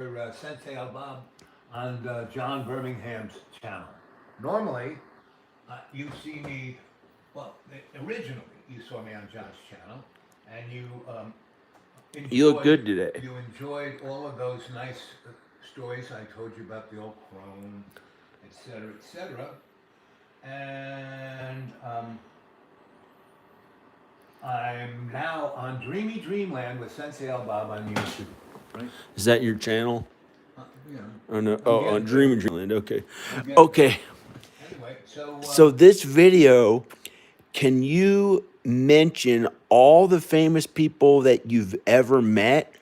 Sensei Al Bob on John Birmingham's channel. Normally, you see me, well, originally you saw me on John's channel, and you You look enjoyed good today. you enjoyed all of those nice stories I told you about the old crone, etc., etc. And I'm now on Dreamy Dreamland with Sensei Al Bob on YouTube. Right? Is that your channel? You know, Oh no. I'm Oh, getting on there. Dream and Dreamland. Okay. I'm getting there. Okay. Anyway, so So this video, can you mention all the famous people that you've ever met?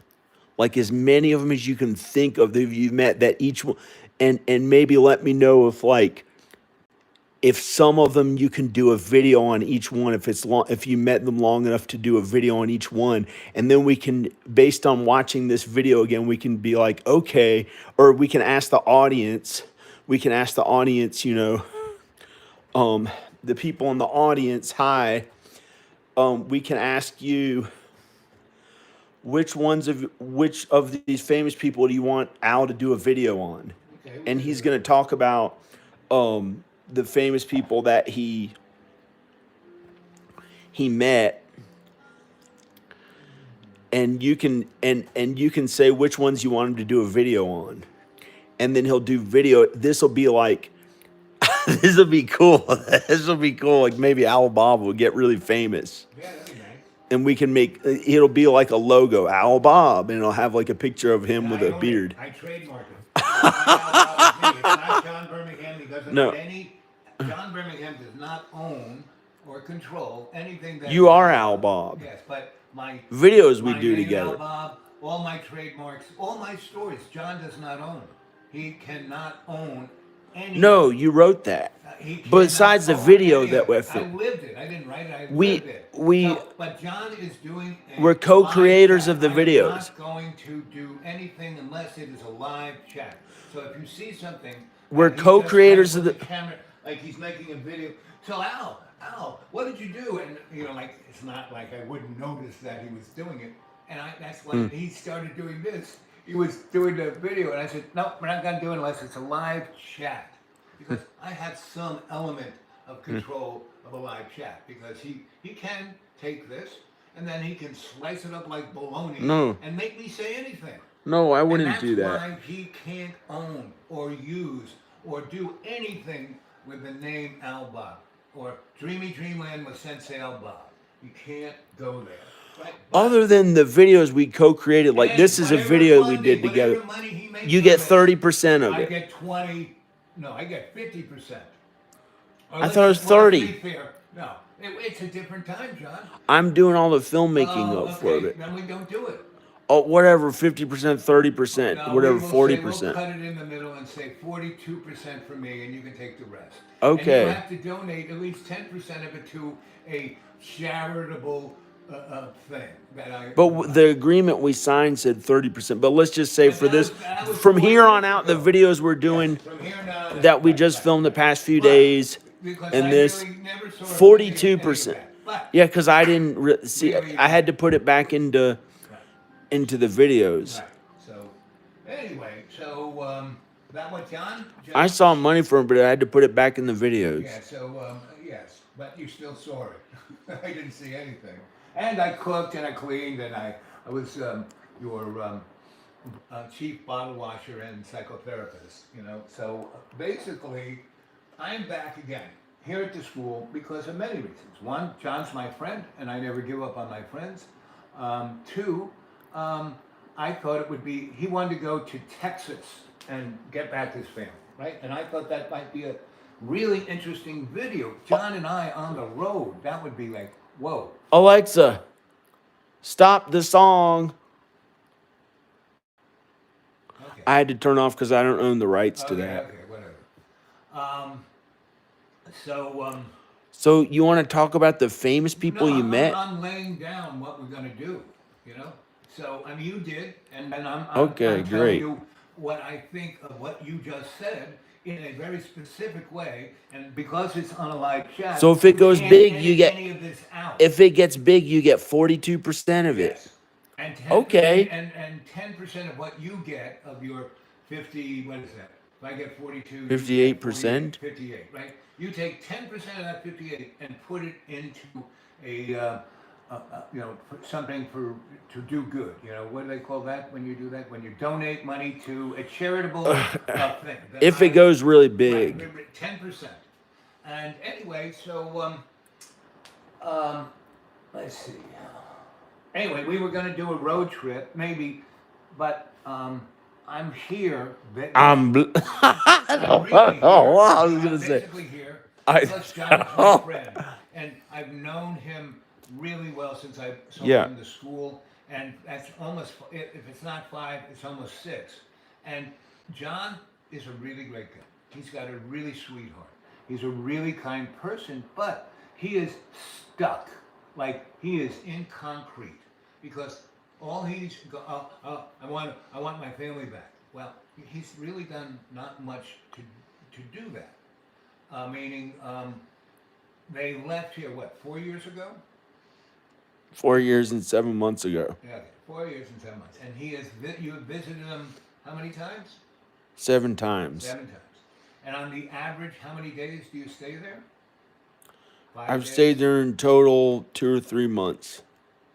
Like as many of them as you can think of that you've met, that each one, and maybe let me know if some of them you can do a video on each one, if it's long, if you met them long enough to do a video on each one, and then we can, based on watching this video again, we can be like, okay, or we can ask the audience, you know, the people in the audience, hi, we can ask you which of these famous people do you want Al to do a video on, okay, and he's going to talk about the famous people that he met, and you can you can say which ones you want him to do a video on, and then he'll do video. This will be like this will be cool. This will be cool. Like maybe Al Bob will get really famous. yeah, that'd be nice. And we can make it'll be like a logo, Al Bob, and it'll have like a picture of him And with I a own beard. it. I trademark it. It's not John Birmingham. He doesn't No. own any. John Birmingham does not own or control anything that You are Al Bob. Yes, but my Videos we my do name, together. Al Bob, all my trademarks, all my stories, John does not own. He cannot own any. No, you wrote that. He Besides the cannot own video any that of it. we're I lived it. I didn't write it. I We- lived it. we- But John is doing. We're co-creators live of the chat. I am videos. not going to do anything unless it is a live chat. So if you see something, We're and he co-creators just of has the- camera, like he's making a video. So Al, what did you do? And you know, like it's not like I wouldn't notice that he was doing it. And that's when he started doing this. He was doing the video, and I said, no, we're not gonna do it unless it's a live chat, because I have some element of control of a live chat, because he can take this and then he can slice it up like bologna No. and make me say anything. No, I And wouldn't that's do that. why he can't own or use or do anything with the name Al Bob or Dreamy Dreamland with Sensei Al Bob. You can't go there. Right? But- Other than the videos we co-created, like and this is a whatever video we funding, did whatever together. money he makes You from get it, 30% of I it. get 20. No, I get 50%. Or I let's thought it was just- let's be 30. fair. No, it's a different time, John. I'm doing all the filmmaking Oh, of for okay, it. then we don't do it. Oh, whatever, 50%, 30%, No, whatever, we will say 40%. We'll cut it in the middle and say 42% for me, and you can take the rest. Okay. And you have to donate at least 10% of it to a charitable thing that I. But the agreement we signed said 30%. But let's just say But for that this, was- that was from 4 here on years out, the ago. videos we're doing From here now, that we just filmed the past few days, because and I this, really never saw 42%. any of that. But- Yeah, because I didn't see. Really? I had to put it back into the videos. Right. So anyway, so that what John? I saw money from it, but I had to put it back in the videos. Yeah. So yes, but you still saw it. I didn't see anything. And I cooked and I cleaned and I was your chief bottle washer and psychotherapist. You know. So basically, I'm back again here at the school because of many reasons. One, John's my friend, and I never give up on my friends. Two, I thought it would be, he wanted to go to Texas and get back his family, right? And I thought that might be a really interesting video. John and I on the road, that would be like, whoa. Alexa, stop the song. Okay. I had to turn off because I don't own the rights to that. Okay, whatever. So, So you want to talk about the famous people no, you met? I'm laying down what we're gonna do, you know? So, I mean, you did, and then I'm Okay, I'm telling great. you what I think of what you just said in a very specific way, and because it's on a live chat. So if it we goes can't big, edit you get- any of this out. If it gets big, you get 42% of it. Yes. And Okay. 10% of what you get of your 50, what is that? If I get 42, you get 48, 58%. 58, right? You take 10% of that 58 and put it into a, put something to do good. You know, what do they call that when you do that? When you donate money to a charitable thing. That If it goes really right, big. 10%. And anyway, so let's see. Anyway, we were going to do a road trip, maybe, but I'm here. I'm I'm really here. oh, I was I'm gonna say basically here I because John is my friend, and I've known him really well since I saw yeah. him in the school, and that's almost, if it's not 5, it's almost 6. And John is a really great guy. He's got a really sweet heart. He's a really kind person, but he is stuck, like he is in concrete, because all I want my family back. Well, he's really done not much to do that. Meaning, they left here, what, 4 years ago? 4 years and 7 months ago. Yeah, okay, 4 years and 7 months. And you have visited him how many times? 7 times. 7 times. And on the average, how many days do you stay there? 5 I've days? stayed there in total 2 or 3 months.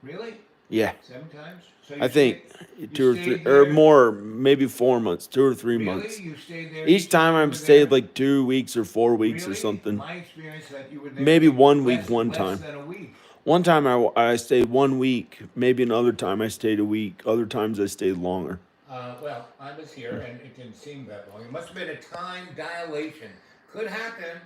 Really? Yeah. 7 times? So I think you 2 or 3 stayed or there. more, maybe 4 months, 2 or 3 months. Really? You stayed there Each time you I've were stayed there? like 2 weeks or 4 weeks or Really? something. My experience that you were there Maybe 1 week less, one less time. than a week. One time I stayed 1 week. Maybe another time I stayed a week. Other times I stayed longer. Well, I was here and it didn't seem that long. It must have been a time dilation. Could happen,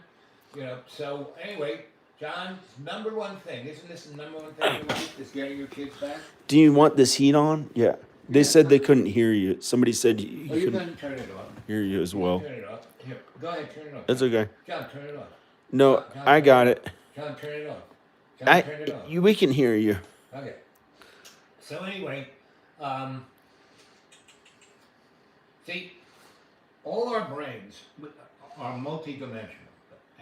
you know. So anyway, John's number one thing, isn't this the number one thing in life, is getting your kids back? Do you want this heat on? Yeah. They Yeah. said they couldn't hear you. Somebody said you Oh, you couldn't can turn it off. hear you as You well. can turn it off. Here, go ahead, turn it off. That's okay. John, turn it off. No, John, I turn got it it. off. John, turn it off. John, turn it off. We can hear you. Okay. So anyway, see, all our brains are multidimensional,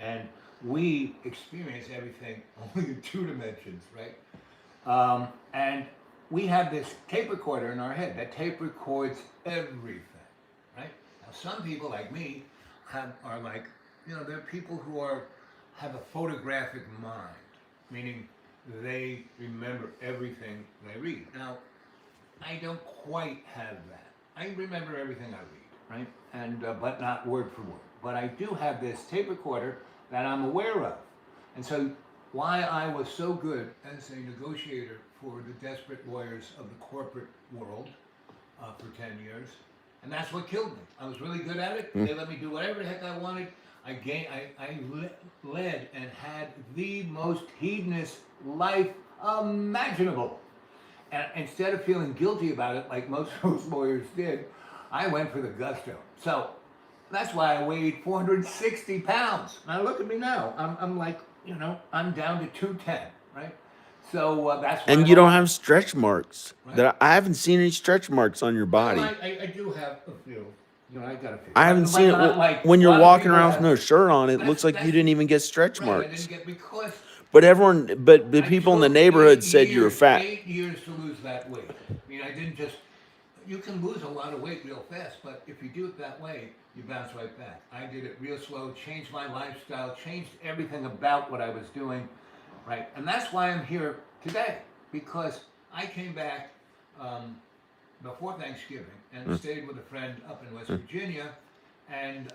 and we experience everything only in 2 dimensions, right? And we have this tape recorder in our head that tape records everything, right? Now, some people like me are like, there are people who have a photographic mind, meaning they remember everything they read. Now, I don't quite have that. I remember everything I read, right? And but not word for word. But I do have this tape recorder that I'm aware of. And so why I was so good as a negotiator for the desperate lawyers of the corporate world for 10 years, and that's what killed me. I was really good at it. They let me do whatever the heck I wanted. I led and had the most hedonist life imaginable. And instead of feeling guilty about it, like most of those lawyers did, I went for the gusto. So that's why I weighed 460 pounds. Now look at me now. I'm like, I'm down to 210, right? So that's why. And you don't have stretch marks. Right. That I haven't seen any stretch marks on your body. Well, I do have a few. I got a few. I haven't seen it like when you're walking around with have. no shirt on. It That's- looks like you that's- didn't even get stretch Right, I marks. didn't get because But the people in the took neighborhood 8 said you were years- fat. 8 years to lose that weight. I mean, I didn't just. You can lose a lot of weight real fast, but if you do it that way, you bounce right back. I did it real slow, changed my lifestyle, changed everything about what I was doing, right? And that's why I'm here today, because I came back before Thanksgiving and stayed with a friend up in West Virginia, and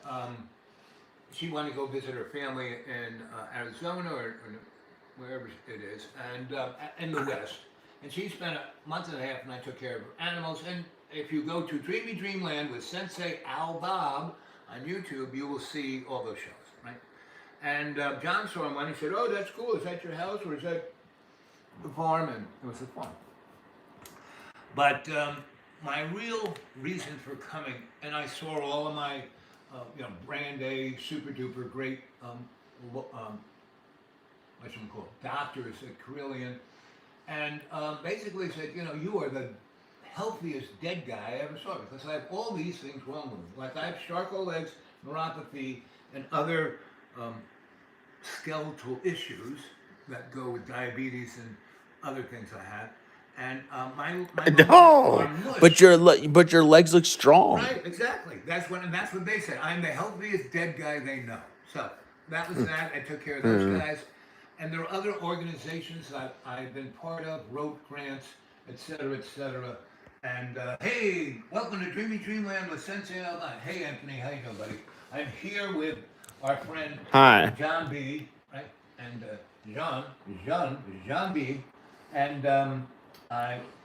she wanted to go visit her family in Arizona or wherever it is, and in the West. And she spent a month and a half, and I took care of her animals. And if you go to Dreamy Dreamland with Sensei Al Bob on YouTube, you will see all those shows, right? And John saw him one. He said, "Oh, that's cool. Is that your house or is that the farm?" And it was the farm. But my real reason for coming, and I saw all of my, brand A, super duper great, doctors at Carillion, and basically said, you are the healthiest dead guy I ever saw, because I have all these things wrong with me. Like I have Charcot legs, neuropathy, and other skeletal issues that go with diabetes and other things I have. and my bones are No, mush. but your legs look strong. Right, exactly. That's what they said. I'm the healthiest dead guy they know. So that was that. I took care of those Uh, guys, and there are other organizations that I've been part of, wrote grants, etc., etc. And hey, welcome to Dreamy Dreamland with Sensei Alban. Hey, Anthony, how you doing, buddy? I'm here with our friend Hi. John B. Right, and Jean, Jean, Jean B. And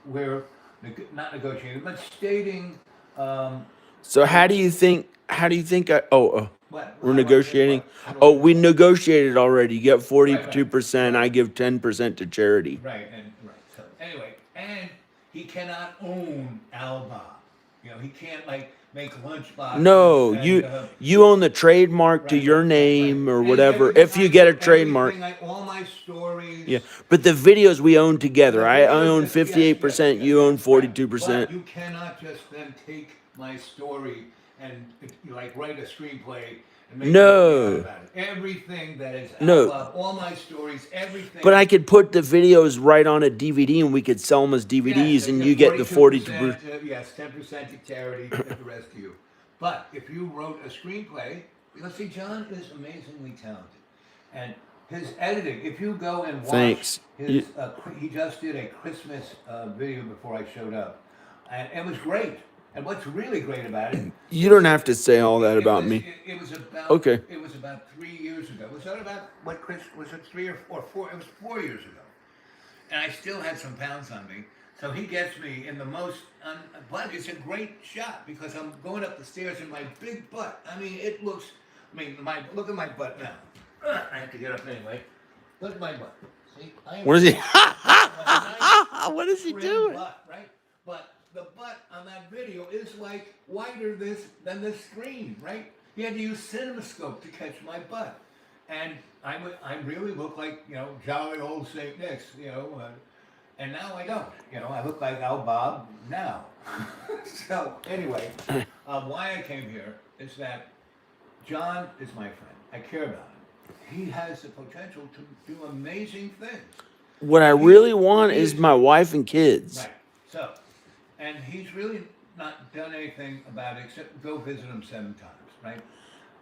we're not negotiating, but stating. So A, how do you think? How do you think? what? We're How do I think negotiating. what? How do I Oh, think we what? negotiated already. You get Right, right, 42%. right, I give 10% to charity. right, and right. So anyway, and he cannot own Al Bob. You know, he can't like make No, lunchboxes and you own the trademark to right, your right, right, right. name or And whatever. If you get a trademark. all my stories. Yeah, but the videos we own The together. I videos, own yes, yes, 58%. yes, You yes, own right. 42%. But you cannot just then take my story and like write a screenplay and make a movie out No, about it. Everything that is no. Alba, all my stories, But I everything. could put the videos right on a DVD and we could sell them as Yes, DVDs, and the you get the 42%, 42%. yes, 10% to charity, and the rest to you. But if you wrote a screenplay, because see, John is amazingly talented, and his editing. If you go and watch Thanks. his, he just did a Christmas video before I showed up, and it was great. And what's really great about it You is don't have to say all that it about was me. about Okay. 3 years ago. Was that about what Chris was it 3 or 4? It was 4 years ago, and I still had some pounds on me. So he gets me in the most, but it's a great shot because I'm going up the stairs in my big butt. I mean, it looks. I mean, look at my butt now. I have to get up anyway. Look at my butt. See, I am What is he? a nice What is he trim doing? butt, right? But the butt on that video is like wider than the screen, right? You had to use CinemaScope to catch my butt, and I really look like jolly old Saint Nick's, and now I don't. I look like Al Bob now. So anyway, why I came here is that John is my friend. I care about him. He has the potential to do amazing things. What I He's, really want is he's my wife and kids. right. So, and he's really not done anything about it except go visit him 7 times, right?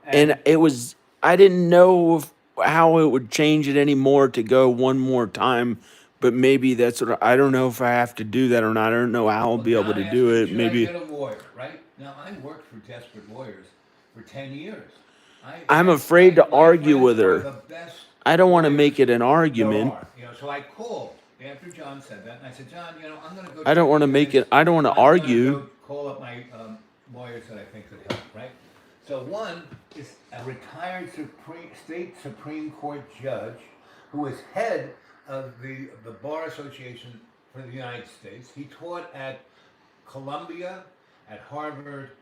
And And I didn't know how it would change it anymore to go one more time, but maybe that's what I don't know if I have to do that or not. I don't know how I'll well, be able John to asked do me, it. should I Maybe get a lawyer, right? Now I worked for desperate lawyers for 10 years. I'm afraid to My argue friends with are her. the best I don't want to lawyers make it an there argument. are. So I called after John said that, and I said, John, I'm going to go I don't take a want to look at make this. it, I don't want to I'm going to argue. go call up my lawyers that I think could help, right? So one is a retired state Supreme Court judge who is head of the Bar Association for the United States. He taught at Columbia, at Harvard,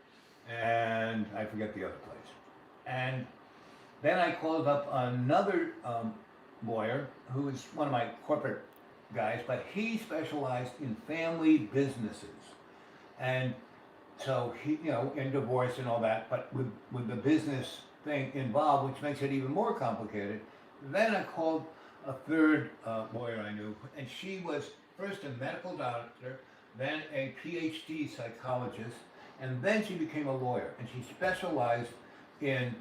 and I forget the other place. And then I called up another lawyer who is one of my corporate guys, but he specialized in family businesses. And so he, in divorce and all that, but with the business thing involved, which makes it even more complicated. Then I called a third lawyer I knew, and she was first a medical doctor, then a PhD psychologist, and then she became a lawyer, and she specialized in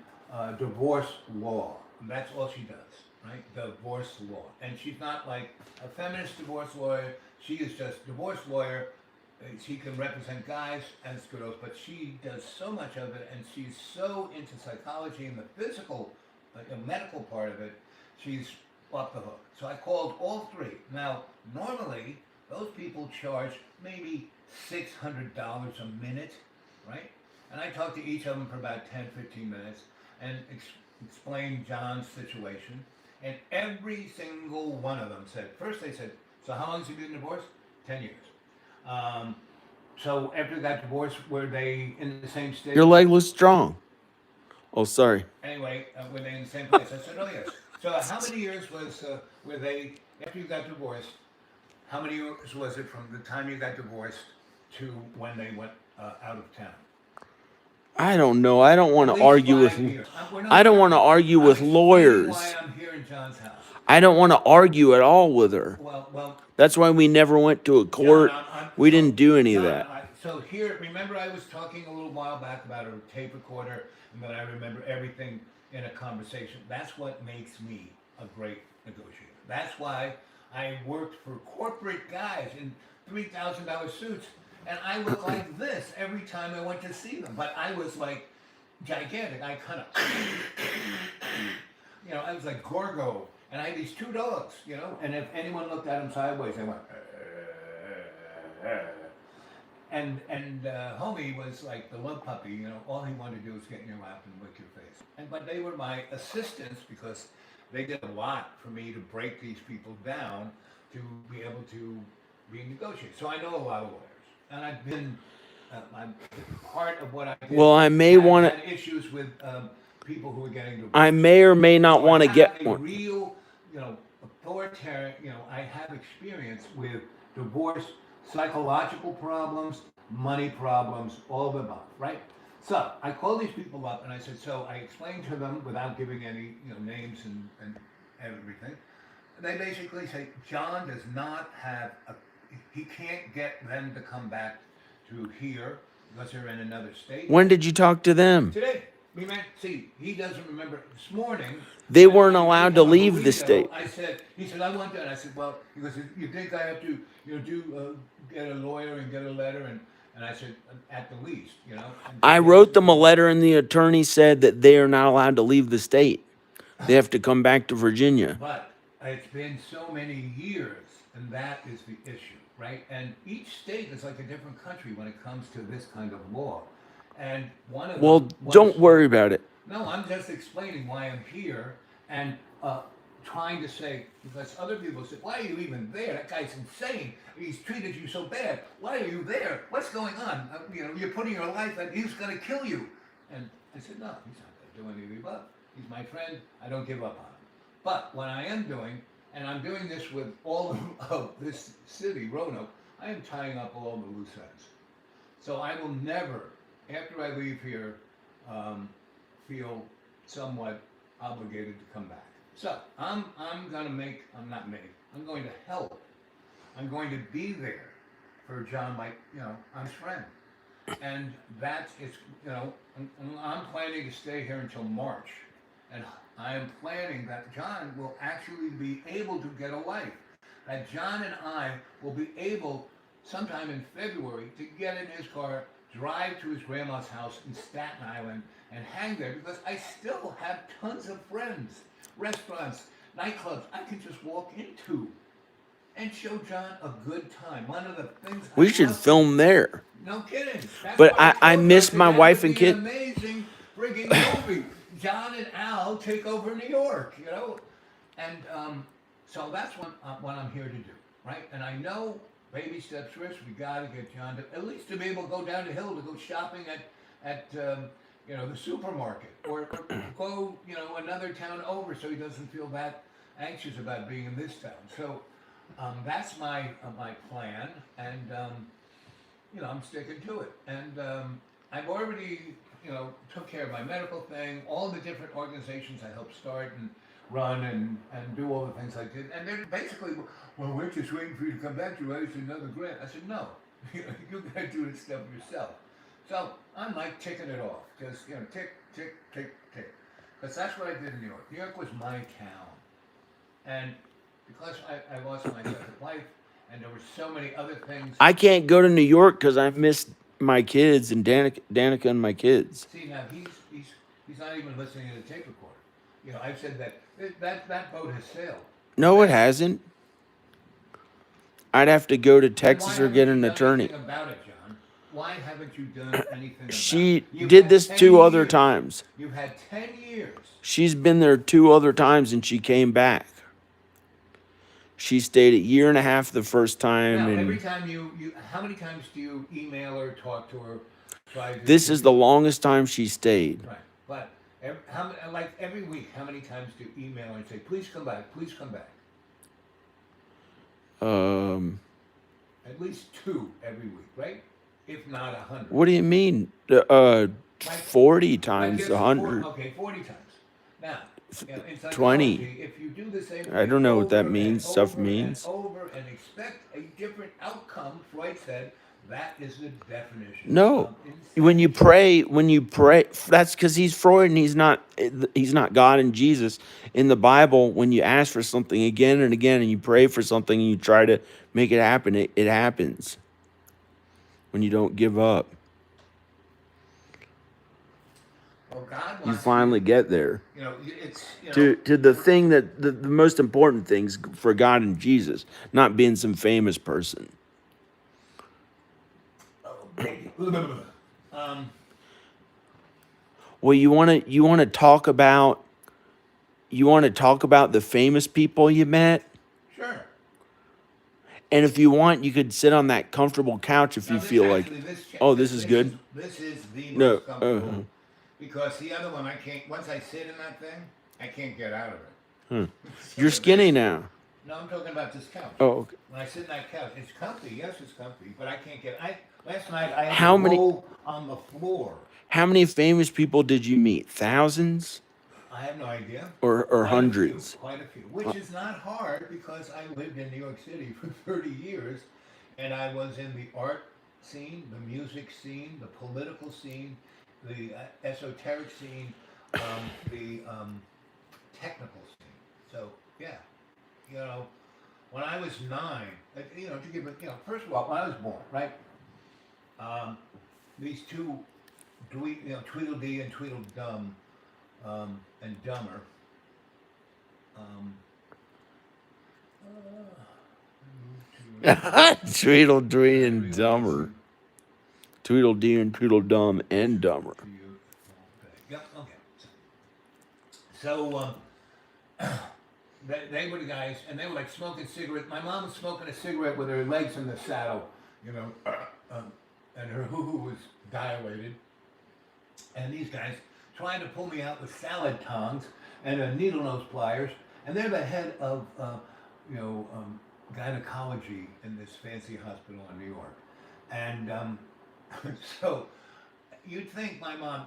divorce law. And that's all she does, right? Divorce law. And she's not like a feminist divorce lawyer. She is just divorce lawyer. She can represent guys as girls, but she does so much of it, and she's so into psychology and the physical, medical part of it. She's off the hook. So I called all three. Now, normally, those people charge maybe $600 a minute, right? And I talked to each of them for about 10, 15 minutes and explained John's situation. And every single one of them said, first they said, so how long has he been divorced? 10 years. So after they got divorced, were they in the same state? Your leg looks strong. Oh, sorry. Anyway, were they in the same place? I said, oh yes. So how many years were they, after you got divorced, how many years was it from the time you got divorced to when they went out of town? I don't know. I don't want At to least argue with. 5 years. I don't want to argue I'm with explaining lawyers. why I'm here in John's house. I don't want to argue at all with her. Well, That's why we never went to a John, court. We didn't do any of John, that. so here, remember I was talking a little while back about a tape recorder and that I remember everything in a conversation. That's what makes me a great negotiator. That's why I worked for corporate guys in $3,000 suits, and I looked like this every time I went to see them. But I was like gigantic. I kind of, I was like Gorgo, and I had these two dogs, and if anyone looked at them sideways, they went. And homie was like the love puppy, all he wanted to do was get in your lap and lick your face. But they were my assistants because they did a lot for me to break these people down to be able to renegotiate. So I know a lot of lawyers, and I've been part of what I did. Well, I may want to. had issues with people who are getting divorced. I may or may not So want to I get have a one. real, authoritarian. I have experience with divorce, psychological problems, money problems, all of the above, right? So I called these people up and I said, so I explained to them without giving any names and everything. They basically say, John does not have he can't get them to come back to here because they're in another state. When did you talk to them? Today. He doesn't remember this morning. They weren't allowed to leave the state. He said, I want that. I said, well, he goes, you think I have to, get a lawyer and get a letter? And I said, at the least, I wrote them a letter, and the attorney said that they are not allowed to leave the state. They have to come back to Virginia. But it's been so many years, and that is the issue, right? And each state is like a different country when it comes to this kind of law. And one of Well, them was, don't worry about it. No, I'm just explaining why I'm here and trying to say, because other people say, why are you even there? That guy's insane. He's treated you so bad. Why are you there? What's going on? You're putting your life at, he's going to kill you. And I said, no, he's not going to do any of the above. He's my friend. I don't give up on him. But what I am doing, and I'm doing this with all of this city, Roanoke, I am tying up all the loose ends. So I will never, after I leave here, feel somewhat obligated to come back. So I'm going to help. I'm going to be there for John, I'm his friend. And I'm planning to stay here until March. And I am planning that John will actually be able to get a life. That John and I will be able, sometime in February, to get in his car, drive to his grandma's house in Staten Island, and hang there, because I still have tons of friends, restaurants, nightclubs I can just walk into and show John a good time. One of the things We should film there. No kidding. That's But why I told miss her my that wife would and be an kid. amazing frigging movie. John and Al take over New York, and so that's what I'm here to do, right? And I know baby steps first. We got to get John to at least to be able to go down the hill to go shopping at the supermarket, or go another town over, so he doesn't feel that anxious about being in this town. So that's my plan, and I'm sticking to it. And I've already took care of my medical thing, all the different organizations I helped start and run and do all the things I did. And they're basically, well, we're just waiting for you to come back to raise another grant. I said, no, you got to do this stuff yourself. So I'm like ticking it off, because tick, tick, tick, tick. Because that's what I did in New York. New York was my town. And because I lost my second wife, and there were so many other things. I can't go to New York because I missed my kids and Danica and my kids. See, now he's not even listening to the tape recorder. I've said that boat has sailed. No, it hasn't. I'd have to go to Then Texas why or get haven't an you done attorney. anything about it, John? Why haven't you done anything about She it? You've did had this 10 two other years. times. You've had 10 years. She's been there 2 other times and she came back. She stayed a year and a half the first time. Now, And every time how many times do you email her, talk to her, try to... this is the longest time she stayed. Right, but every week, how many times do you email her and say, please come back, please come back? At least 2 every week, right? If not 100. What do you mean? 40 times Like, 100. Okay, 40 times. Now, You know, in 20. psychology, if you do the same I thing don't know what that over and means. Stuff over and means. over and expect a different outcome, Freud said that is the definition No. of insanity. When you pray, that's because he's Freud and he's not God and Jesus. In the Bible, when you ask for something again and again and you pray for something and you try to make it happen, it happens when you don't give up. Well, God You wants finally you, get there. it's, To the thing that the most important things for God and Jesus, not being some famous person. oh, baby. Um, Well, you want to talk about the famous people you met, sure. and if you want, you could sit on that comfortable couch if Now you this feel like, actually, oh, this is good. this is the No, most comfortable because the other one I can't. Once I sit in that thing, I can't get out of it. So you're skinny this, now. no, I'm talking about this couch. Oh, okay. When I sit in that couch, it's comfy. Yes, it's comfy, but I can't get. I last night I had to How many roll on the floor. how many famous people did you meet? Thousands I have no idea. or hundreds? Quite a few, which is not hard because I lived in New York City for 30 years, and I was in the art scene, the music scene, the political scene, the esoteric scene, the technical scene. So yeah, you know, when I was 9, to give it, first of all, when I was born, right, um, these two, Tweedledee and Tweedledum, and Dumber. Um, Tweedledee I and realize Dumber. Tweedledee and Tweedledum and Dumber. to you. Okay. Yep. Okay. So they were the guys, and they were like smoking cigarettes. My mom was smoking a cigarette with her legs in the saddle, and her hoo-hoo was dilated. And these guys trying to pull me out with salad tongs and needle nose pliers, and they're the head of gynecology in this fancy hospital in New York. And so you'd think my mom,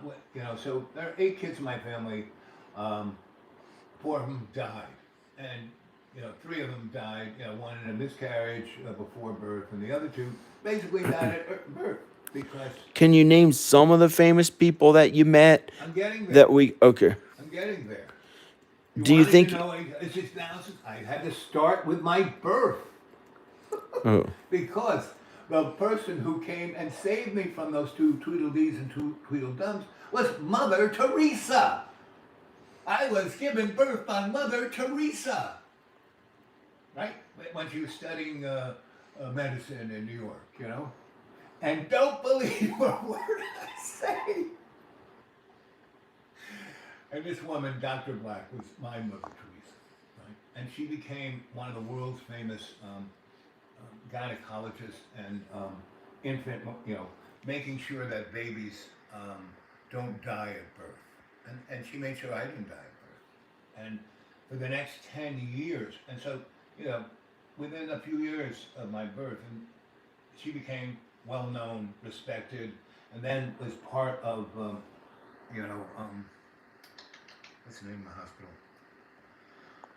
so there are 8 kids in my family. 4 of them died, and 3 of them died. One in a miscarriage before birth, and the other 2 basically died at birth because Can you name some of the famous people that you met I'm getting there. that we okay? I'm getting there. Do you wanted think to know? It's just now. I had to start with my birth oh, because the person who came and saved me from those 2 Tweedledees and 2 Tweedledums was Mother Teresa. I was given birth by Mother Teresa, right? When she was studying medicine in New York, And don't believe a word I say. And this woman, Dr. Black, was my Mother Teresa, right? And she became one of the world's famous gynecologists and infant, making sure that babies don't die at birth. And she made sure I didn't die at birth. And for the next 10 years, and so, within a few years of my birth, and she became well known, respected, and then was part of, what's the name of the hospital?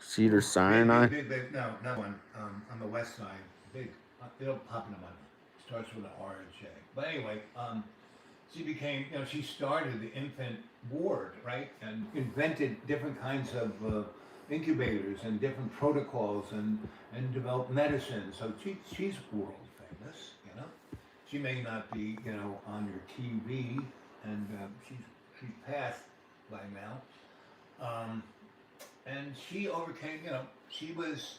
Cedar Sinai? No, not one. On the west side, big. It'll pop into my mind. Starts with an R and J. But anyway, she became, she started the infant ward, right, and invented different kinds of incubators and different protocols and developed medicine. So she's world famous, She may not be, on your TV, and she's passed by now. And she overcame, she was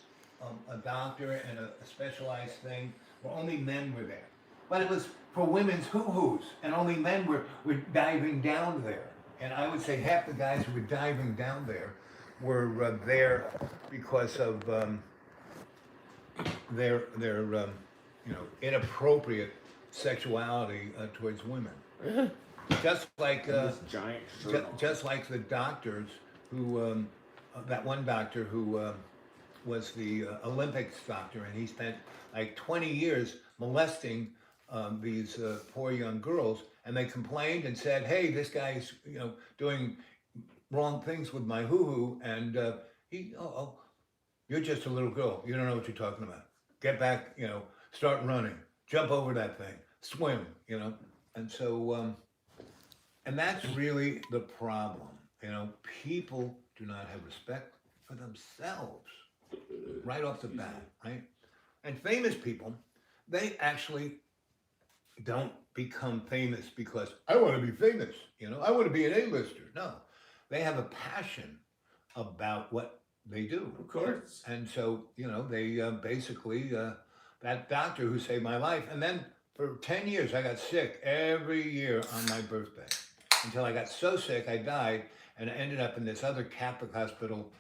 a doctor in a specialized thing where only men were there. But it was for women's hoo-hoos, and only men were diving down there. And I would say half the guys who were diving down there were there because of their inappropriate sexuality towards women. Just like giant just like the doctors who that one doctor who was the Olympics doctor, and he spent like 20 years molesting these poor young girls, and they complained and said, "Hey, this guy's doing wrong things with my hoo-hoo, and you're just a little girl. You don't know what you're talking about. Get back, start running, jump over that thing, swim, and so and that's really the problem. People do not have respect for themselves right off the bat, right? And famous people, they actually don't become famous because I want to be famous, I want to be an A-lister. No, they have a passion about what they do. Of course. And so, they basically, that doctor who saved my life, and then for 10 years, I got sick every year on my birthday until I got so sick I died and I ended up in this other Catholic hospital.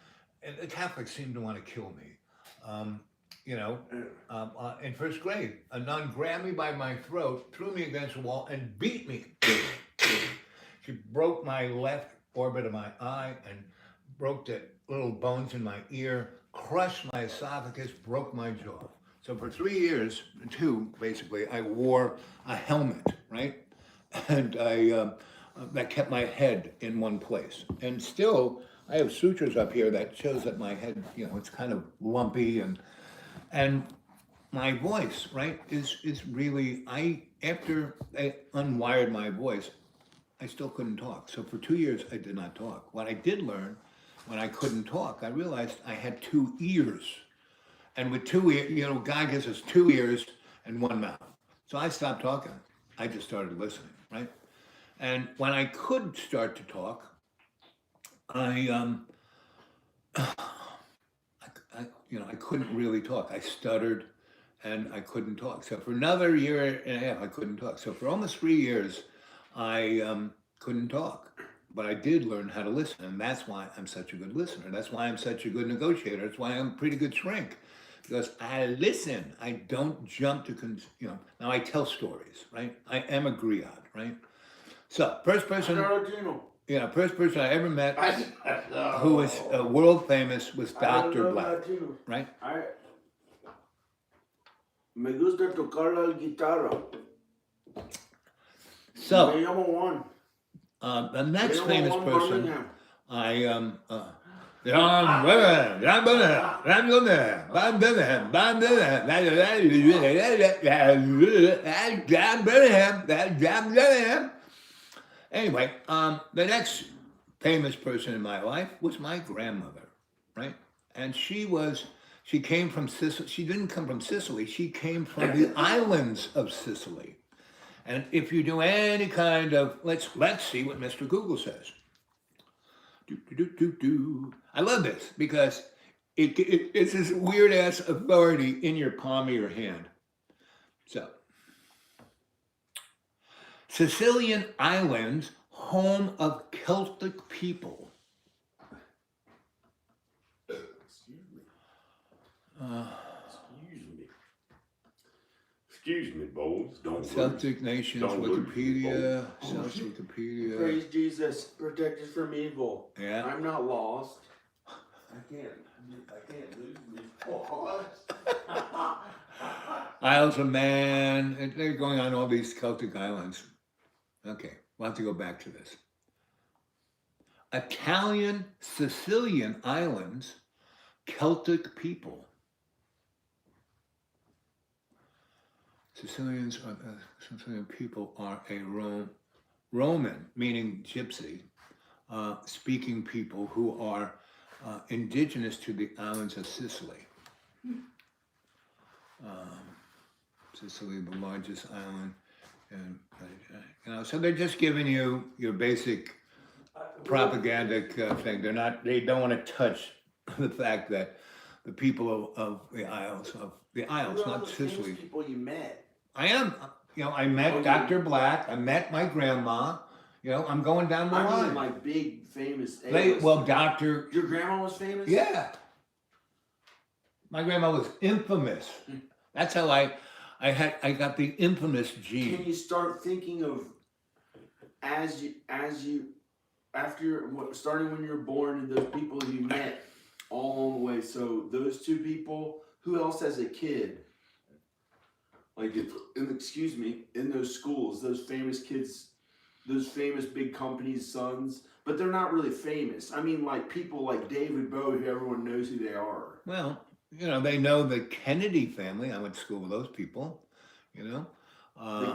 And the Catholics seemed to want to kill me. In first grade, a nun grabbed me by my throat, threw me against the wall, and beat me. She broke my left orbit of my eye and broke the little bones in my ear, crushed my esophagus, broke my jaw. So for 3 years, basically, I wore a helmet, right? And that kept my head in one place. And still, I have sutures up here that shows that my head, it's kind of lumpy, and my voice, right, is really, after I unwired my voice, I still couldn't talk. So for 2 years, I did not talk. What I did learn, when I couldn't talk, I realized I had 2 ears. And with 2 ears, God gives us 2 ears and 1 mouth. So I stopped talking. I just started listening, right? And when I could start to talk, I couldn't really talk. I stuttered and I couldn't talk. So for another year and a half, I couldn't talk. So for almost 3 years, I couldn't talk. But I did learn how to listen, and that's why I'm such a good listener. That's why I'm such a good negotiator. That's why I'm a pretty good shrink. Because I listen. I don't jump to, now I tell stories, right? I am a griot, right? So, first person I ever met who was world famous was Dr. Black, right? Me gusta tocar la guitarra. So, Me llamo Juan. the next famous person, Birmingham. Anyway, the next famous person in my life was my grandmother, right? And she came from Sicily. She didn't come from Sicily. She came from the islands of Sicily. And if you do any kind of, let's see what Mr. Google says. I love this because it's this weird ass authority in your palm of your hand. So, Sicilian Islands, home of Celtic people. Excuse me, boys. Don't Celtic Nations, Don't lose. Wikipedia, Oh, Celtic shit. Wikipedia. Praise Jesus, protect us from evil. Yeah. I'm not lost. I can't lose these paws. Isles of Man, and they're going on all these Celtic islands. Okay, we'll have to go back to this. Italian Sicilian Islands, Celtic people. Sicilian people are a Roman, meaning gypsy, speaking people who are indigenous to the islands of Sicily. Sicily, the largest island, and so they're just giving you your basic propagandic thing. They don't want to touch the fact that the people of the Isles, not Sicily. People you met. I am, I met Dr. Black. I met my grandma. I'm going down the I line. mean, like big famous. Doctor. Your grandma was famous. Yeah. My grandma was infamous. That's how I got the infamous gene. Can you start thinking of starting when you were born and those people you met all along the way? So those 2 people. Who else as a kid? Like, in those schools, those famous kids those famous big companies' sons, but they're not really famous. I mean, like people like David Bowie, who everyone knows who they are. Well, they know the Kennedy family. I went to school with those people, The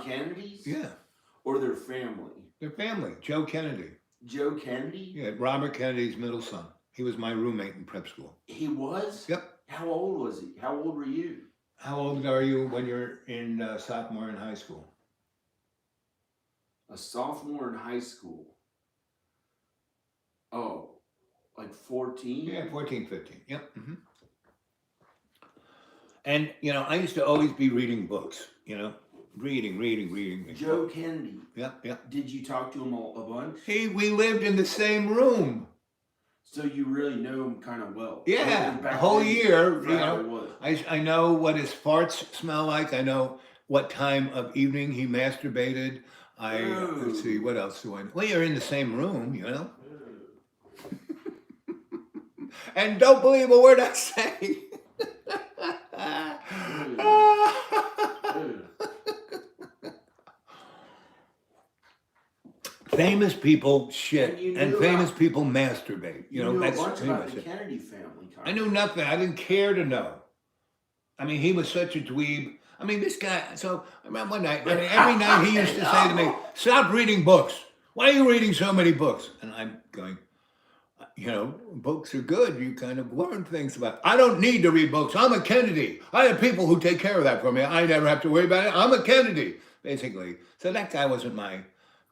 Kennedys? Yeah, Or their family? their family. Joe Kennedy. Joe Kennedy? Yeah, Robert Kennedy's middle son. He was my roommate in prep school. He was? Yep. How old was he? How old were you? How old are you when you're in sophomore in high school? A sophomore in high school. Oh, like 14? Yeah, 14, 15. Yep. And, I used to always be reading books, reading. Joe Kennedy. Yep. Did you talk to him a bunch? We lived in the same room. So you really know him kind of well. Yeah, Back a whole then, year, what? I know what his farts smell like. I know what time of evening he masturbated. Let's see, what else do I know? Well, you're in the same room, And don't believe a word I say. Famous people shit, and famous people masturbate. You knew that's a bunch pretty about much the it. Kennedy family. I knew nothing. I didn't care to know. I mean, he was such a dweeb. I mean, this guy. So I remember one night. Every night he used to say to me, "Stop reading books. Why are you reading so many books?" And I'm going, books are good. You kind of learn things about. I don't need to read books. I'm a Kennedy. I have people who take care of that for me. I never have to worry about it. I'm a Kennedy, basically. So that guy wasn't my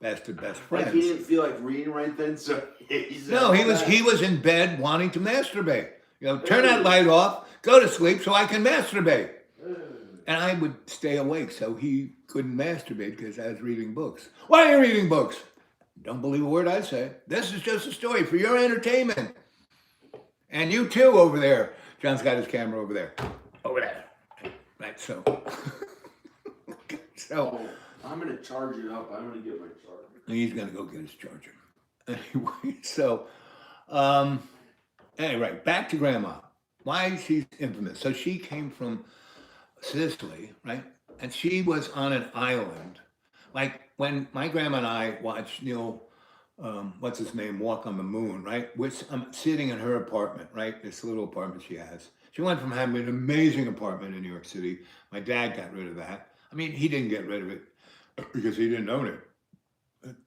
best of best friends. Like he didn't feel like reading right then, so No, he was in bed wanting to masturbate. Turn that light off, go to sleep so I can masturbate. And I would stay awake so he couldn't masturbate because I was reading books. Why are you reading books? Don't believe a word I say. This is just a story for your entertainment. And you too over there. John's got his camera over there. Over there. Right, so. Oh, I'm going to charge it up. I'm going to get my charger. He's going to go get his charger. Anyway, so, anyway, back to Grandma. Why she's infamous. So she came from Sicily, right? And she was on an island. Like when my grandma and I watched Neil, what's his name, Walk on the Moon, right? Which I'm sitting in her apartment, right? This little apartment she has. She went from having an amazing apartment in New York City. My dad got rid of that. I mean, he didn't get rid of it because he didn't own it.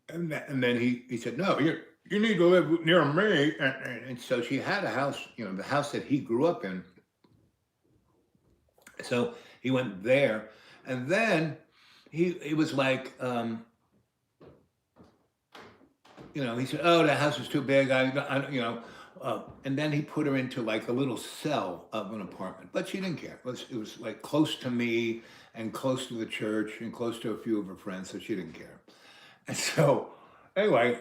And then he said, no, you need to live near me. And so she had a house, the house that he grew up in. So he went there. And then he was like, he said, oh, the house is too big. And then he put her into like a little cell of an apartment. But she didn't care. It was like close to me and close to the church and close to a few of her friends. So she didn't care. And so, anyway,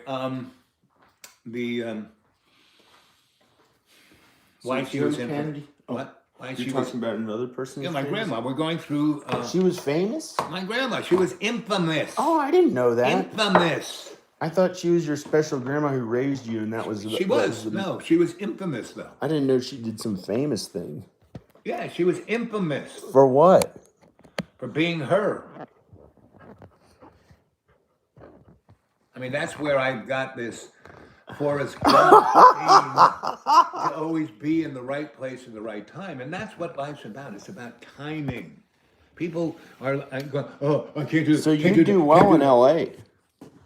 why she was in what? Why You're she talking was about another person? my grandma. We're going through. She was famous? My grandma. She was infamous. Oh, I didn't know that. Infamous. I thought she was your special grandma who raised you, and that was. She was. No, she was infamous though. I didn't know she did some famous thing. Yeah, she was infamous For what? for being her. I mean, that's where I got this Forrest Gump theme to always be in the right place at the right time. And that's what life's about. It's about timing. People are going, oh, I can't do this. So you do well in LA.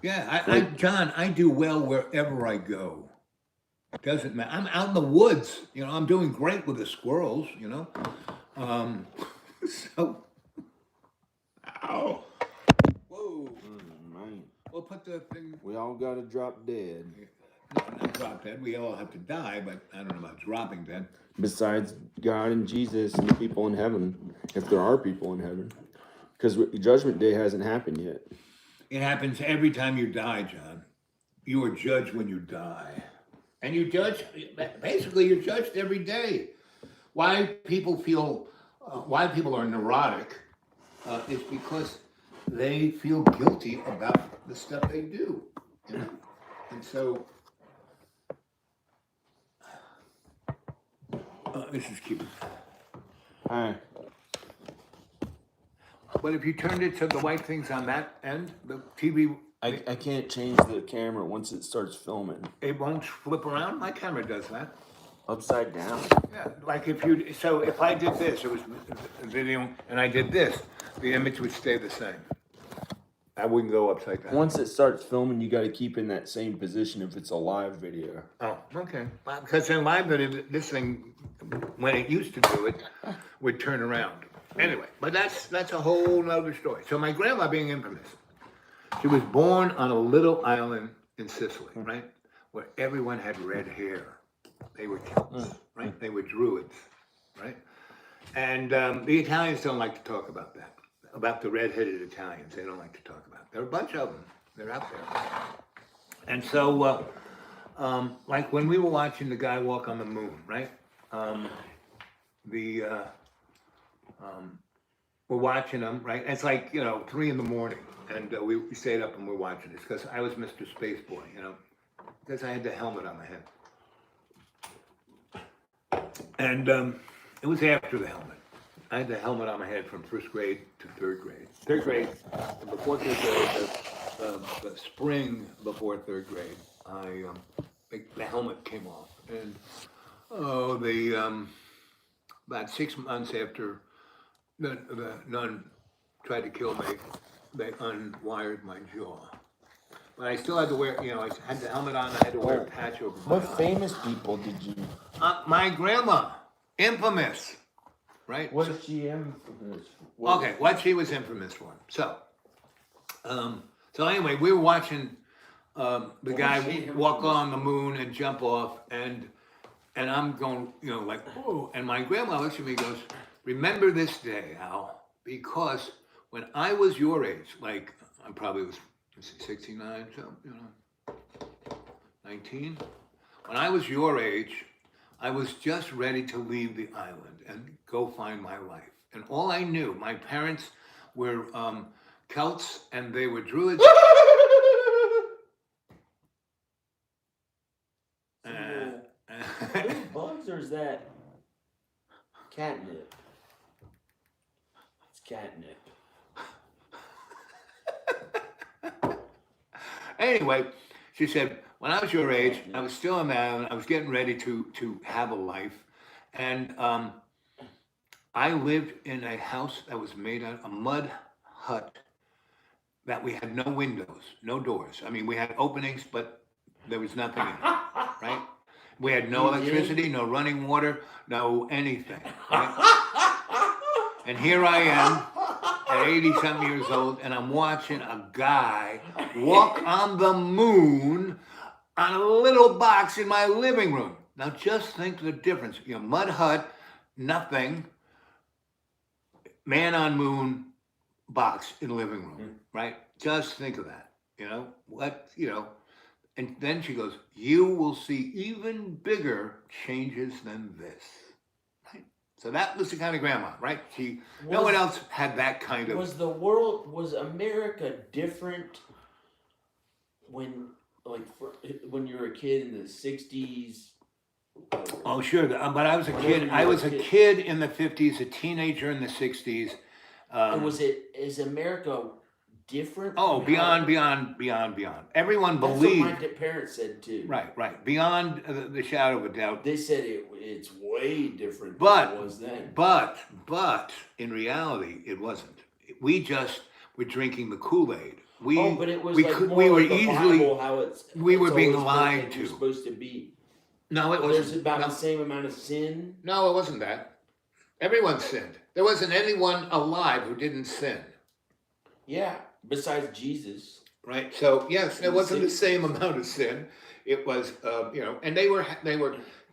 Yeah, John, I do well wherever I go. It doesn't matter. I'm out in the woods. I'm doing great with the squirrels, So, ow. Whoa. Man. We'll put the thing. We all got to drop dead. No, not drop dead. We all have to die, but I don't know about dropping dead. Besides God and Jesus and the people in heaven, if there are people in heaven. Because Judgment Day hasn't happened yet. It happens every time you die, John. You are judged when you die. And you're judged every day. Why people are neurotic is because they feel guilty about the stuff they do. And so, this is cute. Hi. But if you turned it to the white things on that end, the TV I can't change the camera once it starts filming. It won't flip around. My camera does that. Upside down. Yeah, like if I did this, it was a video, and I did this, the image would stay the same. I wouldn't go upside down. Once it starts filming, you got to keep in that same position if it's a live video. Oh, okay. Well, because in live video, this thing, when it used to do it, would turn around. Anyway, but that's a whole nother story. So my grandma being infamous, she was born on a little island in Sicily, right? Where everyone had red hair. They were Celts, right? They were Druids, right? And the Italians don't like to talk about that. About the red-headed Italians, they don't like to talk about. There are a bunch of them. They're out there. And so, like when we were watching the guy walk on the moon, right? We're watching him, right? It's like 3 a.m, and we stayed up and we're watching this because I was Mr. Spaceboy, because I had the helmet on my head, and it was after the helmet. I had the helmet on my head from 1st grade to 3rd grade. 3rd grade, before 3rd grade, the spring before 3rd grade, the helmet came off, and about 6 months after the nun tried to kill me, they unwired my jaw. But I still had to wear, I had the helmet on. I had to wear a patch over my eye. What famous people did you? My grandma, infamous. Right? What is she infamous? Okay, what she was infamous for. So anyway, we were watching the guy walk on the moon and jump off, and I'm going, like, oh, and my grandma looks at me and goes, remember this day, Al, because when I was your age, like, I probably was 69, so, 19. When I was your age, I was just ready to leave the island and go find my life. And all I knew, my parents were Celts and they were Druids. Those bugs, or is that catnip? It's catnip. Anyway, she said, when I was your age, I was still on the island. I was getting ready to have a life. And I lived in a house that was made out of a mud hut that we had no windows, no doors. I mean, we had openings, but there was nothing in it, right? We had no electricity, no running water, no anything, right? And here I am at 80-something years old, and I'm watching a guy walk on the moon on a little box in my living room. Now just think of the difference. Mud hut, nothing, man on moon, box in the living room, right? Just think of that, And then she goes, you will see even bigger changes than this, right? So that was the kind of grandma, right? No one else had that kind of. Was America different when you were a kid in the 60s? Oh, sure. But I was a kid. I was a kid in the 50s, a teenager in the 60s. And is America different? Oh, beyond. Everyone believed. That's what my parents said too. Right. Beyond the shadow of a doubt. They said it's way different than it was then. But in reality, it wasn't. We just were drinking the Kool-Aid. But it was we were easily Bible, how we were being lied to. Supposed to be. No, it wasn't. There's about the same amount of sin. No, it wasn't that. Everyone sinned. There wasn't anyone alive who didn't sin. Yeah, besides Jesus. Right. So yes, it wasn't the same amount of sin. It was, and they were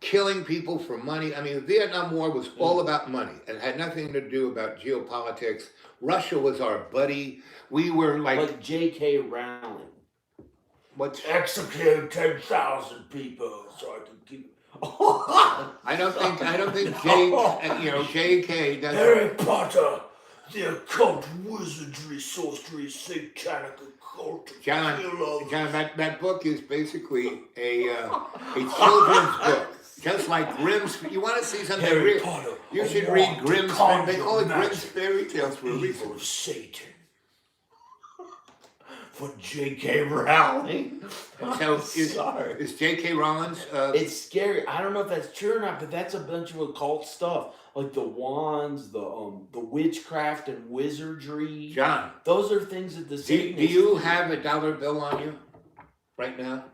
killing people for money. I mean, the Vietnam War was all about money. It had nothing to do about geopolitics. Russia was our buddy. We were like J.K. Rowling. What's execute 10,000 people so I can keep. I don't think J.K. does. Harry Potter, the occult, wizardry, sorcery, satanic occult. John, that book is basically a children's book. Just like Grimm's. You want to see something Harry Potter. You should read Grimm's. They call it Grimm's fairy tales for a reason. Satan. for J.K. Rowling. So Sorry. is J.K. Rowling's? It's scary. I don't know if that's true or not, but that's a bunch of occult stuff, like the wands, the witchcraft and wizardry. John, Those are things that the do Satanists you have a dollar bill on you right now?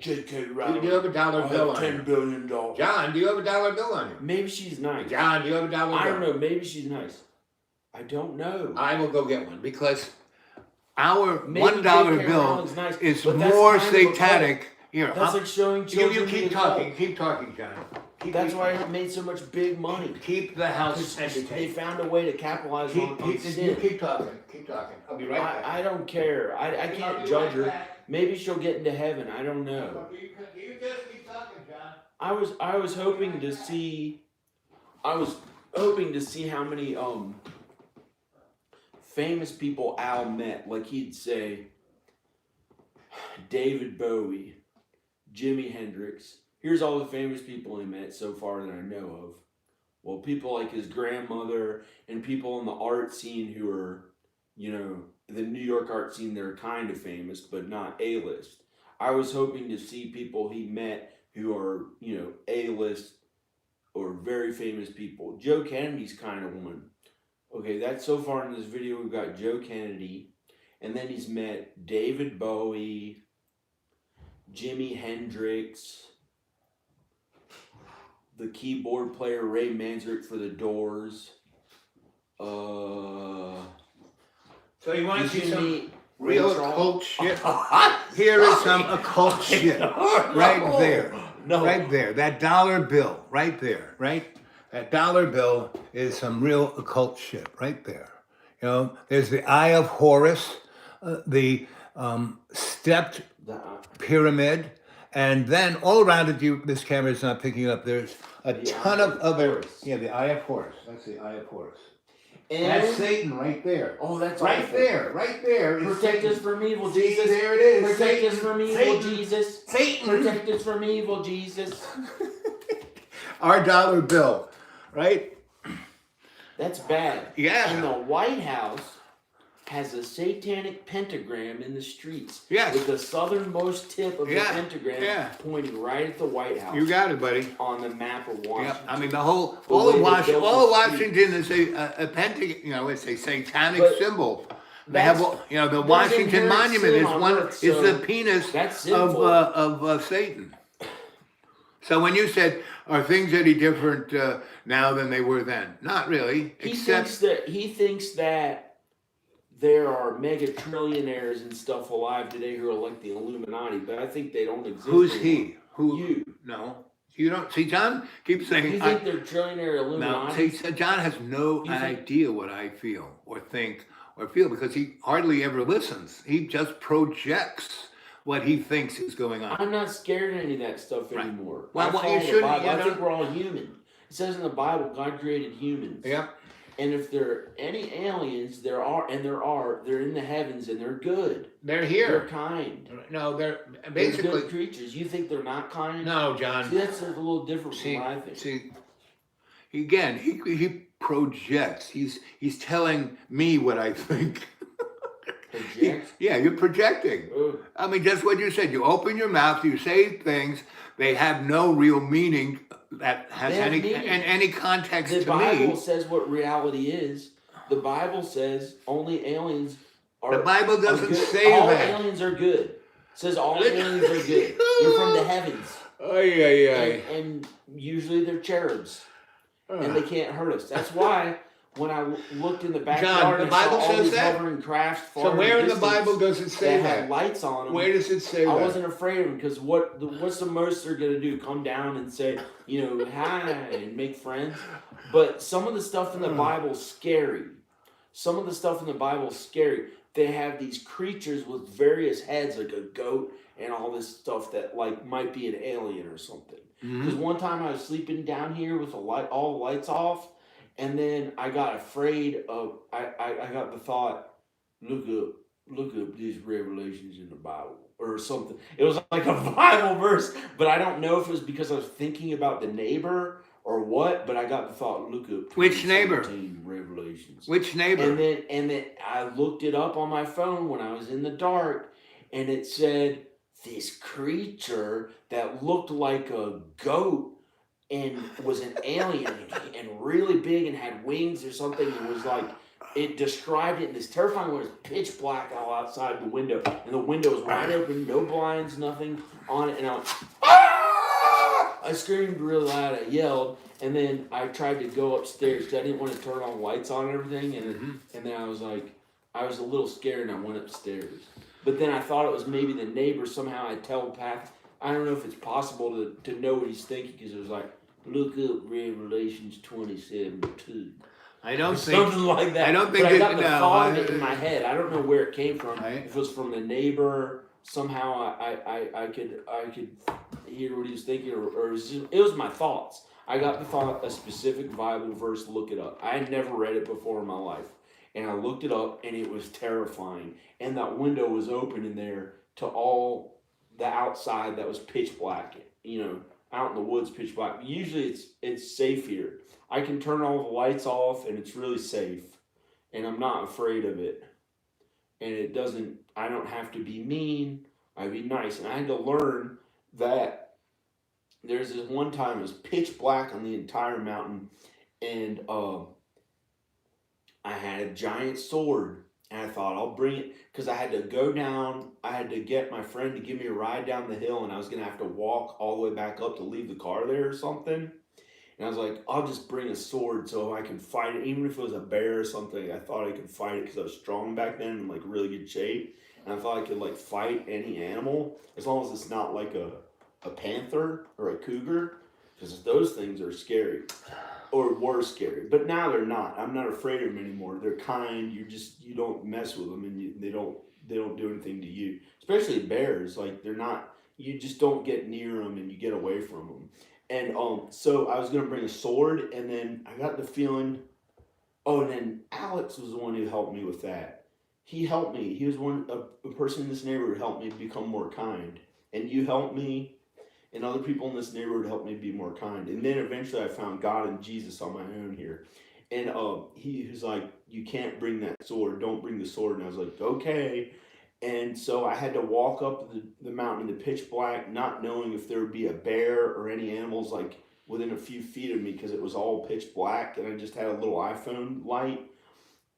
J.K. Do Rowling. you have a dollar I bill have on $10 you? billion. John, do you have a dollar bill on you? Maybe she's nice. John, do you have a dollar bill? I don't know. Maybe she's nice. I don't know. I will go get one because our Maybe $1 J.K. bill Rowling's nice, is but that's more kind of a cult. satanic. Here, That's like showing children. you the keep occult. talking. Keep talking, John. That's why it made so much big money. Keep the house They entertained. found a way to capitalize on You sin. keep talking. Keep talking. I'll be right back. I don't care. I can't judge her. Maybe she'll get into heaven. I don't know. You just keep talking, John. I was hoping to see. I was hoping to see how many famous people Al met. Like he'd say, David Bowie, Jimi Hendrix. Here's all the famous people he met so far that I know of. Well, people like his grandmother and people in the art scene who are, you know, the New York art scene, they're kind of famous, but not A-list. I was hoping to see people he met who are, you know, A-list or very famous people. Joe Kennedy's kind of one. Okay, that's so far in this video, we've got Joe Kennedy, and then he's met David Bowie, Jimi Hendrix, the keyboard player Ray Manzarek for the Doors. So you want to Did see you some meet real Ray Charles? occult shit? Here is some occult shit. Right there. No. Right there. That dollar bill. Right there. Right? That dollar bill is some real occult shit. Right there. You know, there's the Eye of Horus, the stepped pyramid, and then all around it, this camera is not picking up, there's a ton of other... Horus. Yeah, the Eye of Horus. That's the Eye of Horus. And That's Satan right there. oh, that's Right awful. there, right there. is Protect Satan. us from evil, See, Jesus. there it is. Protect Satan. us from evil, Satan. Jesus. Satan. Protect us from evil, Jesus. Our dollar bill, right? That's bad. Yeah. And the White House has a satanic pentagram in the streets. Yes. With the southernmost tip of Yeah. the pentagram Yeah. pointing right at the White House. You got it, buddy. On the map of Washington. Yeah, I mean all The of way they Washington, built all of the Washington is a pentagon. You know, it's a satanic But symbol. They have, you know, the there's Washington inherent Monument sin is on one. earth, Is so the penis that's sinful. of Satan. So when you said, are things any different now than they were then? Not really, He except thinks that there are mega trillionaires and stuff alive today who are like the Illuminati, but I think they don't exist. who's anymore. he? Who? You. No, you don't. See, John keeps saying. You think they're trillionaire No, Illuminati? see, John has no You think- idea what I feel or think or feel because he hardly ever listens. He just projects what he thinks is going on. I'm not scared of any of that stuff Right. anymore. Well, I well, you follow the shouldn't, Bible. you I know? think we're all human. It says in the Bible, God created humans. Yep. And if there are any aliens, there are, they're in the heavens and they're good. They're They're here. kind. No, they're They're basically. good creatures. You think they're not kind? No, John. See, that's a little different See, from what I think. see. Again, he projects. He's telling me what I think. Project? Yeah, you're projecting. Ugh. I mean, just what you said. You open your mouth, you say things, they have no real meaning that has They have any meaning. any context The to Bible me. says what reality is. The Bible says only aliens are. The Bible are doesn't good. say all that. aliens are good. It says all aliens are good. You're from the heavens, Ay, ay, ay. and usually they're cherubs, and they can't hurt us. That's why when I looked in the backyard, the and saw Bible all says these that? hovering crafts. So far where in the distance Bible does it say that had that? lights on them? Where does it say I that? wasn't afraid of them because what's the most they're gonna do? Come down and say, you know, hi and make friends. But some of the stuff in the Bible's scary. Some of the stuff in the Bible's scary. They have these creatures with various heads, like a goat and all this stuff that like might be an alien or something. Because one time I was sleeping down here with all the lights off, and then I got afraid of. I got the thought, look up these revelations in the Bible or something. It was like a Bible verse, but I don't know if it was because I was thinking about the neighbor or what, but I got the thought, look up Which neighbor? 2017 Revelations. Which neighbor? And then I looked it up on my phone when I was in the dark, and it said this creature that looked like a goat and was an alien and really big and had wings or something. It was like, it described it in this terrifying way. It was pitch black all outside the window, and the window was wide open, no blinds, nothing on it, and I went, ah! I screamed really loud, I yelled, and then I tried to go upstairs because I didn't want to turn all the lights on and everything, and then I was like, I was a little scared, and I went upstairs. But then I thought it was maybe the neighbor. Somehow I telepath. I don't know if it's possible to know what he's thinking, because it was like, look up Revelations 27:2. I don't think something like that. I don't think but I got the no, thought of it in my head. I don't know where it came from. Right. If it was from the neighbor, somehow I could hear what he was thinking, or it was my thoughts. I got the thought, a specific Bible verse. Look it up. I had never read it before in my life, and I looked it up, and it was terrifying. And that window was open in there to all the outside that was pitch black. You know, out in the woods, pitch black. Usually it's safe here. I can turn all the lights off, and it's really safe, and I'm not afraid of it. And it doesn't. I don't have to be mean. I be nice. And I had to learn that there's this one time it was pitch black on the entire mountain, and I had a giant sword, and I thought I'll bring it because I had to go down. I had to get my friend to give me a ride down the hill, and I was gonna have to walk all the way back up to leave the car there or something. And I was like, I'll just bring a sword so I can fight it. Even if it was a bear or something, I thought I could fight it because I was strong back then and like really good shape. And I thought I could like fight any animal as long as it's not like a panther or a cougar, because those things are scary or were scary. But now they're not. I'm not afraid of them anymore. They're kind. You don't mess with them, and they don't do anything to you. Especially bears. Like they're not. You just don't get near them, and you get away from them. And so I was gonna bring a sword, and then I got the feeling. Oh, and then Alex was the one who helped me with that. He helped me. He was a person in this neighborhood who helped me become more kind. And you helped me, and other people in this neighborhood helped me be more kind. And then eventually I found God and Jesus on my own here. And he was like, you can't bring that sword. Don't bring the sword. And I was like, okay. And so I had to walk up the mountain in the pitch black, not knowing if there would be a bear or any animals like within a few feet of me, because it was all pitch black, and I just had a little iPhone light.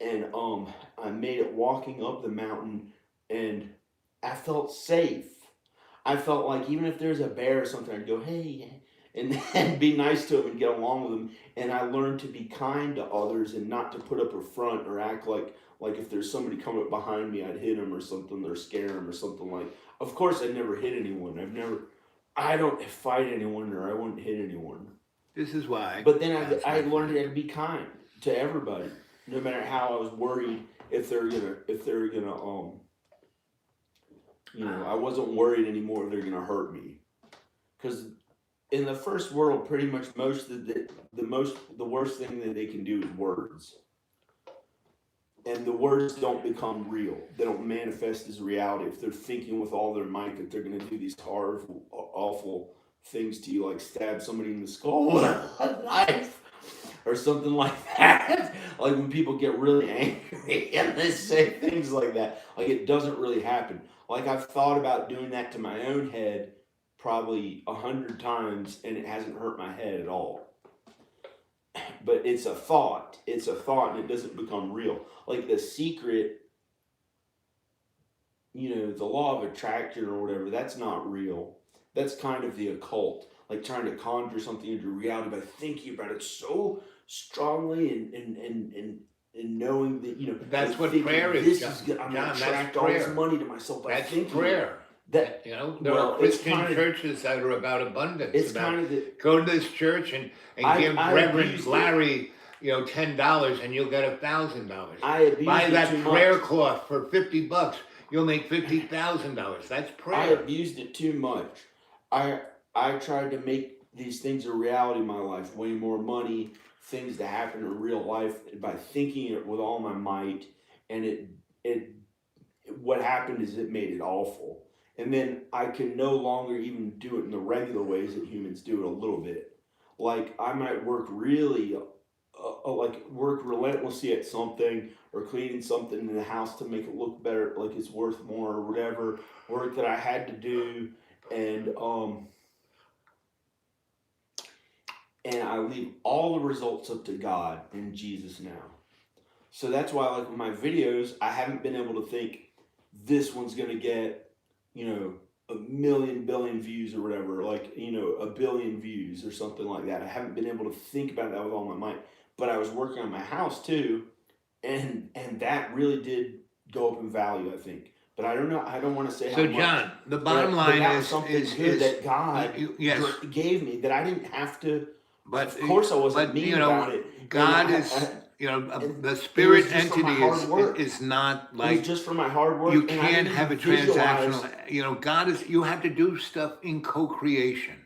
And I made it walking up the mountain, and I felt safe. I felt like even if there's a bear or something, I'd go, hey, and be nice to them and get along with them. And I learned to be kind to others and not to put up a front or act like if there's somebody coming up behind me, I'd hit them or something, or scare them or something like. Of course, I'd never hit anyone. I don't fight anyone, or I wouldn't hit anyone. This is why. But then I learned how to be kind to everybody, no matter how I was worried if they're gonna I wasn't worried anymore if they're gonna hurt me, because in the first world, pretty much the worst thing that they can do is words. And the words don't become real. They don't manifest as reality if they're thinking with all their might that they're going to do these horrible, awful things to you, like stab somebody in the skull with a knife or something like that. Like when people get really angry and they say things like that. Like it doesn't really happen. Like I've thought about doing that to my own head probably 100 times, and it hasn't hurt my head at all. But it's a thought, and it doesn't become real. Like The Secret, the law of attraction or whatever, that's not real. That's kind of the occult, like trying to conjure something into reality by thinking about it so strongly and knowing that, That's what prayer is, I'm going to attract all this money to myself by That's thinking prayer. That, there are Christian churches that are about abundance. It's go to this church and give Reverend Larry, $10 and you'll get $1,000. Buy that prayer cloth for $50. You'll make $50,000. That's prayer. I abused it too much. I tried to make these things a reality in my life. Way more money, things that happen in real life by thinking it with all my might, and what happened is it made it awful. And then I can no longer even do it in the regular ways that humans do it a little bit. like I might work really, like work relentlessly at something or cleaning something in the house to make it look better, like it's worth more or whatever work that I had to do, and I leave all the results up to God and Jesus now. So that's why, like with my videos, I haven't been able to think this one's gonna get, you know, a million billion views or whatever, like, you know, a billion views or something like that. I haven't been able to think about that with all my mind. But I was working on my house too, and that really did go up in value, I think. But I don't know. I don't want to say So, how much. John, the bottom But line that was is something good that God yes, gave me that I didn't have to. but Of course, I wasn't but mean you know, about it. God And is you know and the it spirit was just for my entity hard work. is not It was like just for my hard work. you and I can't didn't have a visualize. transactional. You know, God is. You have to do stuff in co-creation.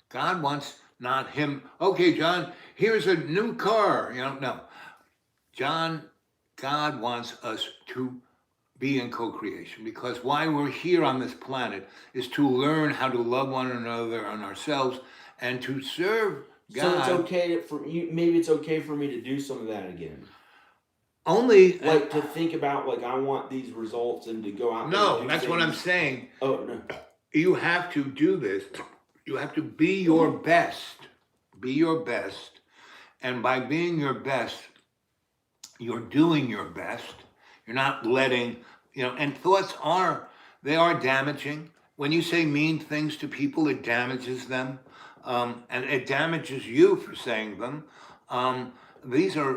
God wants not him. Okay, John, here's a new car. You know, no, John. God wants us to be in co-creation, because why we're here on this planet is to learn how to love one another and ourselves and to serve So it's God. okay for you. Maybe it's okay for me to do some of that again. Only Like to think about, like, I want these results and to go out there and no, do that's what I'm things. saying. Oh no. You have to do this. You have to be your best. Be your best. And by being your best, you're doing your best. You're not letting, you know, and thoughts are, they are damaging. When you say mean things to people, it damages them. And it damages you for saying them. These are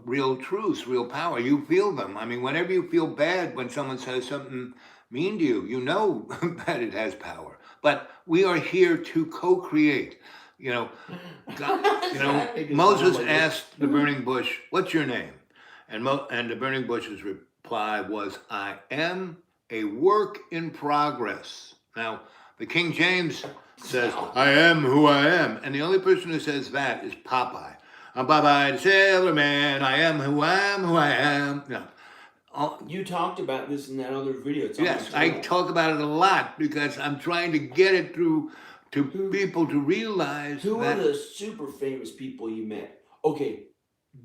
real truths, real power. You feel them. I mean, whenever you feel bad when someone says something mean to you, you know that it has power. But we are here to co-create. You know, God, you know, Moses asked the burning bush, "What's your name?" And the burning bush's reply was, "I am a work in progress." Now, the King James says, "I am who I am," and the only person who says that is Popeye. I'm Popeye the Sailor Man. I am who I am. Who I am. No. You talked about this in that other video. It's on Yes, my I channel. talk about it a lot because I'm trying to get it through to people to realize Who that are the super famous people you met? Okay,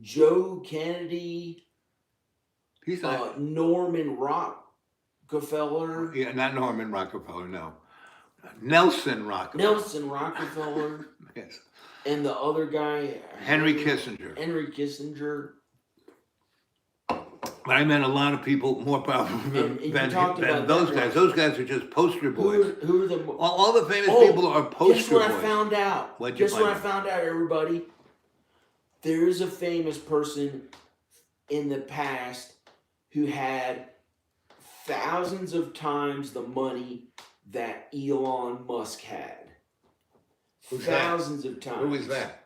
Joe Kennedy, he's not. Norman Rockefeller, Yeah, not Norman Rockefeller. No, Nelson Rockefeller. Nelson Rockefeller, Yes, and the other guy, Henry Kissinger. Henry Kissinger. But I met a lot of people more powerful And you than talked about those that guys. once. Those guys are just poster boys. Who are the All the famous Oh, people are guess poster what boys. I found out? What'd you Guess what I find found out, everybody? There is a famous person in the past who had thousands of times the money that Elon Musk had. Who's that? Thousands of times. Who is that?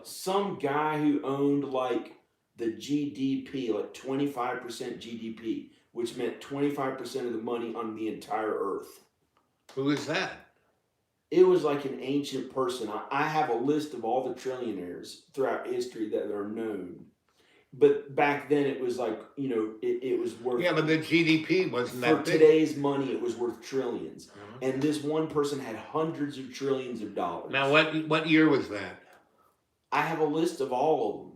Some guy who owned like the GDP, like 25% GDP, which meant 25% of the money on the entire earth. Who is that? It was like an ancient person. I have a list of all the trillionaires throughout history that are known. But back then it was like, you know, it was worth... Yeah, but the GDP wasn't that For big. today's money, it was worth trillions. And this one person had hundreds of trillions of dollars. Now, what year was that? I have a list of all of them.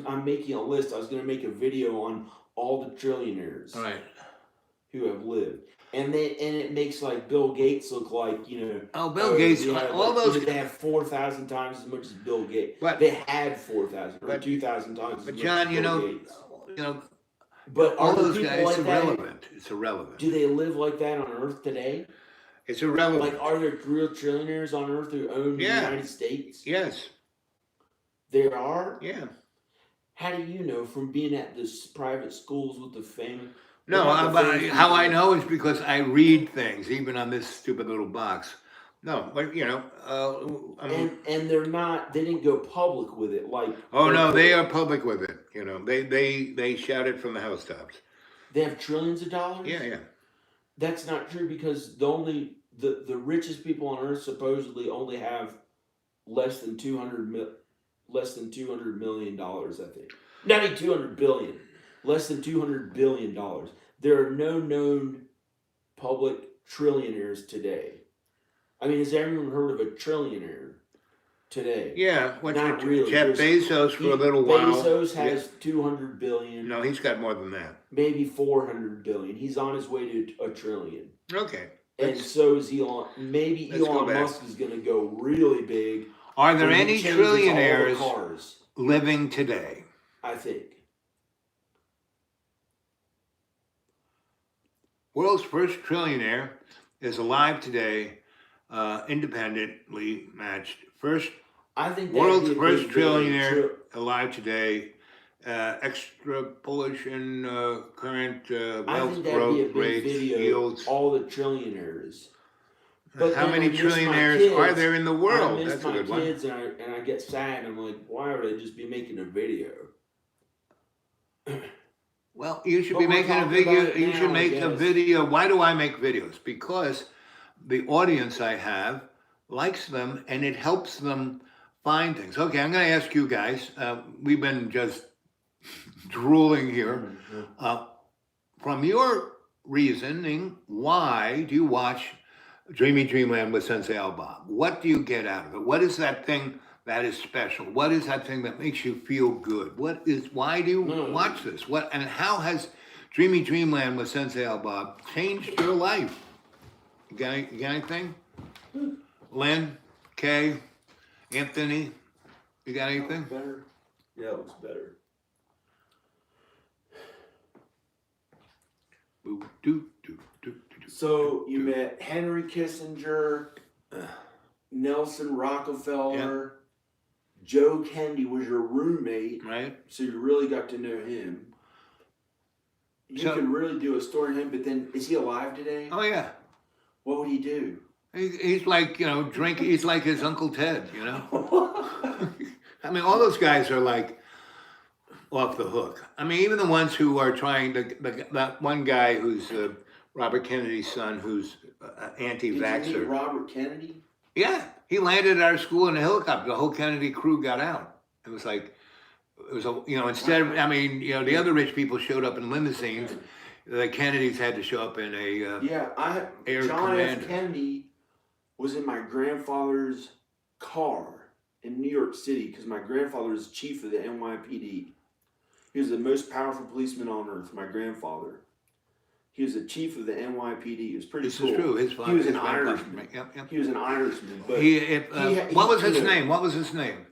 I'm making a list. I was going to make a video on all the trillionaires Right. who have lived. And it makes like Bill Gates look like, you know. Oh, Bill Gates, all those. You know, they have 4,000 times as much as Bill Gates. But they had 4,000 or 2,000 times as But much John, as you Bill know, Gates. But are all the those people guys, like it's that? irrelevant. It's irrelevant. Do they live like that on Earth today? It's irrelevant. Like, are there real trillionaires on Earth who own the United States? Yes. There are? Yeah. How do you know from being at this private schools with the famous? No, how I know is because I read things, even on this stupid little box. No, but you know, and they're not. They didn't go public with it, like. Oh no, they are public with it. You know, they shout it from the housetops. They have trillions of dollars. Yeah, yeah. That's not true because the richest people on Earth supposedly only have less than $200 million. I think. Not even 200 billion. Less than $200 billion. There are no known public trillionaires today. I mean, has everyone heard of a trillionaire today? Yeah, Not really. Jeff Bezos for a little while. Bezos has 200 billion. No, he's got more than that. Maybe 400 billion. He's on his way to a trillion. Okay. And so is Elon. Maybe Elon Musk is going to go really big. Are there any trillionaires cars living today? I think. World's first trillionaire is alive today, independently matched. I think world's first trillionaire alive today. Extrapolation, current wealth growth rates, yields. All the trillionaires. But how many trillionaires are there in the world? That's a good one. And I get sad. And I'm like, why would I just be making a video? Well, you should be making a video. You should make a video. Why do I make videos? Because the audience I have likes them, and it helps them find things. Okay, I'm going to ask you guys. We've been just drooling here. From your reasoning, why do you watch Dreamy Dreamland with Sensei Al Bob? What do you get out of it? What is that thing that is special? What is that thing that makes you feel good? Why do you watch this? What and how has Dreamy Dreamland with Sensei Al Bob changed your life? You got anything? Lynn, Kay, Anthony, you got anything? Better. Yeah, it was better. So you met Henry Kissinger, Nelson Rockefeller, Joe Kennedy was your roommate, right? So you really got to know him. You can really do a story on him, but then is he alive today? Oh yeah. What would he do? He's like, drink. He's like his Uncle Ted, I mean, all those guys are like off the hook. I mean, even the ones who are trying to, that one guy who's Robert Kennedy's son, who's anti-vaxxer. Did you meet Robert Kennedy? Yeah, he landed at our school in a helicopter. The whole Kennedy crew got out. It was instead of, the other rich people showed up in limousines. The Kennedys had to show up in a John F. Kennedy was in my grandfather's car in New York City because my grandfather was chief of the NYPD. He was the most powerful policeman on earth, my grandfather. He was the chief of the NYPD. It was pretty cool. This is true. His father, he was an Irishman. Yep. He was an Irishman. But what was his name? What was his name?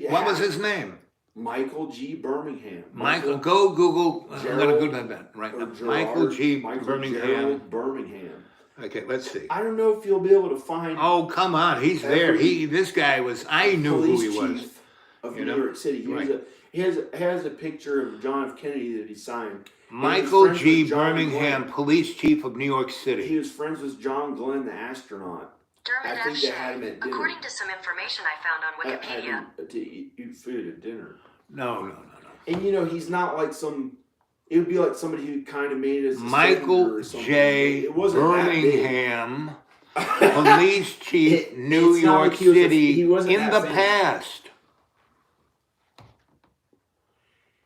What was his name? Michael G. Birmingham. Michael, go Google. I'm going to Google that right now. Michael G. Birmingham. Birmingham. Okay, let's see. I don't know if you'll be able to find. Oh, come on. He's there. This guy was, I knew who he was. Of New York City. He has a picture of John F. Kennedy that he signed. Michael G. Birmingham, police chief of New York City. He was friends with John Glenn, the astronaut. Dermot I think they had him at dinner. According to some information I found on Wikipedia. To eat food at dinner. No. And he's not like some. It would be like somebody who kind of made it as a Michael J. Birmingham, police chief, New York City, in the past.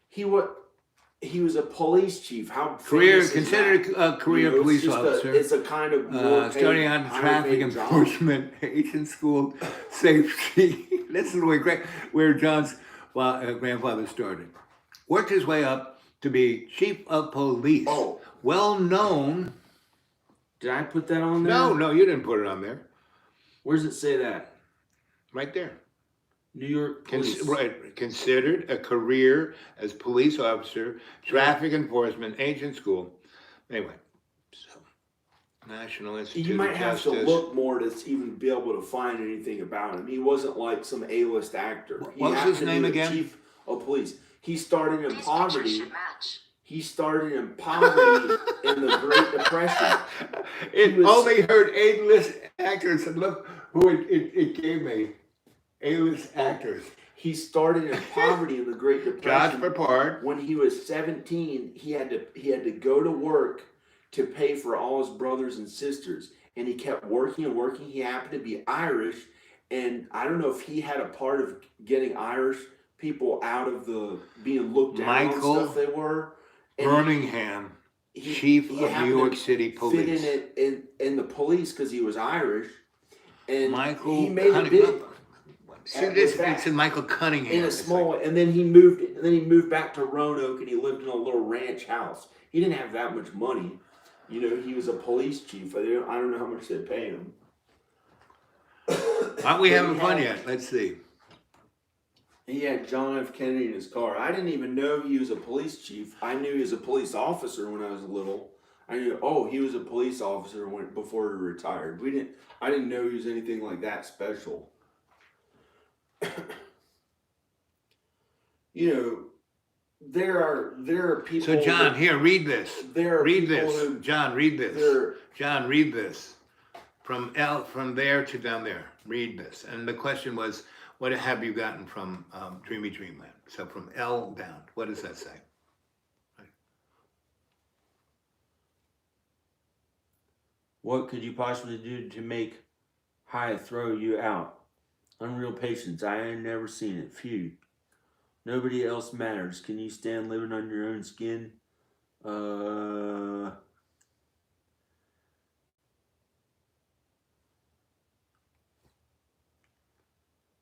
He was a police chief. How considered a career police officer. It's a kind of starting on traffic enforcement, Asian school safety. This is where John's grandfather started. Worked his way up to be chief of police. Oh, well known. Did I put that on there? No, you didn't put it on there. Where does it say that? Right there. New York police. Considered a career as police officer, traffic enforcement, agent school. Anyway, so National Institute You might of have Justice. to look more to even be able to find anything about him. He wasn't like some A-list actor. What was his name again? Chief of police. He started in These poverty. pictures should match. He started in poverty in the Great Depression. Only heard A-list actors, and look who it gave me. A-list actors. He started in poverty in the Great Depression. Josh Papard. When he was 17, he had to go to work to pay for all his brothers and sisters, and he kept working and working. He happened to be Irish, and I don't know if he had a part of getting Irish people out of the being looked down on stuff they were. And Birmingham, chief of New York City police. Fit in the police because he was Irish, and Michael he made it big. Cunningham. See, With this that. it's in Michael Cunningham. In a It's small like- way, and then he moved back to Roanoke, and he lived in a little ranch house. He didn't have that much money, you know. He was a police chief. I don't know how much they pay him. Aren't we But having he fun had- yet? Let's see. He had John F. Kennedy in his car. I didn't even know he was a police chief. I knew he was a police officer when I was little. I knew, he was a police officer before he retired. I didn't know he was anything like that special. You know, there are people. So John, here, read this. There are Read people this. who- John, read this. There- John, read this. From there to down there. Read this. And the question was, what have you gotten from Dreamy Dreamland? So from L down, what does that say? What could you possibly do to make High throw you out? Unreal patience. I ain't never seen it. Phew. Nobody else matters. Can you stand living on your own skin?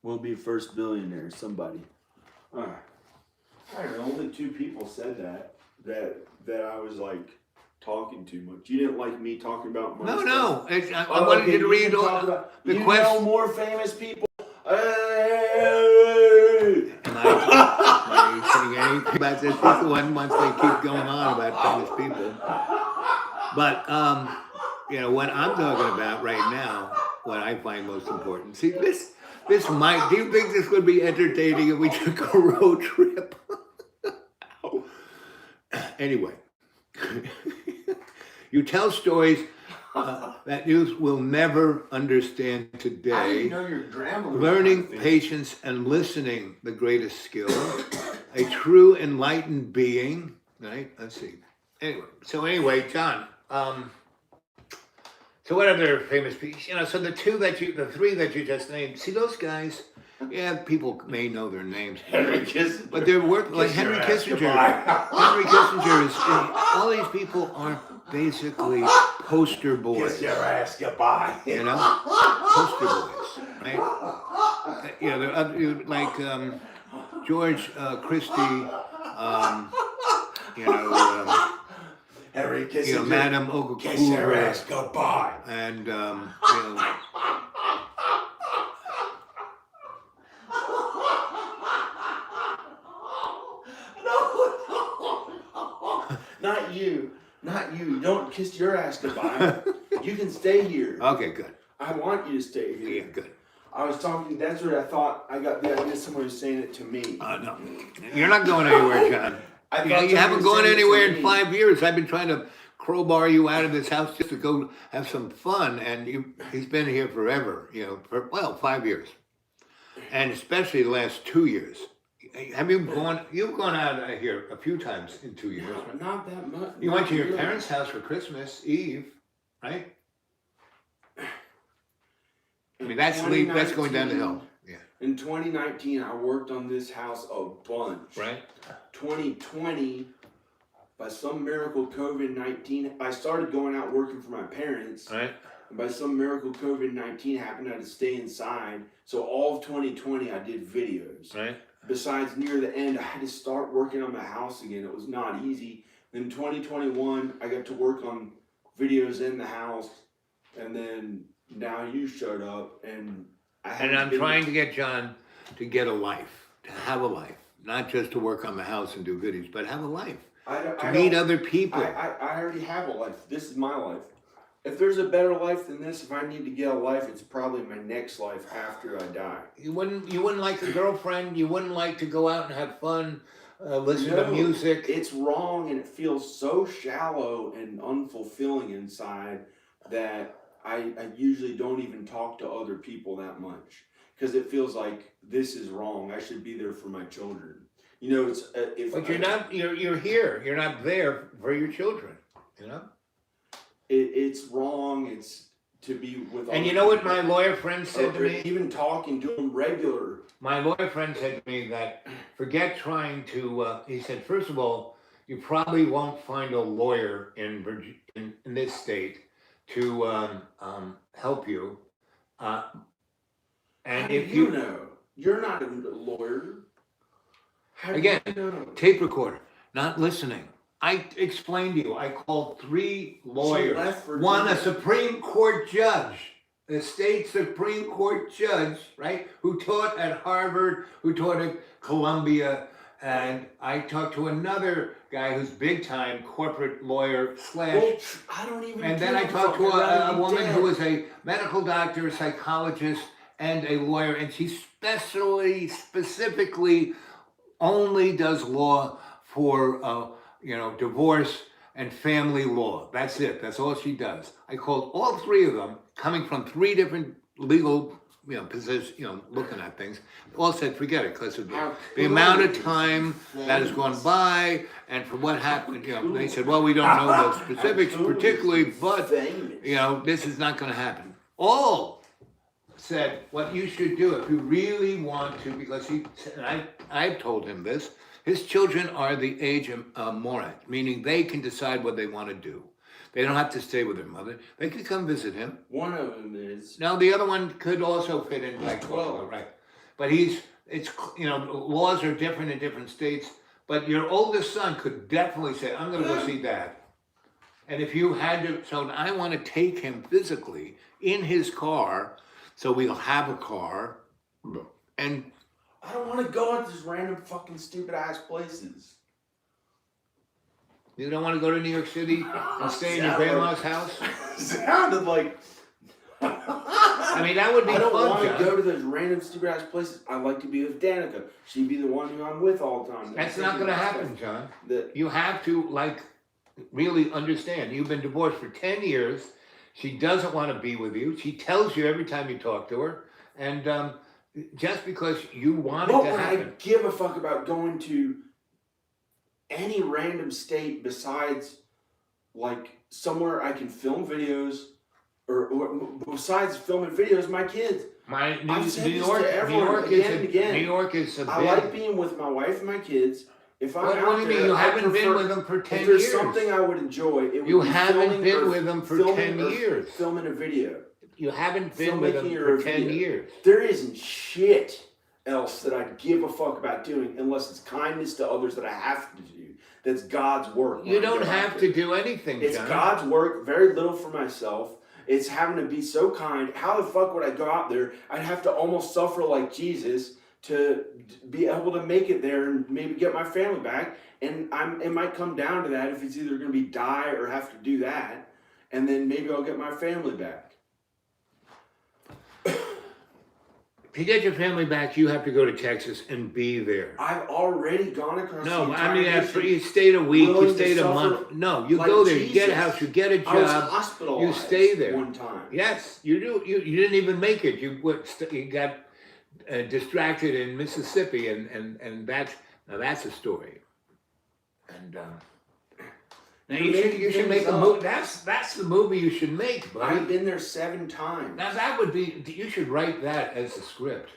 We'll be first billionaire. Somebody. I don't know. Only 2 people said that I was like talking too much. You didn't like me talking about my stuff? No. I wanted you to read can all talk about, the you question. know more famous people. Hey! Am I saying anything about this? This is one once they keep going on about famous people. But you know what I'm talking about right now, what I find most important. See, this might. Do you think this would be entertaining if we took a road trip? Anyway, you tell stories that you will never understand today. your grammar. was Learning, perfect. patience, and listening, the greatest skill. A true enlightened being. Right? Let's see. Anyway, John. So what other famous people? You know, so the 3 that you just named. See those guys? Yeah, people may know their names, but they're worth like Henry Kissinger. Henry Kissinger is. All these people are basically poster boys. Kiss your ass goodbye. You know, poster boys, right? You know, they're other, like George Christie, you know, Henry Kissinger. Madame Kiss your Okafor, ass goodbye. and you know. Not you. Not you. Don't kiss your ass goodbye. You can stay here. Okay, good. I want you to stay here. Yeah, good. I was talking, that's what I thought. I got the idea someone was saying it to me. No, you're not going anywhere, John. I You, thought you someone haven't was gone saying it to anywhere in me. 5 years. I've been trying to crowbar you out of this house just to go have some fun, and he's been here forever. You know, for 5 years, and especially the last 2 years. Have you gone? You've gone out of here a few times in 2 years. Right? Not that much. You went to your really. parents' house for Christmas Eve, right? I mean, that's going down the hill. Yeah. In 2019, I worked on this house a bunch. Right. 2020, by some miracle, COVID-19, I started going out working for my parents. Right. And by some miracle, COVID-19 happened. I had to stay inside. So all of 2020, I did videos. Right. Besides, near the end, I had to start working on my house again. It was not easy. Then 2021, I got to work on videos in the house. And then now you showed up, and I'm trying to get John to get a life, to have a life, not just to work on the house and do goodies, but have a life, to meet other people. I already have a life. This is my life. If there's a better life than this, if I need to get a life, it's probably my next life after I die. You wouldn't like a girlfriend. You wouldn't like to go out and have fun, listen to music. It's wrong, and it feels so shallow and unfulfilling inside that I usually don't even talk to other people that much, because it feels like this is wrong. I should be there for my children. You know, it's But you're not. You're here. You're not there for your children. You know. It's wrong. It's to be with. And other you know what people. my lawyer friend said to Or me? even talking to them regular. My lawyer friend said to me that forget trying to. He said, first of all, you probably won't find a lawyer in this state to help you, And How do if you know? You're not a lawyer. How do again, you know? tape recorder, not listening. I explained to you, I called 3 lawyers. left for One, a dinner. Supreme Court judge, the state Supreme Court judge, right, who taught at Harvard, who taught at Columbia. And I talked to another guy who's big time corporate lawyer slash. Well, I don't even. And then give I a talked to fuck. I'd rather a be woman dead. who was a medical doctor, psychologist, and a lawyer, and she specifically only does law for divorce and family law. That's it. That's all she does. I called all 3 of them, coming from 3 different legal positions, looking at things. All said, forget it, because of the amount of time that has gone by, and for what happened. They said, well, we don't know the specifics particularly, but this is not going to happen. All said what you should do if you really want to, because I've told him this. His children are the age of Morat, meaning they can decide what they want to do. They don't have to stay with their mother. They could come visit him. One of them is. Now the other one could also fit in like 12, right? But laws are different in different states. But your oldest son could definitely say, I'm going to go see Dad. And if you had to, so I want to take him physically in his car, so we'll have a car, and I don't want to go to these random fucking stupid ass places. you don't want to go to New York City and stay in your grandma's house? Sounded like. I mean, that would be I don't fun, want to John. go to those random stupid ass places. I like to be with Danica. She'd be the one who I'm with all the time. That's not going to happen, John. That You have to, really understand. You've been divorced for 10 years. She doesn't want to be with you. She tells you every time you talk to her. And just because you want it what to would happen. I give a fuck about going to any random state besides somewhere I can film videos or besides filming videos, my kids. I've said this to everyone again and again. New York is a big. I like being with my wife and my kids. If I'm What out do you there, mean? You I haven't been prefer- with them for 10 If there's years. something I would enjoy, it would You be haven't filming been or with them for filming 10 or years. Filming a video. You haven't been with them Filmmaking for or a 10 video. years. There isn't shit else that I give a fuck about doing unless it's kindness to others that I have to do. That's God's work. You don't have to do anything, It's John. God's work, very little for myself. It's having to be so kind. How the fuck would I go out there? I'd have to almost suffer like Jesus to be able to make it there and maybe get my family back. And it might come down to that if it's either going to be die or have to do that. And then maybe I'll get my family back. To get your family back, you have to go to Texas and be there. I've already gone across No, the I entire mean, nation. you stayed a week, willing you to stayed a suffer month. No, you like go there, you get a Jesus. house, you get a I was job, hospitalized you stay there. one time. Yes, you do. You didn't even make it. You got distracted in Mississippi, and that's a story. And now you should make a movie. That's the movie you should make, buddy. I've been there 7 times. Now that would be. You should write that as a script.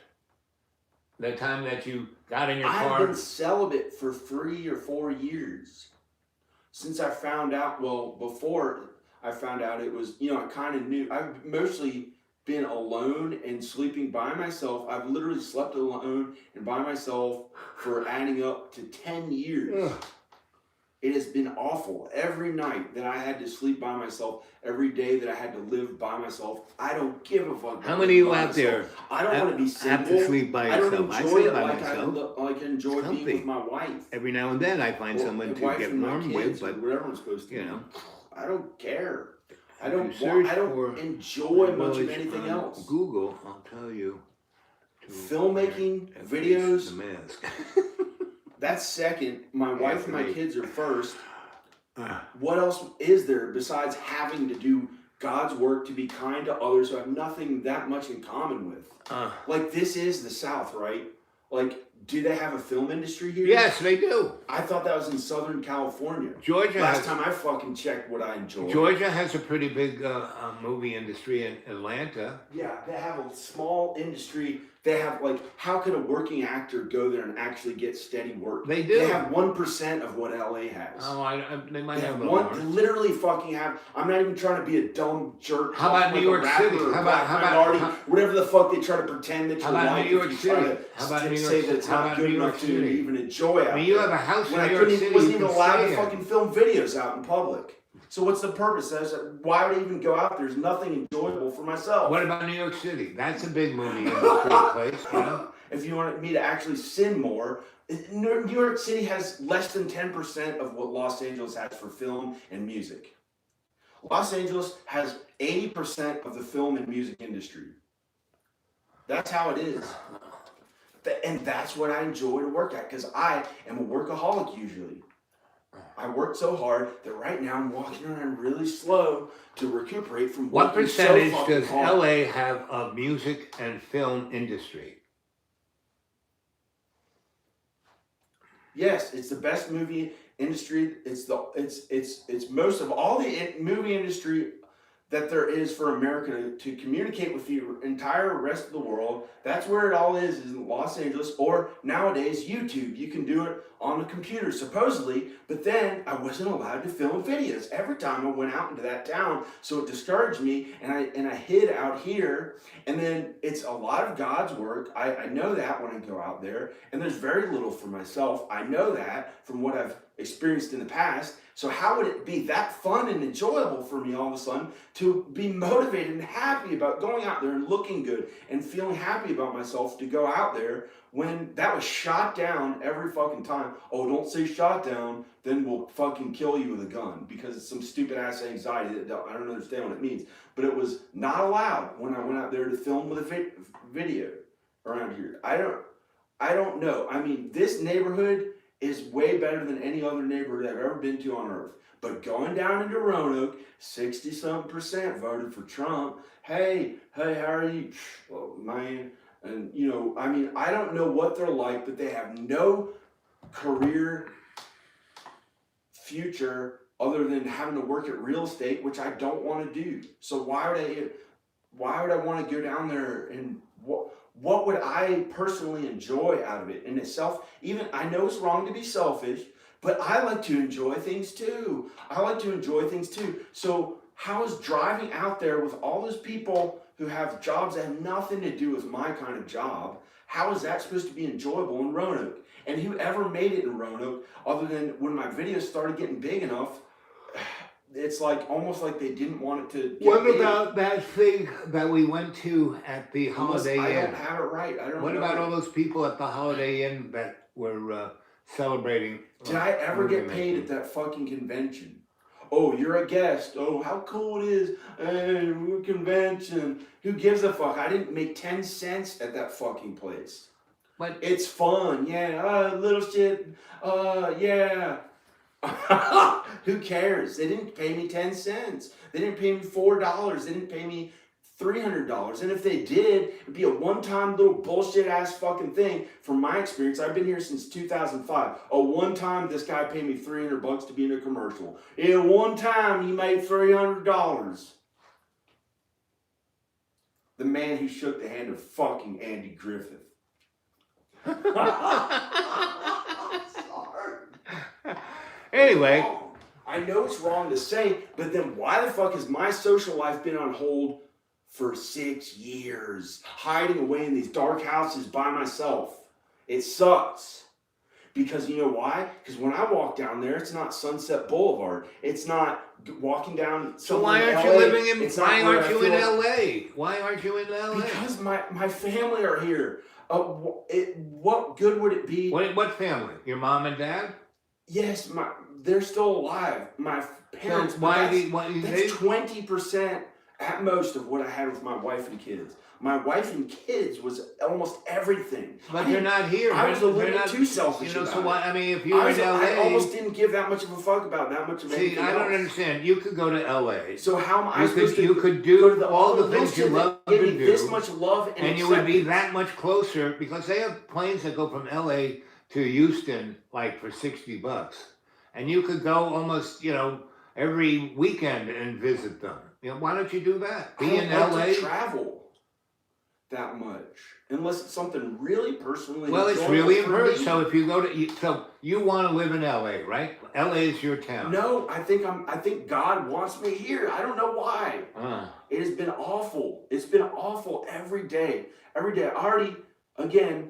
The time that you got in your I've car. been celibate for 3 or 4 years. Since I found out, before I found out it was, I kind of knew. I've mostly been alone and sleeping by myself. I've literally slept alone and by myself for adding up to 10 years. Ugh. It has been awful. Every night that I had to sleep by myself, every day that I had to live by myself, I don't give a fuck. How many of you out there I don't want to be single. have to sleep by I don't yourself? I enjoy sleep it by like myself. I enjoy It's being comfy. with my wife. Every now and then I find someone to wife get and my warm kids, with, but whatever I'm supposed to. you know. I don't care. I If don't. you search I don't for enjoy much of Village anything on else. Google, I'll tell you. to Filmmaking, wear at videos. least the mask. That's second. My wife and my Anthony. kids are first. Uh, What else is there besides having to do God's work to be kind to others who have nothing that much in common with? Like, this is the South, right? Like, do they have a film industry here? yes, they do. I thought that was in Southern California. Georgia Last has, time I fucking checked what I enjoyed. Georgia has a pretty big movie industry in Atlanta. Yeah, they have a small industry They have like, how could a working actor go there and actually get steady work? They do. They have 1% of what LA has. Oh, they might They have have a little more. they literally fucking have. I'm not even trying to be a dumb jerk. How about like New York a rapper City? or How black about minority, how- whatever the fuck they try to pretend that How you're about like New York if you try City? to How about New York say that City? it's How not about good New York enough to City? even enjoy out I mean, you there. have a house When in I New York couldn't even, City. wasn't you even can allowed stay to in. fucking film videos out in public. So what's the purpose? Why would I even go out there? There's nothing enjoyable for myself. What about New York City? That's a big movie industry place, you know? If you want me to actually sin more, New York City has less than 10% of what Los Angeles has for film and music. Los Angeles has 80% of the film and music industry. That's how it is. And that's what I enjoy to work at, because I am a workaholic usually. I work so hard that right now I'm walking around really slow to recuperate from What working so percentage fucking does hard. LA have of music and film industry? Yes, it's the best movie industry. It's most of all the movie industry that there is for America to communicate with the entire rest of the world. That's where it all is in Los Angeles, or nowadays YouTube. You can do it on the computer supposedly, but then I wasn't allowed to film videos every time I went out into that town, so it discouraged me, and I hid out here. And then it's a lot of God's work. I know that when I go out there, and there's very little for myself. I know that from what I've experienced in the past. So how would it be that fun and enjoyable for me all of a sudden to be motivated and happy about going out there and looking good and feeling happy about myself to go out there when that was shot down every fucking time? Oh, don't say shot down, then we'll fucking kill you with a gun, because it's some stupid ass anxiety that I don't understand what it means. But it was not allowed when I went out there to film with a video around here. I don't know. I mean, this neighborhood is way better than any other neighborhood I've ever been to on earth. But going down into Roanoke, 60-something% voted for Trump. Hey, how are you? Oh, man. And, you know, I mean, I don't know what they're like, but they have no career future other than having to work at real estate, which I don't want to do. So why would I want to go down there, and what would I personally enjoy out of it in itself? Even I know it's wrong to be selfish, but I like to enjoy things too. So how is driving out there with all those people who have jobs that have nothing to do with my kind of job, how is that supposed to be enjoyable in Roanoke? And whoever made it in Roanoke, other than when my videos started getting big enough, it's like almost like they didn't want it to get What big. about that thing that we went to at the Holiday I Inn? don't have it right. I don't What know. about all those people at the Holiday Inn that were celebrating? Did I ever get paid at that fucking convention? Oh, you're a guest. Oh, how cool it is. Hey, we're convention. Who gives a fuck? I didn't make 10 cents at that fucking place. But It's fun. Yeah, little shit. Yeah. Who cares? They didn't pay me 10 cents. They didn't pay me $4. They didn't pay me $300. And if they did, it'd be a one-time little bullshit ass fucking thing. From my experience, I've been here since 2005. One time this guy paid me $300 to be in a commercial. Yeah, one time he made $300. The man who shook the hand of fucking Andy Griffith. anyway, I know it's wrong to say, but then why the fuck has my social life been on hold for 6 years, hiding away in these dark houses by myself? It sucks. Because you know why? Because when I walk down there, it's not Sunset Boulevard. It's not walking down. so why somewhere aren't in you LA. living in? It's not Why where aren't I you feel in like- LA? Why aren't you in LA? Because my family are here. What good would it be? What family? Your mom and dad? Yes, they're still alive. My parents. So but they? that's 20% at most of what I had with my wife and kids. My wife and kids was almost everything. But they're not here. I was a They're little not, too selfish. You know, about so it. why? I mean, if you were in I LA, almost didn't give that much of a fuck about that much of anything see, I don't else. understand. You could go to LA. So how am I supposed You to could go to do the all the other things you shit that love give to me do, this much love and you would be acceptance? that much closer because they have planes that go from LA to Houston like for $60, and you could go almost, every weekend and visit them. Why don't you do that? Be in I don't like LA. to travel. that much unless it's something really personally. Well, it's enjoyable really for important. me. So if you go to, so you want to live in LA, right? LA is your town. No, I think God wants me here. I don't know why. It has been awful. It's been awful every day. Every day. Again,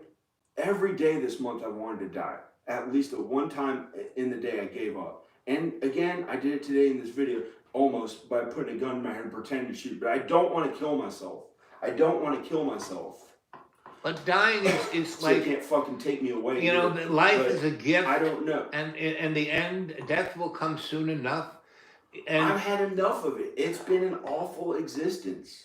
every day this month I wanted to die. At least at one time in the day I gave up. And again, I did it today in this video, almost by putting a gun in my hand and pretending to shoot. But I don't want to kill myself. I don't want to kill myself. But dying is So like, they can't fucking take me away. you know, life But is a gift. I don't know. And in the end, death will come soon enough. And I've had enough of it. It's been an awful existence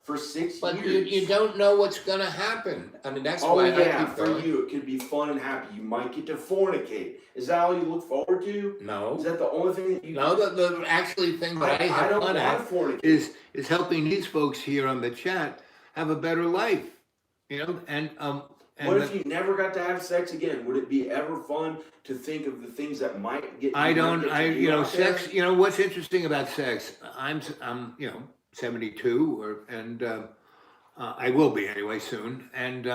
for 6 but years. you don't know what's going to happen. I mean, that's Oh why I yeah, keep for going. you it could be fun and happy. You might get to fornicate. Is that all you look forward to? No. Is that the only thing that you? No, the actually thing that I I have don't fun want at to fornicate. is helping these folks here on the chat have a better life. You know, and What if you never got to have sex again? Would it be ever fun to think of the things that might get? you know, sex, you know, what's interesting about sex, I'm you know, 72 and I will be anyway soon. And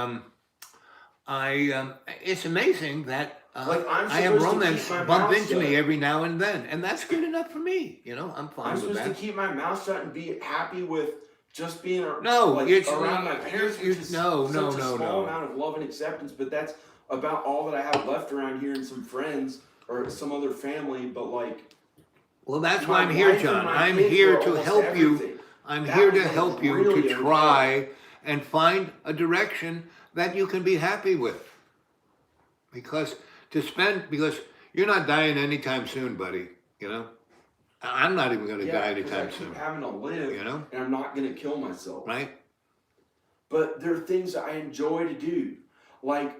it's amazing that Like, I'm I have supposed to romance keep my bump mouth into me shut. every now and then. And that's good enough for me. You know, I'm fine I'm with supposed that. to keep my mouth shut and be happy with just being No, like, it's around my parents. you Which is no, such no, a no, small no. amount of love and acceptance, but that's about all that I have left around here, and some friends or some other family. But like, Well, that's my why I'm here, wife and John. my I'm kids here were to almost help you. everything. I'm That here was to when it help was you really to okay. try and find a direction that you can be happy with. Because you're not dying anytime soon, buddy. You know, I'm not even going to die 'cause I anytime keep soon. having to live, You know, and I'm not going to kill myself. right? But there are things that I enjoy to do, like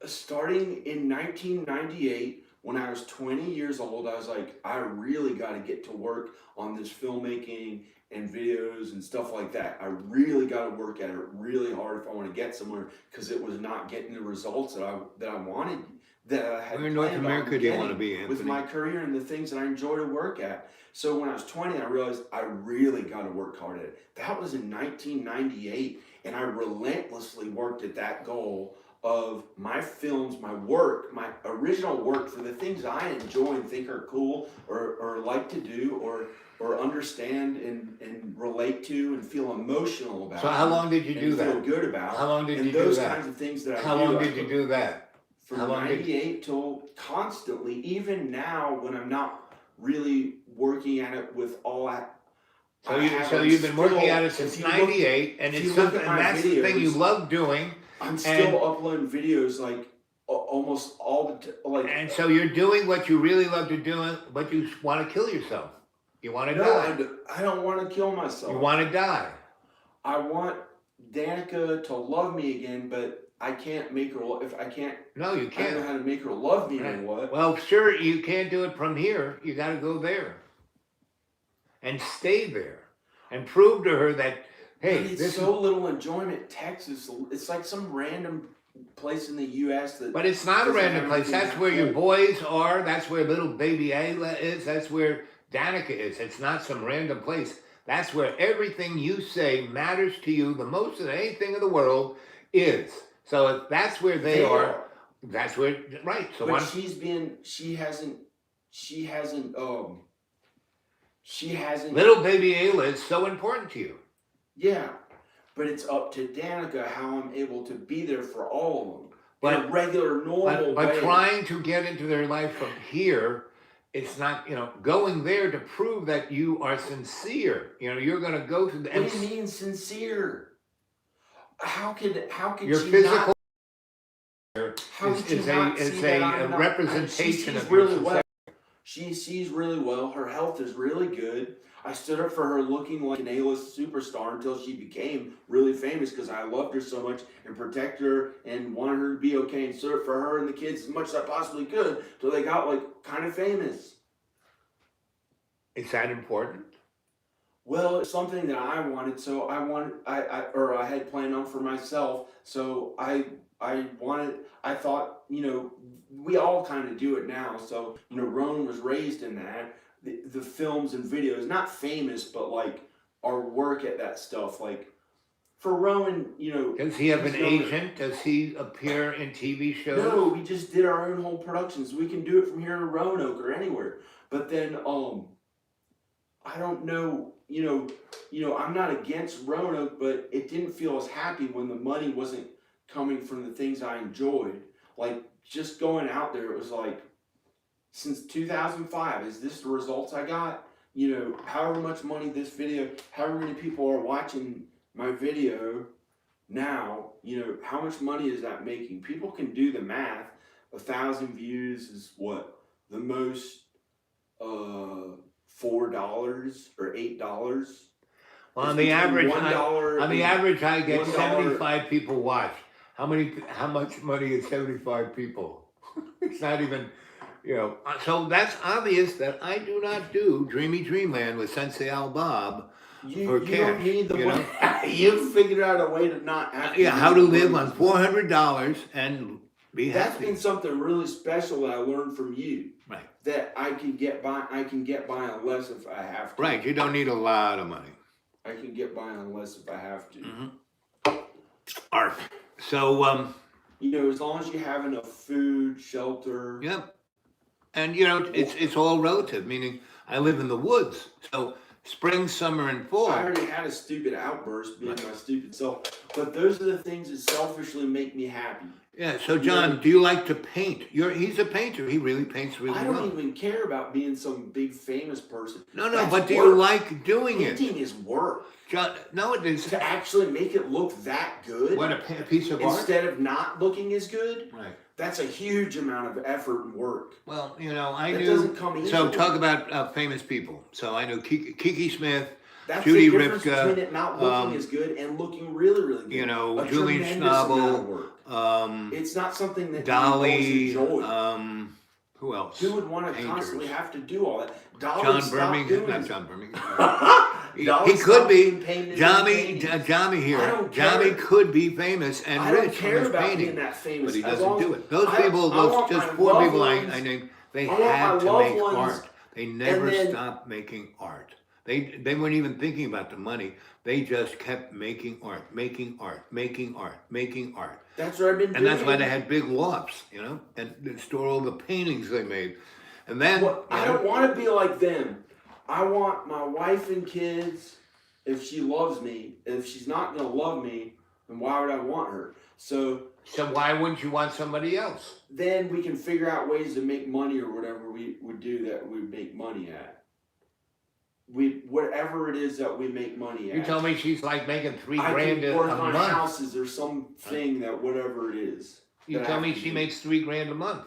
starting in 1998. When I was 20 years old, I was like, I really got to get to work on this filmmaking and videos and stuff like that. I really got to work at it really hard if I want to get somewhere, because it was not getting the results that I wanted, that I had Where in North planned on America do you want to getting be, with Anthony? my career and the things that I enjoy to work at. So when I was 20, I realized I really got to work hard at it. That was in 1998, and I relentlessly worked at that goal of my films, my work, my original work, for the things I enjoy and think are cool or like to do or understand and relate to and feel emotional about. So how long did you and do feel that? good about. How long did and you do those that? kinds of things that How I do. long did you do that? From How long did- 98 till constantly, even now when I'm not really working at it with all that. So you've been working at it since '98, and if it's you look something, at and my that's the thing you videos, love doing. I'm still uploading videos like almost all the And so you're doing what you really love to do, but you want to kill yourself. You want to die. I don't want to kill myself. You want to die. I want Danica to love me again, but I can't make her. If I can't, No, you I don't know can't. how to make her love me or what. Well, sure, you can't do it from here. You got to go there and stay there and prove to her that, hey, But it's this so little enjoyment. Texas, it's like some random place in the U.S. that. But it's not a doesn't random have place. anything That's that where your cool. boys are. That's where little baby Ayla is. That's where Danica is. It's not some random place. That's where everything you say matters to you the most than anything in the world is. So if that's where they are, that's where, right. So But she hasn't. little baby Ayla is so important to you. Yeah, but it's up to Danica how I'm able to be there for all of them. But- in a regular, normal But way. trying to get into their life from here, it's not, going there to prove that you are sincere. You're going to go through the. What do you mean sincere? How could Your she physical not? How could she is not a see that I'm not- representation she sees of your really well. society. She sees really well. Her health is really good. I stood up for her looking like an A-list superstar until she became really famous, because I loved her so much and protected her and wanted her to be okay, and stood up for her and the kids as much as I possibly could till they got kind of famous. Is that important? Well, it's something that I wanted, so I had planned on for myself. So I thought, we all kind of do it now. So, Roan was raised in that. The films and videos, not famous, but our work at that stuff, for Rowan, Does he have an he's known- agent? Does he appear in TV shows? No, we just did our own whole productions. We can do it from here in Roanoke or anywhere. But then, I don't know, I'm not against Roanoke, but it didn't feel as happy when the money wasn't coming from the things I enjoyed. Like, just going out there, it was like, since 2005, is this the results I got? However much money this video, however many people are watching my video now, how much money is that making? People can do the math. 1,000 views is what? The most, $4 or $8. Well, It's on the between average, $1 on the and average, I get $1. 75 people watch. How much money is 75 people? It's not even, So that's obvious that I do not do Dreamy Dreamland with Sensei Al Bob. You for don't cash, need the you know? money. You've figured out a way to not have to. How to use live money. on $400 and be That's happy. been something really special that I learned from you. Right. That I can get by on less if I have to. Right. You don't need a lot of money. I can get by on less if I have to. Mm-hmm. Art. So, As long as you have enough food, shelter. yeah. And, it's all relative, meaning I live in the woods. So spring, summer, and fall. I already had a stupid outburst being my stupid self. But those are the things that selfishly make me happy. Yeah, so John, do you like to paint? He's a painter. He really paints really I well. don't even care about being some big famous person. No, That's but do work. you like doing it? Painting is work. John, no, it is. To actually make it look that good. What, a piece of art? Instead of not looking as good. Right. That's a huge amount of effort and work. Well, I That knew. doesn't come So easily. talk about famous people. So I knew Kiki Smith, That's Judy the difference Ripka, between it not looking as good and looking really, really good. A Julian tremendous amount of Schnabel, work. It's not something that Dolly, you always enjoy. who else? Who would want to Painters. constantly have to do all that? Dolly John stopped Birmingham, doing not it. John Birmingham. Dolly He could stopped be. doing painting and Johnny painting. here. I don't Johnny care. could be famous and I rich don't from care his about painting, being that famous. but he As doesn't long do as- it. Those I people, want just my four loved people I ones- named, they I want had my to loved make ones, art. They never then- stopped making art. They weren't even thinking about the money. They just kept making art, making art, making art, making art. That's what I've been doing. And that's why they had big lofts, and they store all the paintings they made. And then I don't want to be like them. I want my wife and kids, if she loves me. If she's not going to love me, then why would I want her? So why wouldn't you want somebody else? then we can figure out ways to make money or whatever we would do that we make money at. Whatever it is that we make money at. You told me she's like making $3 I grand can a work on month. houses or something that whatever it is. You that I tell have me to she do. makes $3 grand a month.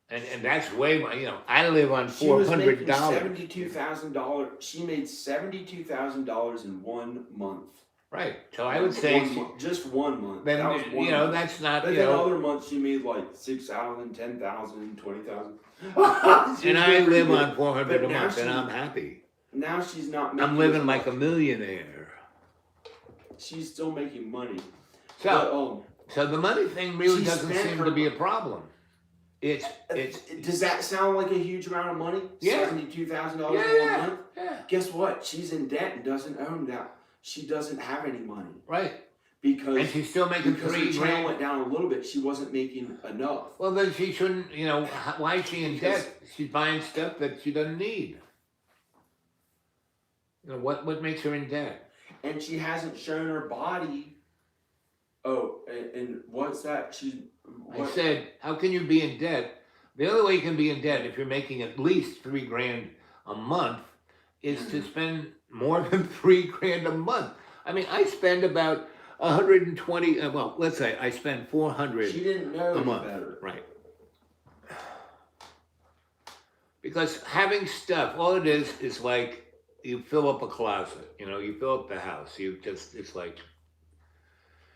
And that's way more, I live on She was making $400. $72,000. She made $72,000 in 1 month. Right. So I would say, 1 month, just 1 month. then, That was 1 month. that's not, But then other months she made like 6,000, 10,000, 20,000. and I live on $400 But a now month, and she- I'm happy. Now she's not making. I'm living as like a much. millionaire. She's still making money. So, so the money thing really she doesn't spent seem her to be a mo- problem. It's Does that sound like a huge amount of money? Yeah. $72,000 in 1 yeah, month. yeah, Guess what? She's in debt and doesn't own that. She doesn't have any money right. because And she's still making because her $3 channel grand. went down a little bit. She wasn't making enough. Well, then she shouldn't, why is she in Because- debt? She's buying stuff that she doesn't need. What makes her in debt? And she hasn't shown her body. Oh, and what's that? I said, how can you be in debt? The only way you can be in debt if you're making at least $3 grand a month is to spend more than $3 grand a month. I mean, I spend about 120. Well, let's say I spend 400 She didn't know a any month. better. Right. Because having stuff, all it is like you fill up a closet. You fill up the house. It's like.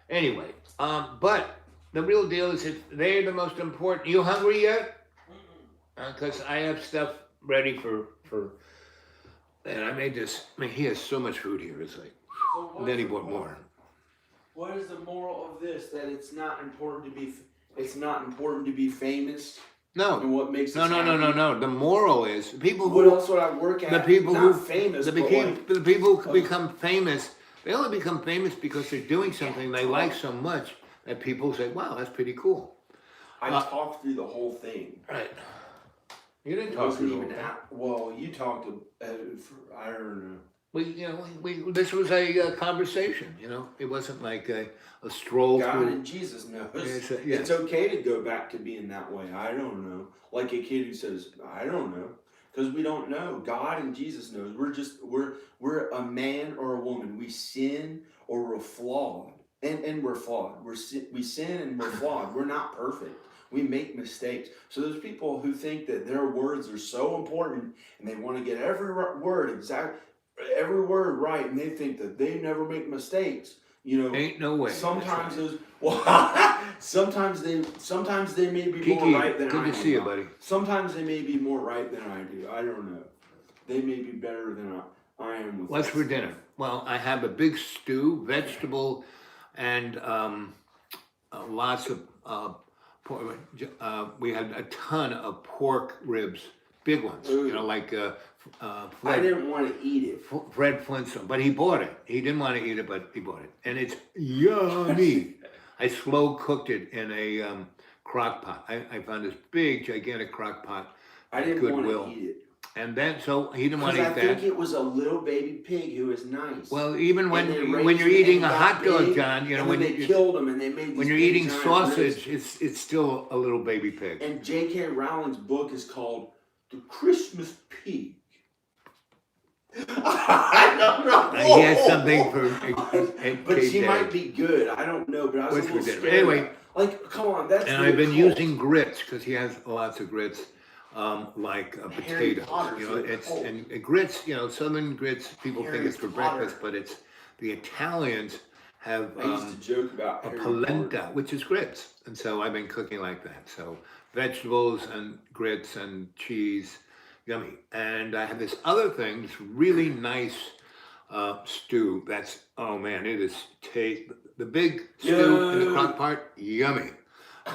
Anyway, but the real deal is if they're the most important. You hungry yet? Because I have stuff ready for. And I made this. I mean, he has so much food here. It's like. So And then he bought more. What is the moral of this? That it's not important to be. It's not important to be famous. No. And what makes No. us happy? The moral is people What who else would I work at? the people not who famous, the but became like, the people who become famous They only become famous because they're doing something they like so much that people say, wow, that's pretty cool. I talked through the whole thing. Right. You didn't It talk wasn't through the even whole thing. well, you talked. I don't know. This was a conversation, It wasn't like a stroll God through. and Jesus knows. Yeah. It's okay to go back to being that way. I don't know. Like a kid who says, I don't know. Because we don't know. God and Jesus knows. We're a man or a woman. We sin or we're flawed. And we're flawed. We sin and we're flawed. We're not perfect. We make mistakes. So there's people who think that their words are so important and they want to get every word right, and they think that they never make mistakes. Ain't no way. Sometimes That's sometimes they may be Kiki, more right than I am. good to see you, buddy. Sometimes they may be more right than I do. I don't know. They may be better than I am with What's that for stuff. dinner? Well, I have a big stew, vegetable, and lots of pork. We had a ton of pork ribs, big ones. Ooh. Like I Fred, didn't want to eat it. Fred Flintstone, but he bought it. He didn't want to eat it, but he bought it, and it's yummy. I slow cooked it in a crock pot. I found this big, gigantic crock pot. I didn't Goodwill. want to eat it. And then, so he didn't want to Because eat I that. think it was a little baby pig who was nice. Well, even And they when raised you're him eating and a got hot dog, big, John, and when they killed him and they made these when you're big eating giant sausage, ribs. it's still a little baby pig. And J.K. Rowling's book is called The Christmas Pig. I don't know. He has something for But she KJ. might be good. I don't know. But I was What's a for little dinner? scared. Anyway. Like, come on, that's. And really I've been cool. using grits because he has lots of grits, like Harry potatoes. Potter's really It's cool. and grits. Southern grits. People Harry think it's for Potter. breakfast, but it's the Italians have I used to joke about a Harry polenta, Potter. which is grits, and so I've been cooking like that. So vegetables and grits and cheese, yummy. And I have this other thing, this really nice stew. That's it is the big stew in the crock pot, yummy.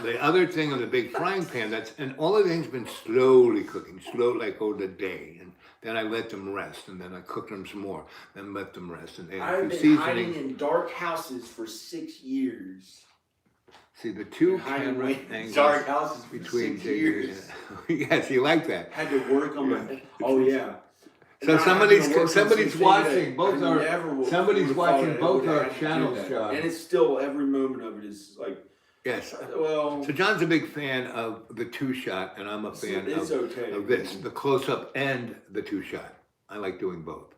The other thing in the big frying pan, and all of the things been slowly cooking, like over the day, and then I let them rest, and then I cooked them some more, then let them rest, and I've been hiding in dark houses for 6 years. See the two Hiding camera in angles dark houses for between 6 JJ. years. Yes, you like that. Had to work on my. Oh yeah. So And I had to work on somebody's something watching that both I our never would- somebody's would watching thought I both would our have to do channels, that. John. And it's still every moment of it is like, Yes. well, So John's a big fan of the two shot, and I'm a fan it's of okay. this, the close up and the two shot. I like doing both,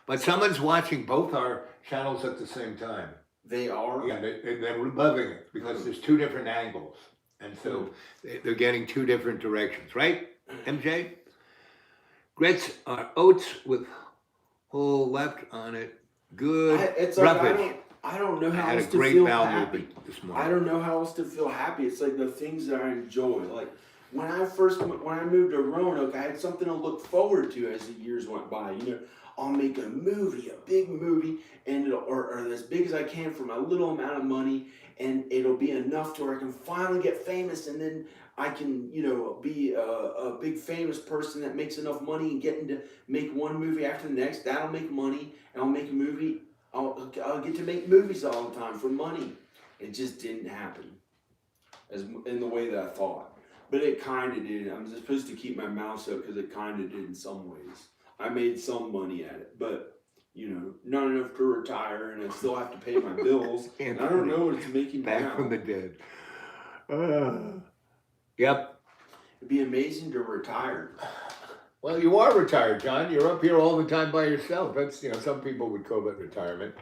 But someone's watching both our channels at the same time. They are. Yeah, they're loving it because there's two different angles, and so they're getting two different directions, right, MJ? Grits are oats with whole left on it. Good. It's like roughage. I don't know I how had a else to great feel bowel happy. movement this I morning. don't know how else to feel happy. It's like the things that I enjoy. Like when I moved to Roanoke, I had something to look forward to as the years went by. I'll make a movie, a big movie, and or as big as I can for my little amount of money, and it'll be enough to where I can finally get famous, and then I can, be a big famous person that makes enough money and getting to make one movie after the next. That'll make money, and I'll make a movie. I'll get to make movies all the time for money. It just didn't happen as in the way that I thought. But it kind of did. I'm supposed to keep my mouth shut because it kind of did in some ways. I made some money at it, but not enough to retire, and I still have to pay my bills. And I don't know what it's making me Back now. from the dead. Yep. It'd be amazing to retire. Well, you are retired, John. You're up here all the time by yourself. That's some people would call that retirement.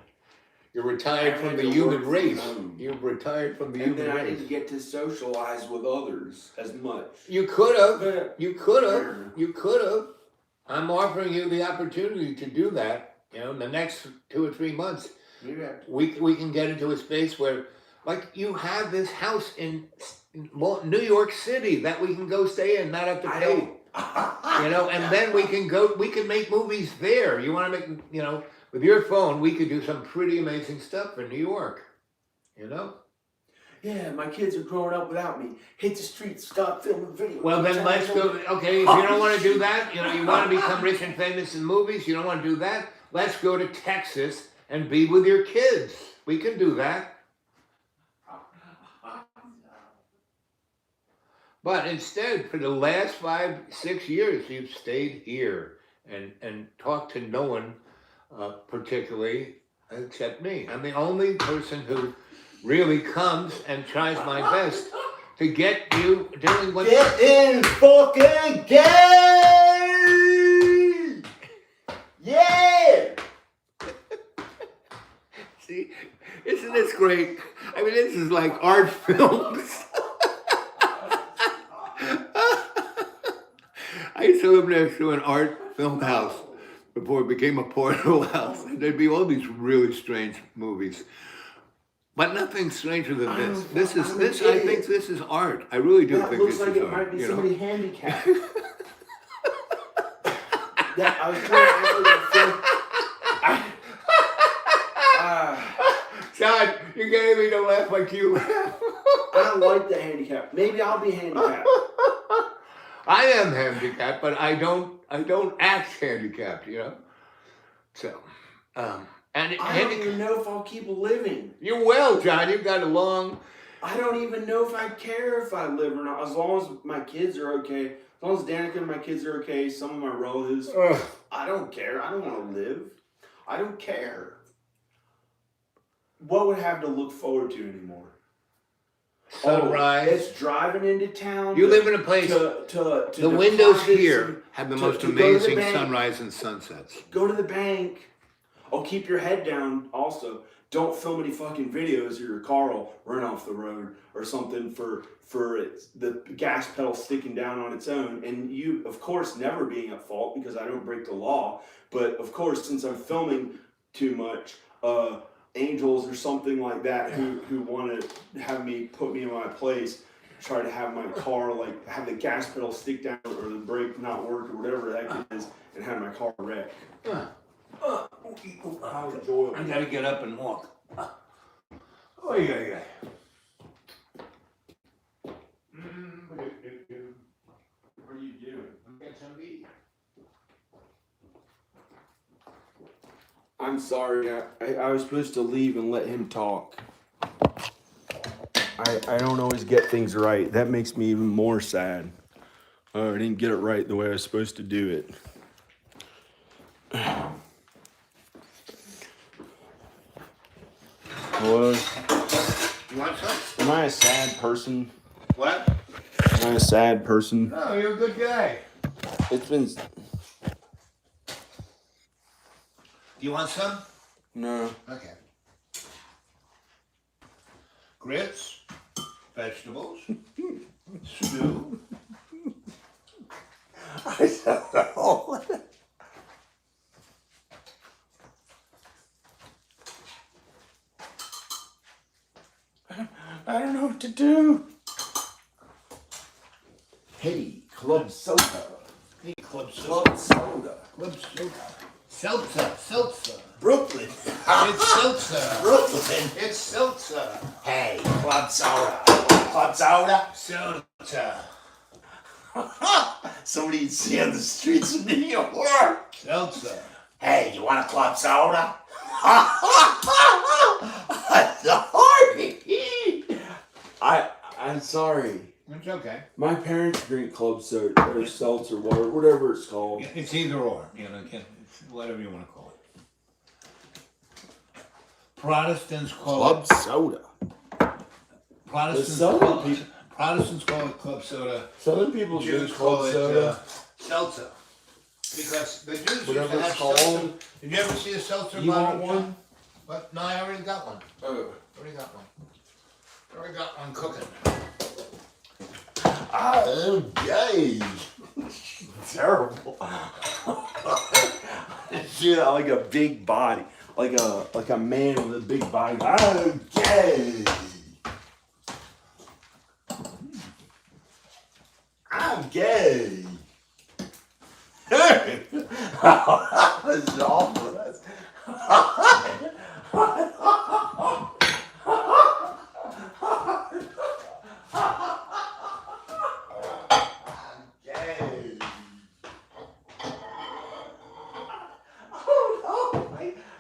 You're retired I from had the to human work from race. home. You're retired from the And human then I race. didn't get to socialize with others as much. You could have. But You could have. You could have. I'm offering you the opportunity to do that. In the next 2 or 3 months, maybe we can get into a space where, like, you have this house in New York City that we can go stay in, not have to pay. And then we can make movies there. You want to make, with your phone, we could do some pretty amazing stuff in New York. Yeah, my kids are growing up without me. Hit the streets, stop filming video. Well, then let's go. Okay, if you don't want to do that, you want to become rich and famous in movies. You don't want to do that. Let's go to Texas and be with your kids. We can do that. But instead, for the last 5-6 years, you've stayed here and talked to no one particularly except me. I'm the only person who really comes and tries my best to get you doing what. Get in fucking game! Yeah! See, isn't this great? I mean, this is like art films. I used to live next to an art film house before it became a portable house. And there'd be all these really strange movies. But nothing stranger than this. I think this is art. I really do That think looks this like is it art. might be You know? somebody handicapped. That I was trying to John, you're getting me to laugh like you laugh. I don't like the handicap. Maybe I'll be handicapped. I am handicapped, but I don't act handicapped, you know. So, and I don't even know if I'll keep living. You will, John. You've got a long. I don't even know if I care if I live or not. As long as my kids are okay. As long as Danica and my kids are okay. Some of my relatives. I don't care. I don't want to live. I don't care. What would I have to look forward to anymore? Sunrise. It's driving into town. You live in a place. To The windows deposit here have the most to go to the amazing bank. sunrise and sunsets. Go to the bank. Oh, keep your head down also. Don't film any fucking videos or your car will run off the road or something for the gas pedal sticking down on its own. And you, of course, never being at fault because I don't break the law. But, of course, since I'm filming too much, angels or something like that who want to have me put me in my place, try to have my car, like, have the gas pedal stick down or the brake not work or whatever the heck it is and have my car wreck. How enjoyable. I gotta get up and walk. Oh yeah. What are you doing? I'm getting some meat. I'm sorry. I was supposed to leave and let him talk. I don't always get things right. That makes me even more sad. I didn't get it right the way I was supposed to do it. Hello? You want some? Am I a sad person? What? Am I a sad person? No, you're a good guy. It's been... Do you want some? No. Okay. Grits, vegetables, stew. I don't know. I don't know what to do. Hey, club soda. Hey, club soda. Club soda. Club soda. Seltzer. Brooklyn. It's seltzer. Brooklyn. It's seltzer. Hey, club soda. Club soda. Seltzer. Somebody you'd see on the streets of New York. Seltzer. Hey, you want a club soda? I'm sorry. It's okay. My parents drink club soda or seltzer water, whatever it's called. It's either or. You know, it's whatever you want to call it. Protestants call it soda. Protestants The call Southern it, Protestants call it club soda. Southern people Jews drink call club it soda. seltzer. Because the Jews used to Whatever have it's called. seltzer. Did you ever see a seltzer You bottle? want one? What? No, I already got one. Oh. Already got one. Already got one cooking. I'm gay. Terrible. Dude, like a big body. Like a man with a big body. I'm gay. I'm gay. That was awful.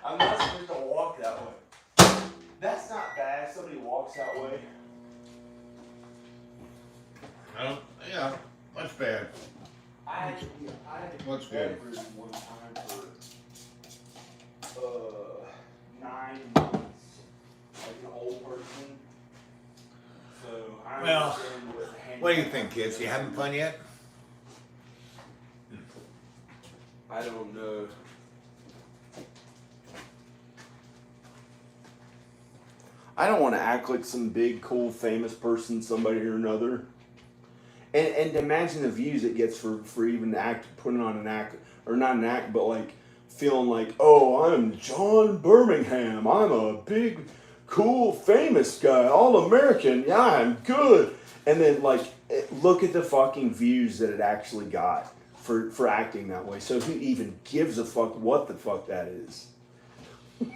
I'm not supposed to walk walks that way. Oh, yeah, that's bad. I had a What's bedroom one time for 9 months, like an old person. So I Well, understand what the What do you think, kids? You having fun yet? I don't know. I don't want to act like some big, cool, famous person, somebody or another. And imagine the views it gets for even putting on an act, or not an act, but like feeling like, oh, I'm John Birmingham. I'm a big, cool, famous guy, all American. Yeah, I'm good. And then like, look at the fucking views that it actually got for acting that way. So who even gives a fuck what the fuck that is?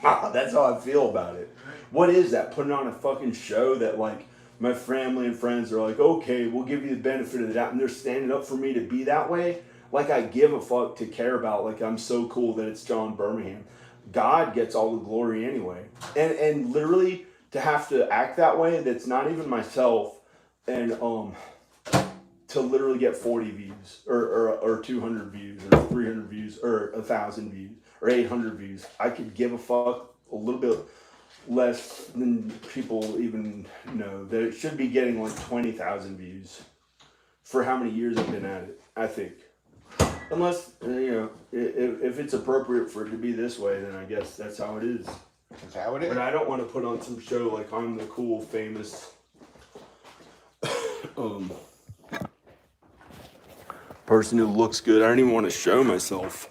That's how I feel about it. What is that? Putting on a fucking show that like my family and friends are like, okay, we'll give you the benefit of the doubt, and they're standing up for me to be that way. Like I give a fuck to care about. Like I'm so cool that it's John Birmingham. God gets all the glory anyway. And literally to have to act that way, that's not even myself, and to literally get 40 views or 200 views or 300 views or 1,000 views or 800 views. I could give a fuck a little bit less than people even know that it should be getting like 20,000 views for how many years I've been at it, I think. Unless, if it's appropriate for it to be this way, then I guess that's how it is. That's how it is. But I don't want to put on some show like I'm the cool, famous person who looks good. I don't even want to show myself.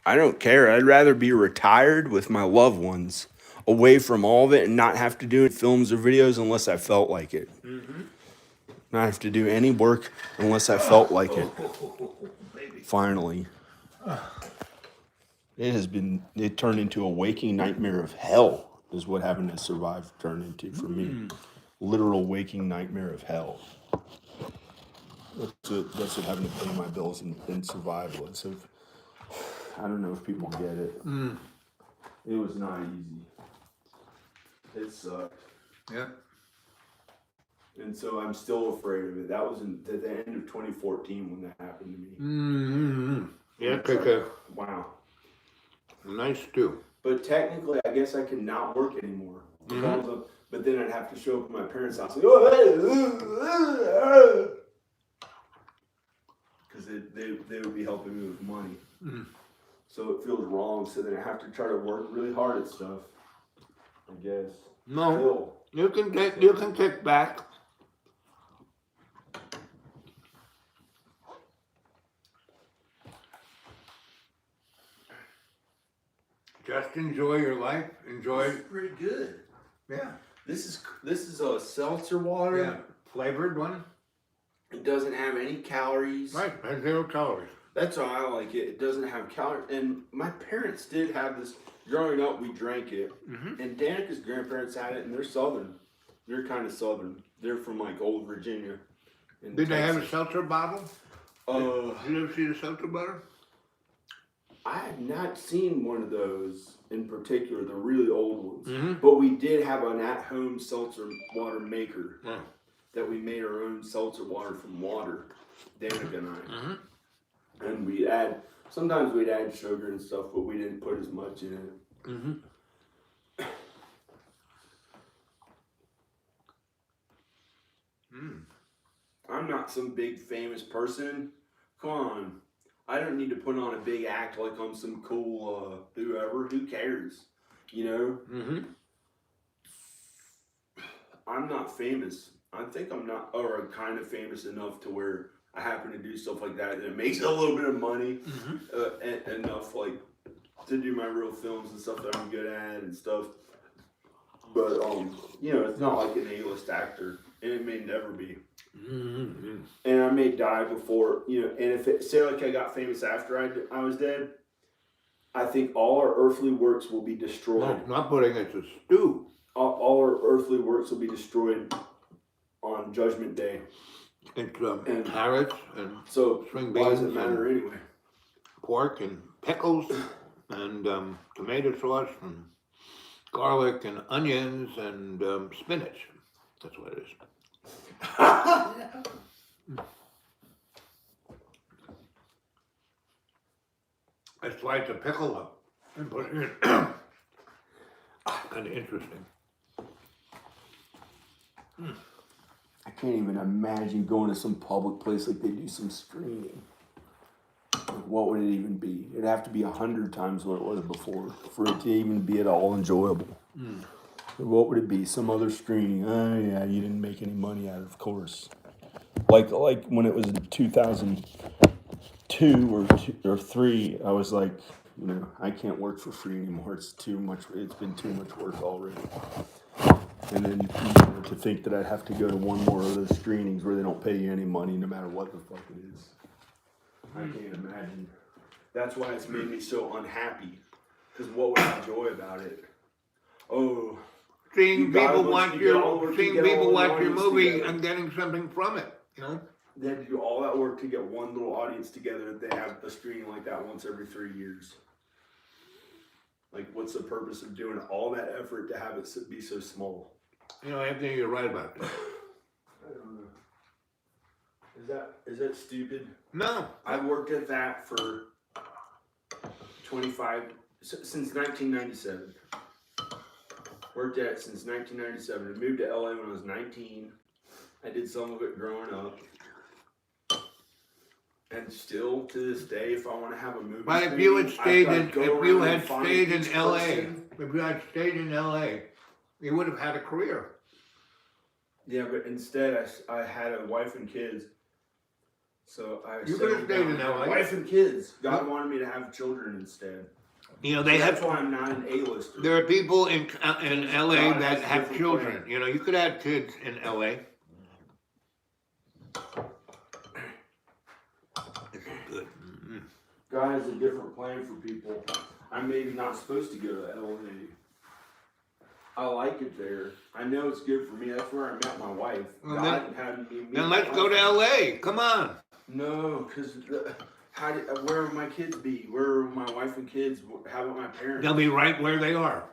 I don't care. I'd rather be retired with my loved ones, away from all of it, and not have to do films or videos unless I felt like it. Mm-hmm. Not have to do any work unless I felt like it. Finally. It turned into a waking nightmare of hell, is what having to survive turned into for me. Literal waking nightmare of hell. That's what having to pay my bills and survive was. So I don't know if people get it. It was not easy. It sucked. Yeah. And so I'm still afraid of it. That was at the end of 2014 when that happened to me. Mm-hmm. Yeah, It's like, wow. Nice too. But technically, I guess I could not work anymore. Mm-hmm. But then I'd have to show up at my parents' house. Because they would be helping me with money. Mm. So it feels wrong. So then I have to try to work really hard at stuff, I guess. No, Still. you can kick back. Just enjoy your life. Enjoy. It's pretty good. Yeah. This is a seltzer water. Yeah. Flavored one. It doesn't have any calories. Right. Has 0 calories. That's why I like it. It doesn't have calories. And my parents did have this. Growing up, we drank it. Mm-hmm. And Danica's grandparents had it, and they're Southern. They're kind of Southern. They're from like old Virginia. Did they have a seltzer bottle? Did you ever see the seltzer bottle? I have not seen one of those in particular, the really old ones. Mm-hmm. But we did have an at-home seltzer water maker that we made our own seltzer water from water, Danica and I. Mm-hmm. And sometimes we'd add sugar and stuff, but we didn't put as much in it. Mm-hmm. I'm not some big famous person. Come on. I don't need to put on a big act like I'm some cool whoever. Who cares? You know? Mm-hmm. I'm not famous. I think I'm not, or I'm kind of famous enough to where I happen to do stuff like that and it makes a little bit of money. Mm-hmm. Enough like to do my real films and stuff that I'm good at and stuff. But, it's not like an A-list actor. And it may never be. Mm-hmm. And I may die before, and if say like I got famous after I was dead, I think all our earthly works will be destroyed. No, not putting it to stew. All our earthly works will be destroyed on Judgment Day. It's carrots and so string why does beans it matter anyway? Pork and pickles and tomato sauce and garlic and onions and spinach. That's what it is. I sliced a pickle up and put it in. Kind of interesting. I can't even imagine going to some public place like they do some screening. Like, what would it even be? It'd have to be 100 times what it was before for it to even be at all enjoyable. What would it be? Some other screening? Oh yeah, you didn't make any money out of course. Like when it was 2002 or 3, I was like, I can't work for free anymore. It's too much. It's been too much work already. And then to think that I'd have to go to one more of those screenings where they don't pay you any money no matter what the fuck it is. I can't imagine. That's why it's made me so unhappy. Because what would I enjoy about it? Oh, Seeing people watch your movie together. and getting something from it, They had to do all that work to get one little audience together. They have a screening like that once every 3 years. Like, what's the purpose of doing all that effort to have it be so small? Anthony, you're right about that. I don't know. Is that stupid? No. I've worked at that for since 1997. Worked at it since 1997. I moved to LA when I was 19. I did some of it growing up. And still to this day, if I want to have a movie, But if you had stayed in LA, you would have had a career. Yeah, but instead I had a wife and kids. So You could have stayed in LA. Wife and kids. God wanted me to have children instead. That's why I'm not an A-lister. There are people in LA that have children. You could have kids in LA. This is good. God has a different plan for people. I'm maybe not supposed to go to LA. I like it there. I know it's good for me. That's where I met my wife. Well, God had me meet Then my let's go wife. to LA. Come on. No, because where would my kids be? Where are my wife and kids? How about my parents? They'll be right where they are.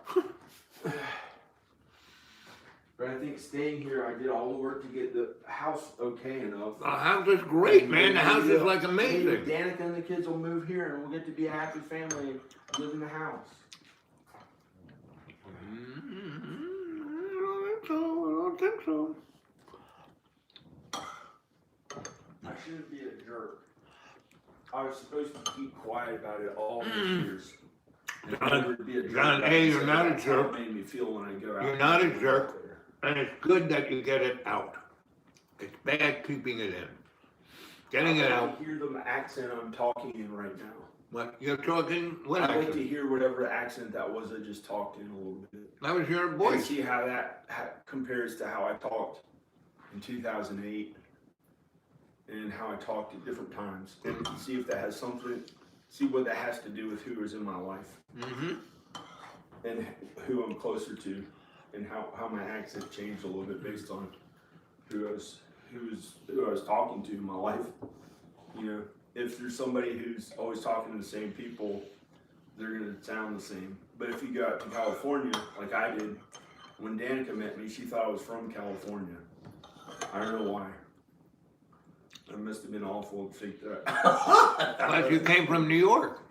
But I think staying here, I did all the work to get the house okay enough. The house is great, man. The house is like Maybe amazing. Danica and the kids will move here and we'll get to be a happy family and live in the house. I don't think so. I shouldn't be a jerk. I was supposed to keep quiet about it all these years. And never be a jerk John, about A, it, you're so not a that's how jerk. it made me feel when I go out. You're not a and jerk. out there. And it's good that you get it out. It's bad keeping it in. Getting it I out. like to hear the accent I'm talking in right now. What you're talking? What I'd like to accent? hear whatever accent that was I just talked in a little bit. That was your And voice. see how that compares to how I talked in 2008 and how I talked at different times. And see if that has something, see what that has to do with who is in my life Mm-hmm. and who I'm closer to and how my accent changed a little bit based on who I was talking to in my life. If there's somebody who's always talking to the same people, they're gonna sound the same. But if you go out to California, like I did, when Danica met me, she thought I was from California. I don't know why. It must have been awful to think that. Unless you came from New York.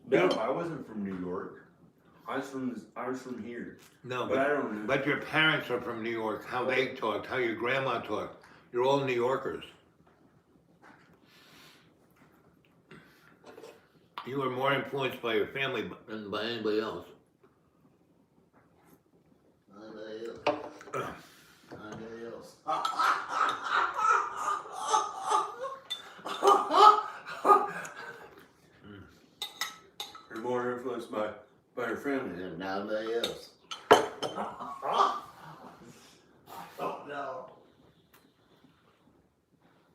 No, I wasn't from New York. I was from here. No, But I don't know. but your parents are from New York. How they talked, how your grandma talked. You're all New Yorkers. You were more influenced by your family than by anybody else. You're more influenced by your family than Nobody else. Oh no.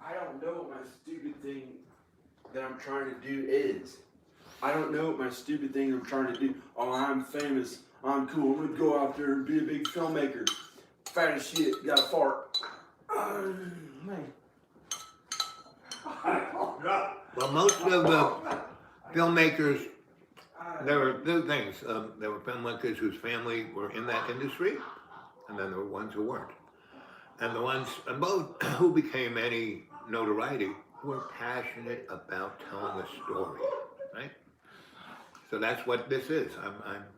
I don't know what my stupid thing that I'm trying to do is. I don't know what my stupid thing I'm trying to do. Oh, I'm famous. I'm cool. I'm gonna go out there and be a big filmmaker. Fat as shit. Got a fart. Man. I don't know. Well, most of the filmmakers there were two things. There were filmmakers whose family were in that industry, and then there were ones who weren't. And the ones, and both who became any notoriety, were passionate about telling a story, right? So that's what this is.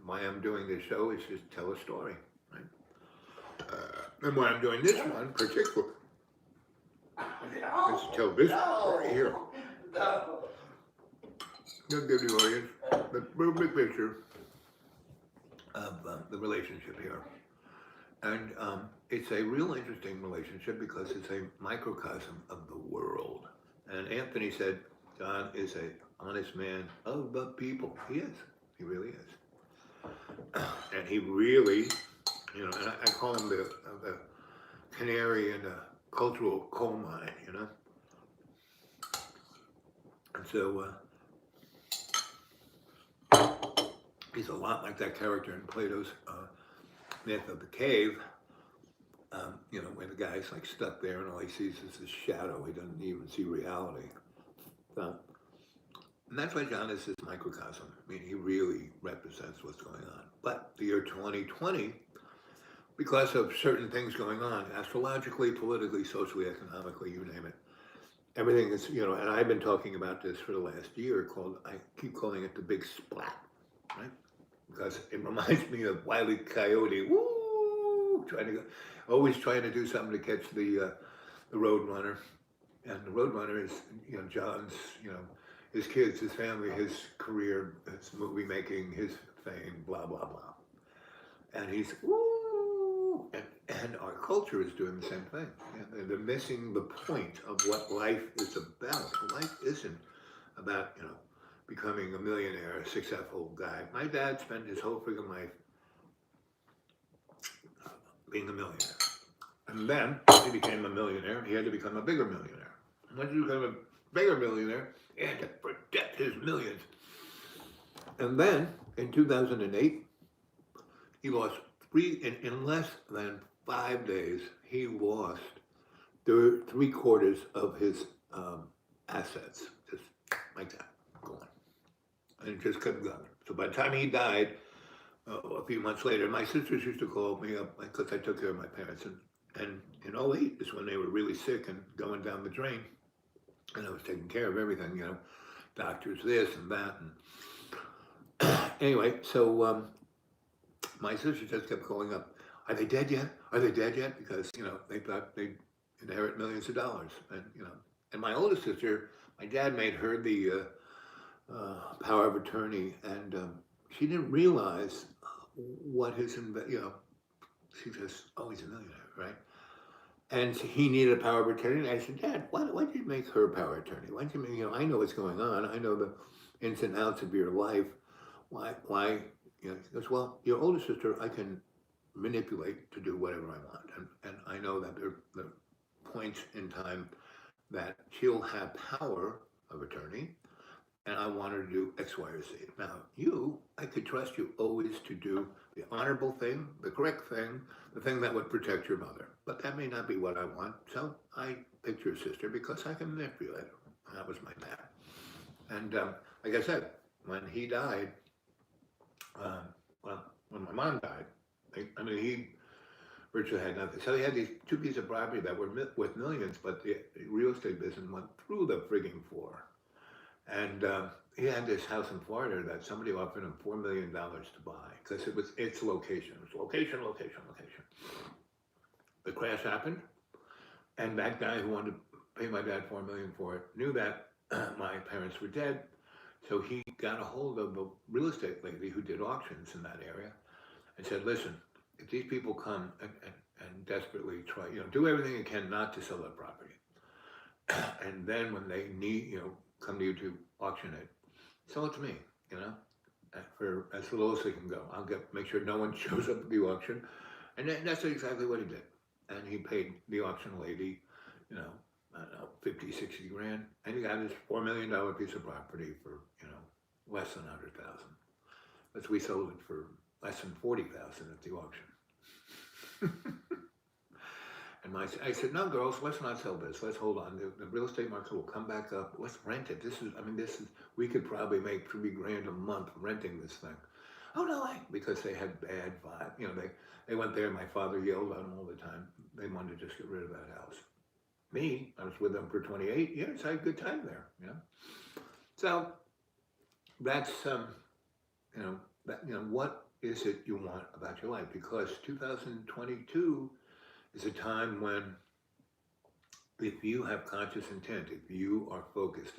Why I'm doing this show is just tell a story, right? And why I'm doing this one particularly is to tell this story here. Just give the audience the real big picture of the relationship here. And it's a real interesting relationship because it's a microcosm of the world. And Anthony said, John is an honest man of the people. He is. He really is. And he really, you know, and I call him the canary in the cultural coal mine, you know. And so he's a lot like that character in Plato's myth of the cave, you know, where the guy's like stuck there and all he sees is this shadow. He doesn't even see reality. So, and that's why John is this microcosm. I mean, he really represents what's going on. But the year 2020, because of certain things going on, astrologically, politically, socially, economically, you name it, everything is, you know, and I've been talking about this for the last year, I keep calling it the big splat, right? Because it reminds me of Wile E. Coyote, woo, always trying to do something to catch the Roadrunner. And the Roadrunner is, you know, John's, you know, his kids, his family, his career, his movie making, his fame, blah, blah, blah. And he's, woo, and our culture is doing the same thing. And they're missing the point of what life is about. Life isn't about, you know, becoming a millionaire, a successful guy. My dad spent his whole freaking life being a millionaire. And then he became a millionaire, he had to become a bigger millionaire. And once he became a bigger millionaire, he had to protect his millions. And then, in 2008, he lost in less than 5 days, he lost 3/4 of his assets, just like that, gone. And it just kept going. So by the time he died, a few months later, my sisters used to call me up because I took care of my parents. And in 08 is when they were really sick and going down the drain. And I was taking care of everything, you know, doctors this and that. And anyway, so my sister just kept calling up, are they dead yet? Are they dead yet? Because, you know, they thought they'd inherit millions of dollars. And, you know, and my oldest sister, my dad made her the power of attorney, and she didn't realize what his, you know, she just, oh, he's a millionaire, right? And he needed a power of attorney, and I said, Dad, why'd you make her power of attorney? Why'd you make, you know, I know what's going on, I know the ins and outs of your life, why, you know, he goes, well, your older sister, I can manipulate to do whatever I want, and I know that there are points in time that she'll have power of attorney, and I want her to do X, Y, or Z. Now, I could trust you always to do the honorable thing, the correct thing, the thing that would protect your mother. But that may not be what I want, so I picked your sister because I can manipulate her. And that was my dad. And like I said, when he died, well, when my mom died, I mean, he virtually had nothing. So he had these 2 pieces of property that were worth millions, but the real estate business went through the frigging floor. And he had this house in Florida that somebody offered him $4 million to buy because it was its location. It was location. The crash happened, and that guy who wanted to pay my dad $4 million for it knew that my parents were dead, so he got a hold of a real estate lady who did auctions in that area and said, listen, if these people come and desperately try, you know, do everything you can not to sell that property, and then when they need, you know, come to you to auction it, sell it to me, you know, for as low as they can go. I'll make sure no one shows up at the auction. And that's exactly what he did. And he paid the auction lady, you know, I don't know, 50, 60 grand. And he got his $4 million piece of property for, you know, less than 100,000. But we sold it for less than 40,000 at the auction. And I said, no, girls, let's not sell this. Let's hold on. The real estate market will come back up. Let's rent it. We could probably make $3 grand a month renting this thing. Oh, no, because they had bad vibe. You know, they went there. My father yelled at them all the time. They wanted to just get rid of that house. Me, I was with them for 28 years. I had a good time there, you know. So that's, what is it you want about your life? Because 2022 is a time when, if you have conscious intent, if you are focused,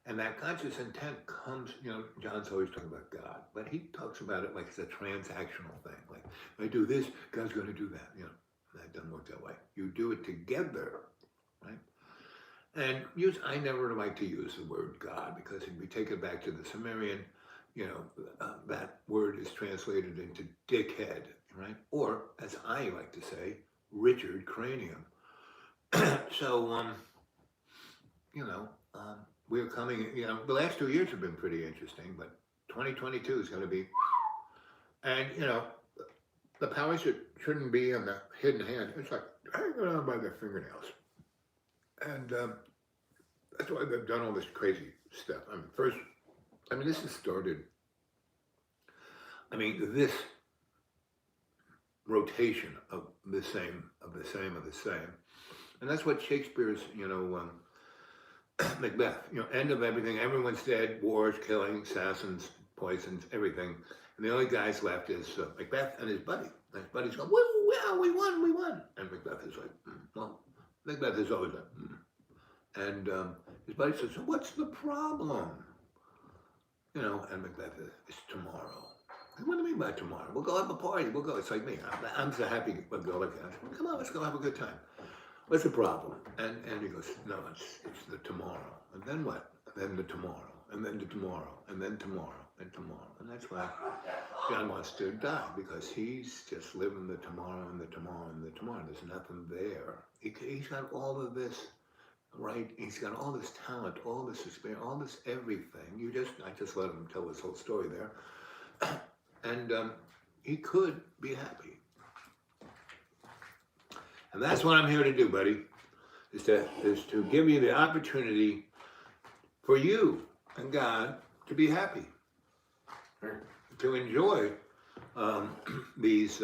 and that conscious intent comes, John's always talking about God, but he talks about it like it's a transactional thing. Like, if I do this, God's going to do that. That doesn't work that way. You do it together, right? And I never like to use the word God, because if we take it back to the Sumerian, that word is translated into dickhead, right? Or, as I like to say, Richard Cranium. So, we're coming, the last 2 years have been pretty interesting, but 2022 is going to be, and, the powers that shouldn't be in the hidden hand, it's like hanging on by their fingernails. And that's why they've done all this crazy stuff. This has started, this rotation of the same. And that's what Shakespeare's, Macbeth, end of everything, everyone's dead, wars, killing, assassins, poisons, everything. And the only guys left is Macbeth and his buddy. And his buddy's going, woo, yeah, we won. And Macbeth is like, well, Macbeth is always like, And his buddy says, so what's the problem? And Macbeth is, it's tomorrow. What do you mean by tomorrow? We'll go have a party. We'll go. It's like me. I'm so happy to go like that. Come on, let's go have a good time. What's the problem? And he goes, no, it's the tomorrow. And then what? And then the tomorrow. And then the tomorrow. And then tomorrow. And tomorrow. And that's why John wants to die, because he's just living the tomorrow and the tomorrow and the tomorrow. There's nothing there. He's got all of this, right? He's got all this talent, all this experience, all this everything. I just let him tell his whole story there. And he could be happy. And that's what I'm here to do, buddy, is to give you the opportunity for you and God to be happy, to enjoy these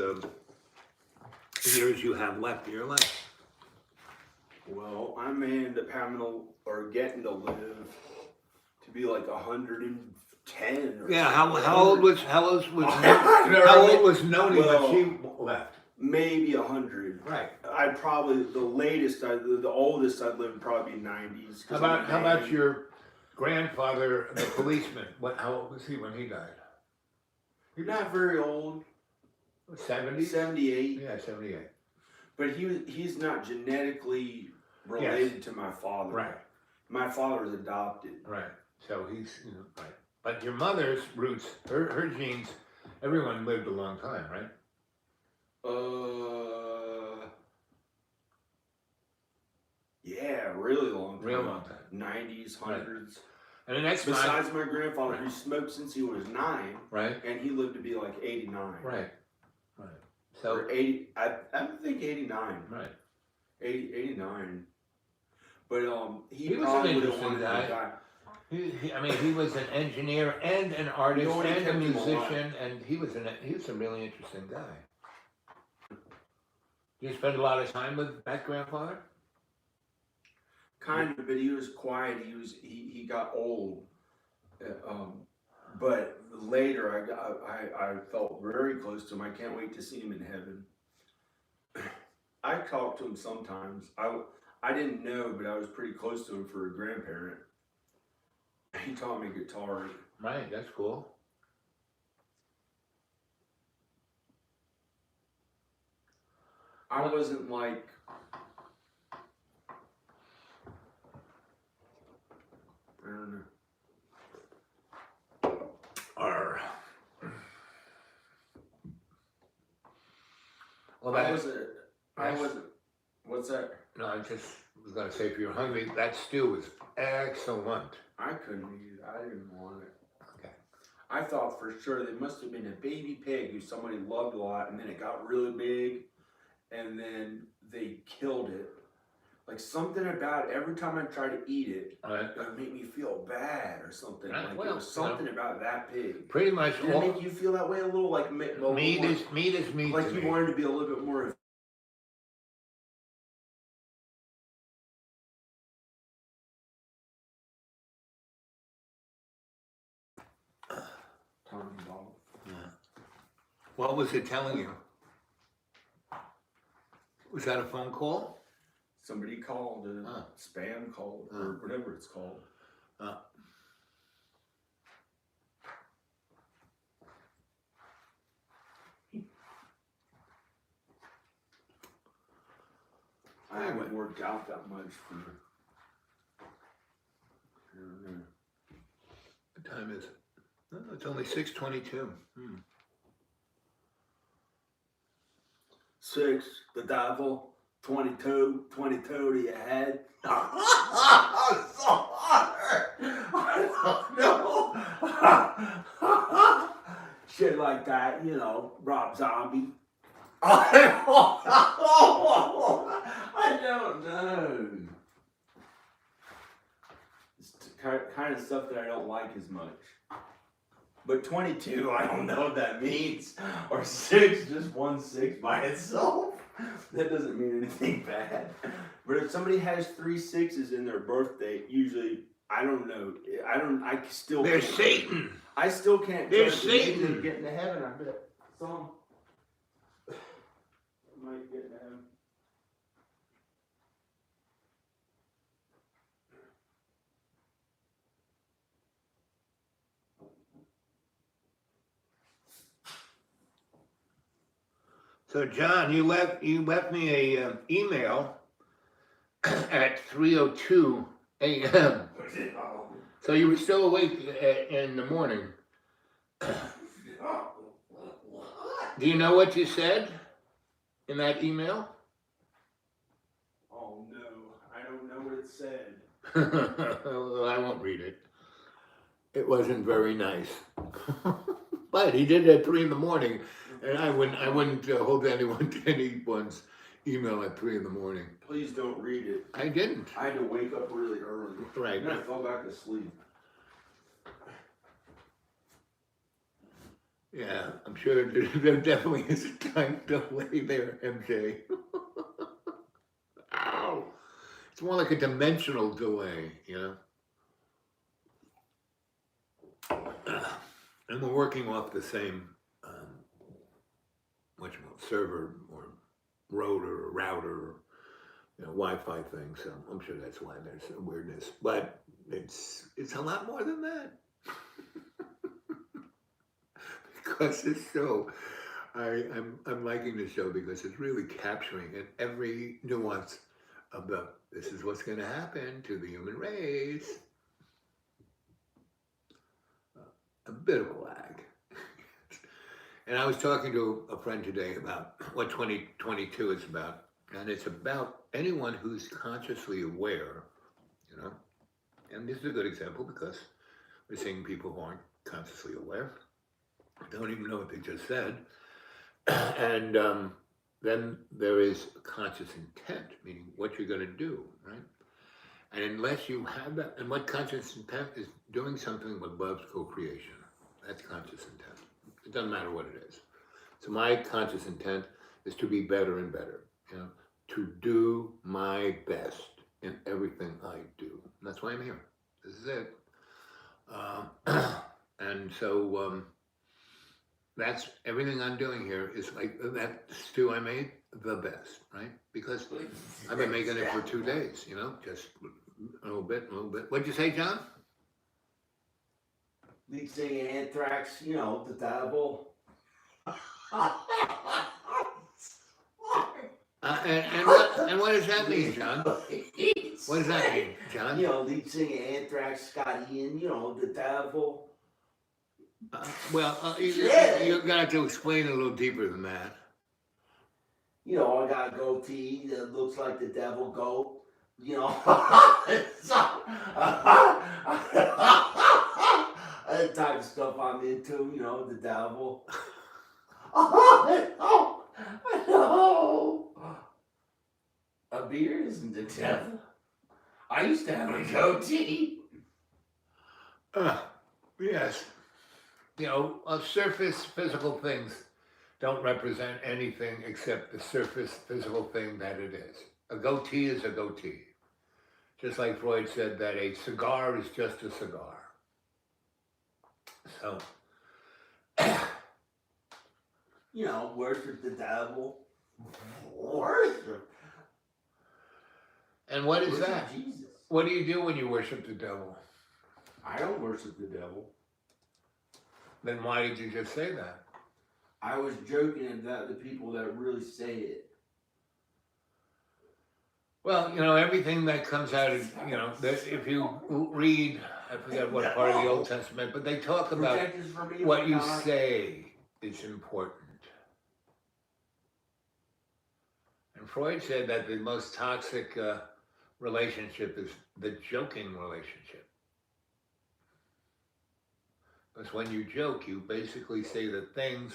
years you have left in your life. Well, I may end up getting to live to be like 110 or Yeah, how old was Noni when she left? Maybe 100. Right. I'd probably the oldest I'd live would probably be 90s. How about your grandfather, the policeman? How old was he when he died? You're not very old. 70? 78. Yeah, 78. But he's not genetically related to my father. Right. My father was adopted. Right. So he's right. But your mother's roots, her genes, everyone lived a long time, right? Yeah, really long time. Real long time. 90s, 100s. Right. And the next Besides my grandfather, who smoked since he was 9. Right. And he lived to be like 89. Right. So or 80, I think 89. Right. 89. But he was an interesting guy. He was an engineer and an artist and a musician, and he was a really interesting guy. Did you spend a lot of time with that grandfather? Kind of, but he was quiet. He got old. But later, I felt very close to him. I can't wait to see him in heaven. I talk to him sometimes. I didn't know, but I was pretty close to him for a grandparent. He taught me guitar. Right, that's cool. I wasn't like... I don't know. Well, I wasn't. What's that? No, I just was going to say, if you're hungry, that stew was excellent. I couldn't eat it. I didn't want it. Okay. I thought for sure there must have been a baby pig who somebody loved a lot, and then it got really big, and then they killed it. Like something about it, every time I try to eat it, it would make me feel bad or something. Right, Like well, there was something about that pig. Pretty much Did it make you feel that way a little? Like meat more, is meat like to you me. wanted to be a little bit more. What was it telling you? Was that a phone call? Somebody called, a spam call, or whatever it's called. I haven't worked out that much for. I don't know. What time is it? No, it's only 6:22. 6, the devil, 22 to your head. So hard. I don't know. Shit like that, you know, Rob Zombie. I don't know. It's the kind of stuff that I don't like as much. But 22, I don't know what that means. Or 6, just 1 6 by itself. That doesn't mean anything bad. But if somebody has 3 6s in their birthday, usually, I don't know. I still They're can't. Satan. I still can't They're judge them. Maybe Satan. they get into heaven, I bet. Some might get into heaven. So John, you left me a email at 3:02 a.m. So you were still awake in the morning. Do you know what you said in that email? Oh no, I don't know what it said. Well, I won't read it. It wasn't very nice. But he did it at 3 in the morning, and I wouldn't hold anyone to anyone's email at 3 in the morning. Please don't read it. I didn't. I had to wake up really early. Right. And then I fell back asleep. Yeah, I'm sure there definitely is a time delay there, MJ. Ow! It's more like a dimensional delay, you know? And we're working off the same server or router, or Wi-Fi thing. So I'm sure that's why there's some weirdness. But it's a lot more than that. Because this show, I'm liking the show because it's really capturing every nuance of this is what's going to happen to the human race. A bit of a lag. And I was talking to a friend today about what 2022 is about. And it's about anyone who's consciously aware, And this is a good example because we're seeing people who aren't consciously aware, don't even know what they just said. And then there is conscious intent, meaning what you're going to do, right? And unless you have that, and what conscious intent is doing something with love's co-creation. That's conscious intent. It doesn't matter what it is. So my conscious intent is to be better and better, to do my best in everything I do. And that's why I'm here. This is it. And so that's everything I'm doing here is like that stew I made, the best, right? Because I've been making it for 2 days, just a little bit. What'd you say, John? Lead singer Anthrax, the devil. And what does that mean, John? What does that mean, John? Lead singer Anthrax, Scott Ian, the devil. You're going to have to explain a little deeper than that. I got a goatee that looks like the devil goat. That type of stuff I'm into, the devil. Oh, no. isn't the devil. I used to have a goatee. Yes. You know, surface physical things don't represent anything except the surface physical thing that it is. A goatee is a goatee. Just like Freud said that a cigar is just a cigar. So, You know, worship the devil. Worship. and what is Worship that? Jesus. What do you do when you worship the devil? I don't worship the devil. Then why did you just say that? I was joking about the people that really say it. Well, you know, everything that comes out of, you know, that if you read, I forget what part of the Old Testament, but they talk about Protect us from evil, what you God. say is important. And Freud said that the most toxic relationship is the joking relationship. Because when you joke, you basically say the things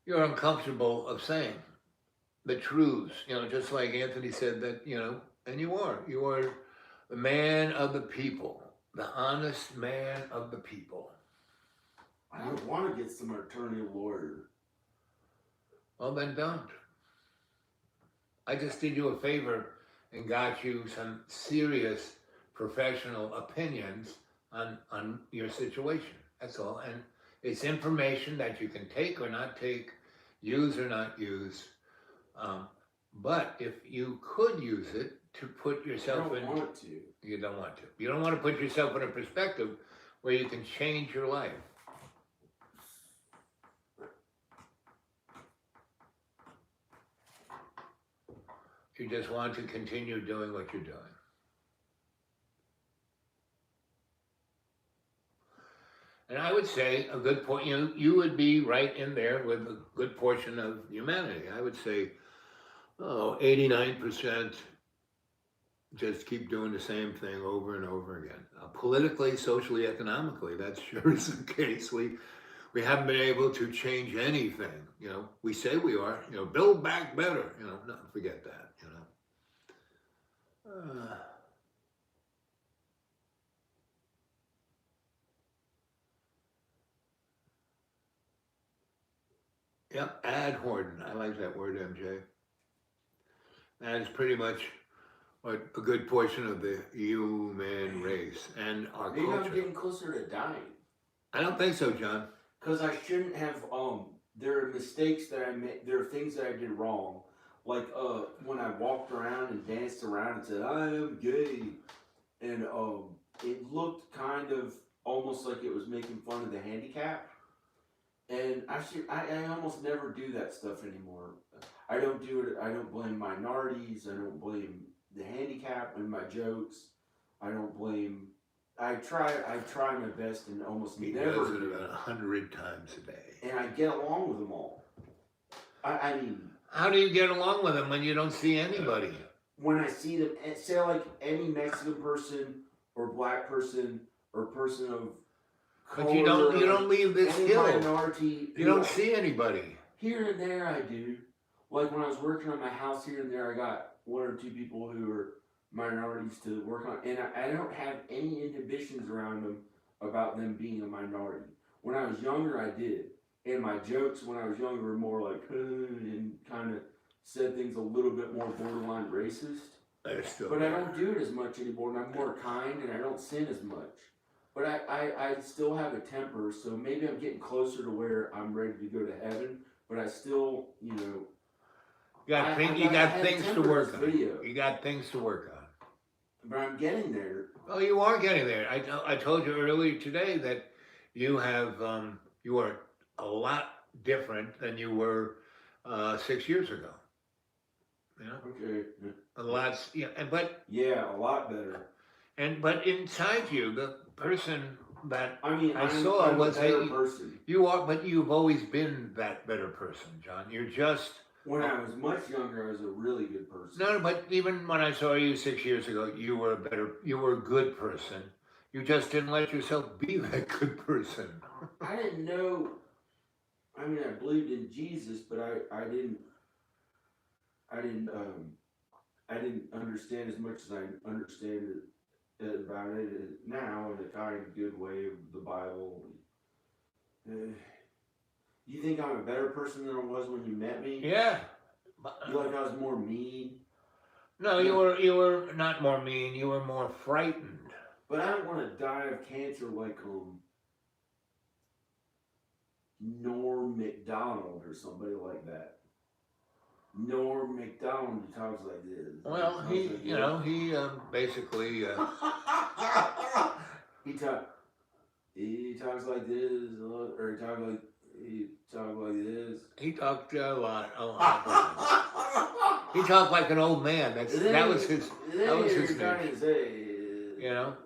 you're uncomfortable of saying. The truths, you know, just like Anthony said that, you know, and you are the man of the people, the honest man of the people. I don't want to get some attorney lawyer. Well, then don't. I just did you a favor and got you some serious professional opinions on your situation. That's all. And it's information that you can take or not take, use or not use. But if you could use it to put yourself I in, don't want to. you don't want to. You don't want to put yourself in a perspective where you can change your life. You just want to continue doing what you're doing. And I would say a good point, you would be right in there with a good portion of humanity. I would say, 89% just keep doing the same thing over and over again. Politically, socially, economically, that sure is the case. We haven't been able to change anything. You know, we say we are, build back better. No, forget that, Yep, ad Horton. I like that word, MJ. That is pretty much what a good portion of the human race and our Maybe culture. I'm getting closer to dying. I don't think so, John. Because I shouldn't have, there are mistakes that I made, there are things that I did wrong. Like, when I walked around and danced around and said, I am gay. And, it looked kind of almost like it was making fun of the handicap. And I almost never do that stuff anymore. I don't do it, I don't blame minorities, I don't blame the handicap in my jokes. I don't blame, I try my best and almost He never does it do. about 100 times a day. And I get along with them all. I mean, How do you get along with them when you don't see anybody? when I see them, say like any Mexican person or black person or person of color, But you don't leave this any hill. minority. You don't see anybody. Here and there I do. Like when I was working on my house here and there, I got one or two people who are minorities to work on. And I don't have any inhibitions around them about them being a minority. When I was younger, I did. And my jokes when I was younger were more like, and kind of said things a little bit more borderline racist. But I don't do it as much anymore, and I'm more kind, and I don't sin as much. But I still have a temper, so maybe I'm getting closer to where I'm ready to go to heaven, but I still, You got things to work on. Video. You got things to work on. But I'm getting there. Oh, you are getting there. I told you earlier today that you have you are a lot different than you were 6 years ago. Okay. A lot, but Yeah, a lot better. but inside you, the person that I mean, I I'm, saw I'm was a better person. you are, but you've always been that better person, John. You're just When I was much younger, I was a really good person. no, but even when I saw you 6 years ago, you were a good person. You just didn't let yourself be that good person. I didn't know. I mean, I believed in Jesus, but I didn't I didn't understand as much as I understand about it now in a kind of good way of the Bible. You think I'm a better person than I was when you met me? Yeah. You like I was more mean? No, you were not more mean. You were more frightened. But I don't want to die of cancer like Norm Macdonald or somebody like that. Norm Macdonald talks like this. Well, he, Talks like you this. know, he basically. He talks like this, or he talks like this. He talked a lot. He talked like an old man. That was his. That was his trying thing. to say. You know.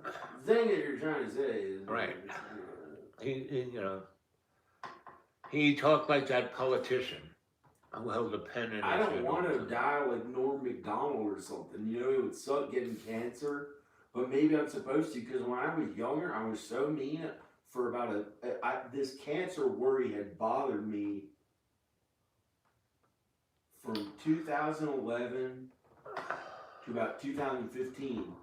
The thing that you're trying to say is Right. He talked like that politician who held a pen in his I don't hand. want to die like Norm Macdonald or something. You know, it would suck getting cancer, but maybe I'm supposed to, because when I was younger, I was so mean for about this cancer worry had bothered me from 2011 to about 2015.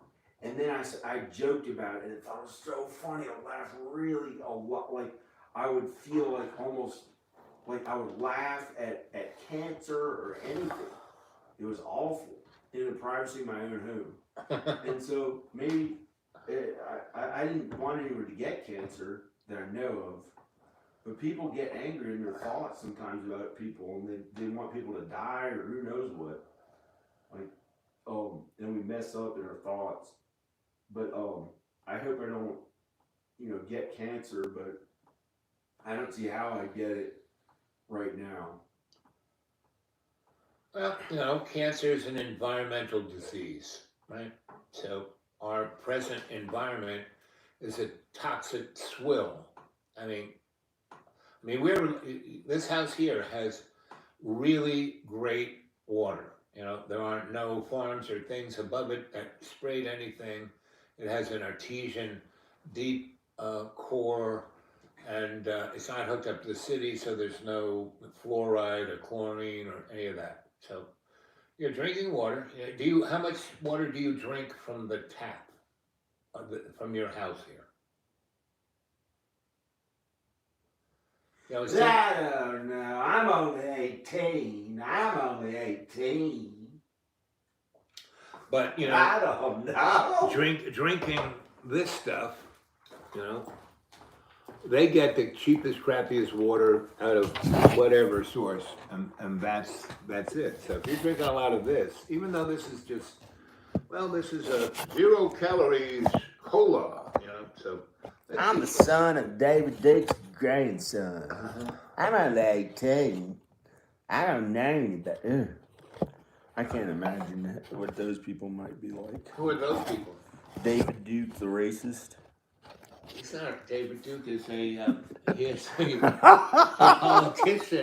And then I joked about it and I thought it was so funny. I laughed really a lot. Like I would feel like almost like I would laugh at cancer or anything. It was awful in the privacy of my own home. And so maybe I didn't want anyone to get cancer that I know of. But people get angry in their thoughts sometimes about people, and they want people to die or who knows what. Like, and we mess up in our thoughts. But I hope I don't, get cancer, but I don't see how I get it right now. Well, cancer is an environmental disease, right? So our present environment is a toxic swill. I mean, this house here has really great water. There aren't no farms or things above it that sprayed anything. It has an artesian deep core, and it's not hooked up to the city, so there's no fluoride or chlorine or any of that. So you're drinking water. How much water do you drink from the tap from your house here? I don't know. I'm only 18. But I don't know. Drinking this stuff, they get the cheapest, crappiest water out of whatever source, and that's it. So if you're drinking a lot of this, even though this is this is a 0 calories cola, so. I'm the son of David Duke's grandson. I'm only 18. I don't know anybody. I can't imagine what those people might be like. Who are those people? David Duke, the racist. He's not. David Duke is a politician.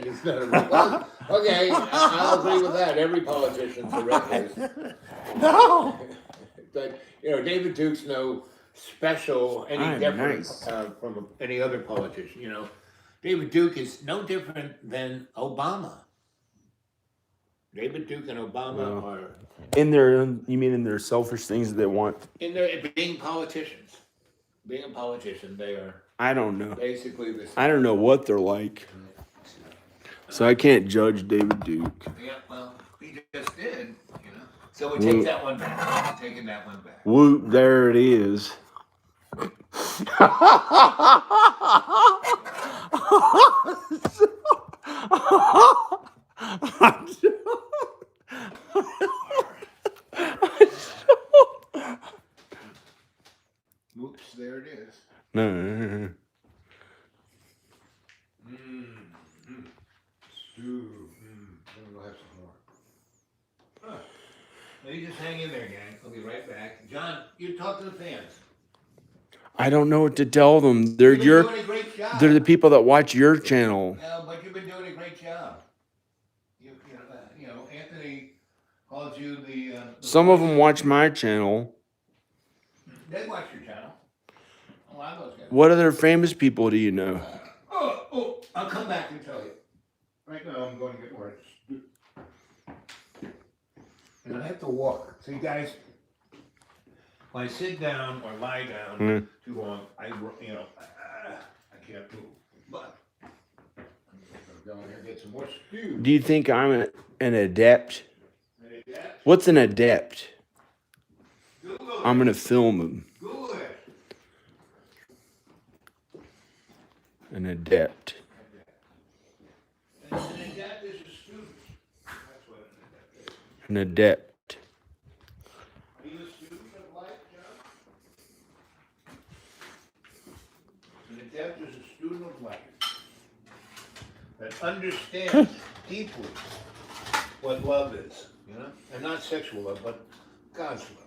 He's not a okay, I'll agree with that. Every politician's a racist. No! But, David Duke's no special, any different from any other politician, David Duke is no different than Obama. David Duke and Obama are... You mean in their selfish things that they want? In their being politicians. Being a politician, they are... I don't know. Basically the same. I don't know what they're like. So I can't judge David Duke. Yeah, well, he just did, So we take that one back. We're taking that one back. Whoop, there it is. Oops, there it is. No. I'm gonna have some more. Now you just hang in there, gang. I'll be right back. John, you talk to the fans. I don't know what to tell them. They're You've been doing a great job. They're the people that watch your channel. But you've been doing a great job. Anthony called you the Some of them watch my channel. They watch your channel. A lot of those guys. What other famous people do you know? I'll come back and tell you. Right now, I'm going to get words. And I have to walk. See, guys, when I sit down or lie down too long, I can't move. But I'm gonna go in here and get some more stew. Do you think I'm an adept? Hey, Dad, What's an adept? Google I'm it. gonna film him. Google it. An adept. And an adept is a student. That's what an adept is. An adept. Are you a student of life, John? An adept is a student of life that understands deeply what love is, and not sexual love, but God's love.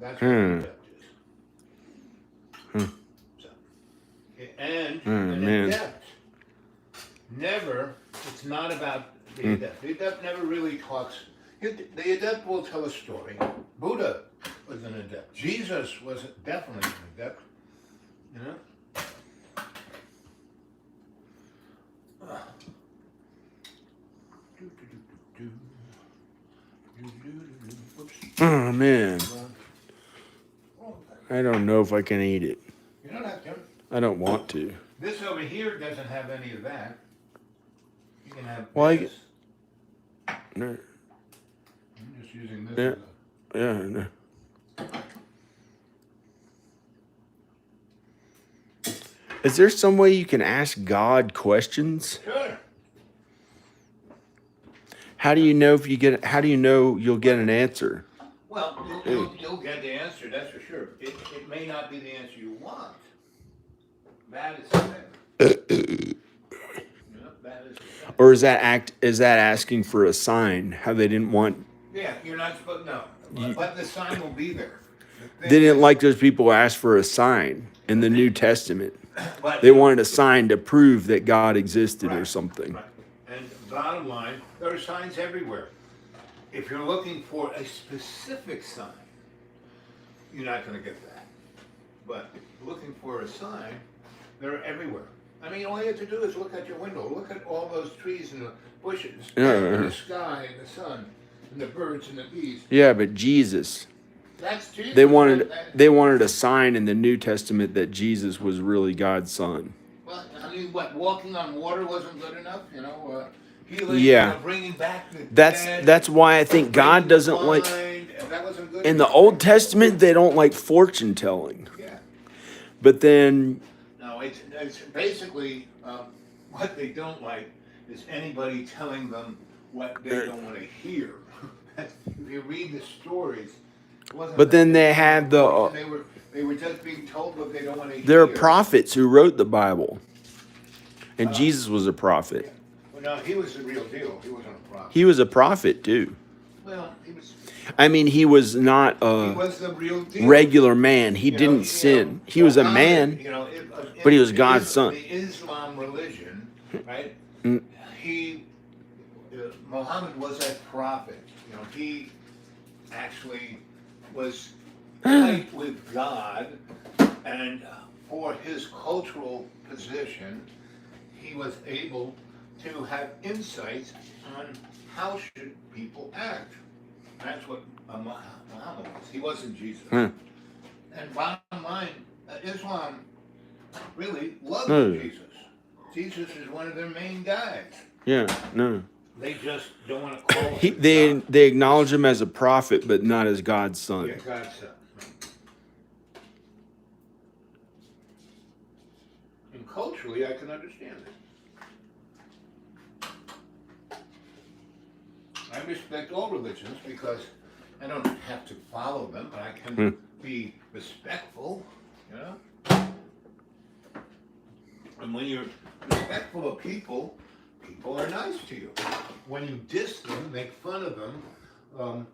That's what an adept is. So, and an man. adept never, it's not about the adept. The adept never really talks. The adept will tell a story. Buddha was an adept. Jesus was definitely an adept. Oops. Oh man. I don't know if I can eat it. You don't have to. I don't want to. This over here doesn't have any of that. You can have Well, this. No. I'm just using this. Yeah. as Yeah. No. Is there some way you can ask God questions? Sure. How do you know if you get? How do you know you'll get an answer? Well, you'll get the answer, that's for sure. It may not be the answer you want. That is the thing. That is the thing. Or is that asking for a sign? How they didn't want? Yeah, you're not supposed, no. But the sign will be there. The They thing didn't is- like those people who asked for a sign in the New Testament. but- They wanted a sign to prove that God existed or Right, something. right. And bottom line, there are signs everywhere. If you're looking for a specific sign, you're not going to get that. But looking for a sign, they're everywhere. I mean, all you have to do is look at your window. Look at all those trees and the bushes, and the sky and the sun, and the birds and the bees. Yeah, but Jesus. That's Jesus. They wanted a sign in the New Testament that Jesus was really God's son. Well, I mean, what? Walking on water wasn't good enough, healing, Yeah. bringing back the That's dead, that's why I think God bringing the doesn't like blind, that wasn't good in the enough. Old Testament they don't like fortune telling. Yeah. But then No, it's basically what they don't like is anybody telling them what they don't want to hear. If you read the stories, it wasn't But then that they had the they were just being told what they don't want to hear. there are prophets who wrote the Bible. And Jesus was a prophet. Well, no, he was the real deal. He wasn't a prophet. He was a prophet too. Well, he was. I mean, he was not He a was the real deal. regular man. He didn't sin. He was a man. but he was God's son. The Islam religion, right? Mm. Muhammad was a prophet. He actually was tight with God, and for his cultural position, he was able to have insights on how should people act. That's what Muhammad was. He wasn't Jesus. And bottom line, Islam really loves Jesus. Jesus is one of their main guys. Yeah, no. They just don't want to call him God. They acknowledge him as a prophet, but not as God's son. Yeah, God's son. And culturally, I can understand it. I respect all religions because I don't have to follow them, but I can be respectful, And when you're respectful of people, people are nice to you. When you diss them, make fun of them,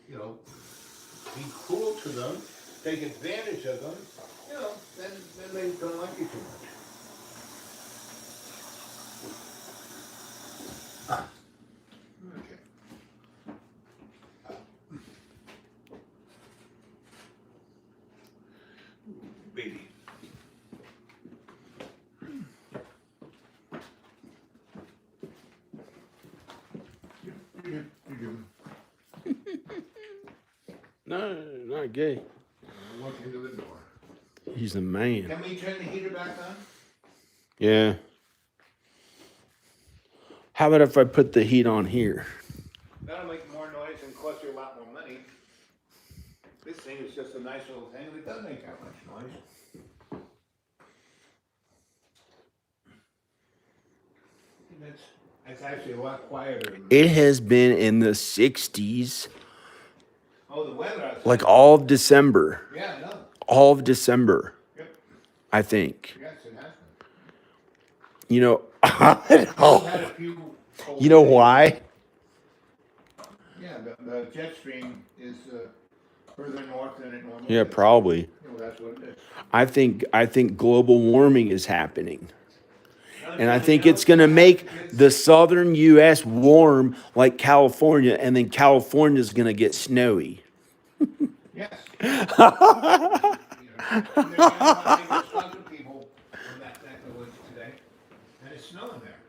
be cruel to them, take advantage of them, then they don't like you too much. Okay. Baby. No, not gay. Walk into the door. He's the man. Can we turn the heater back on? Yeah. How about if I put the heat on here? That'll make more noise and cost you a lot more money. This thing is just a nice little thing, and it doesn't make that much noise. That's actually a lot quieter. It has been in the 60s, Oh, the weather outside. like all of December. Yeah, I know. All of December, Yep. I think. Yes, it has You know, been. We've had a few cold you know days. why? Yeah, the jet stream is further north than it normally Yeah, is. probably. You know, that's what it is. I think global warming is happening. And I think You know, it's going to make the southern U.S. warm like California, and then California's going to get snowy. Yes. There's a bunch of people from that neck of the woods today, and it's snowing there.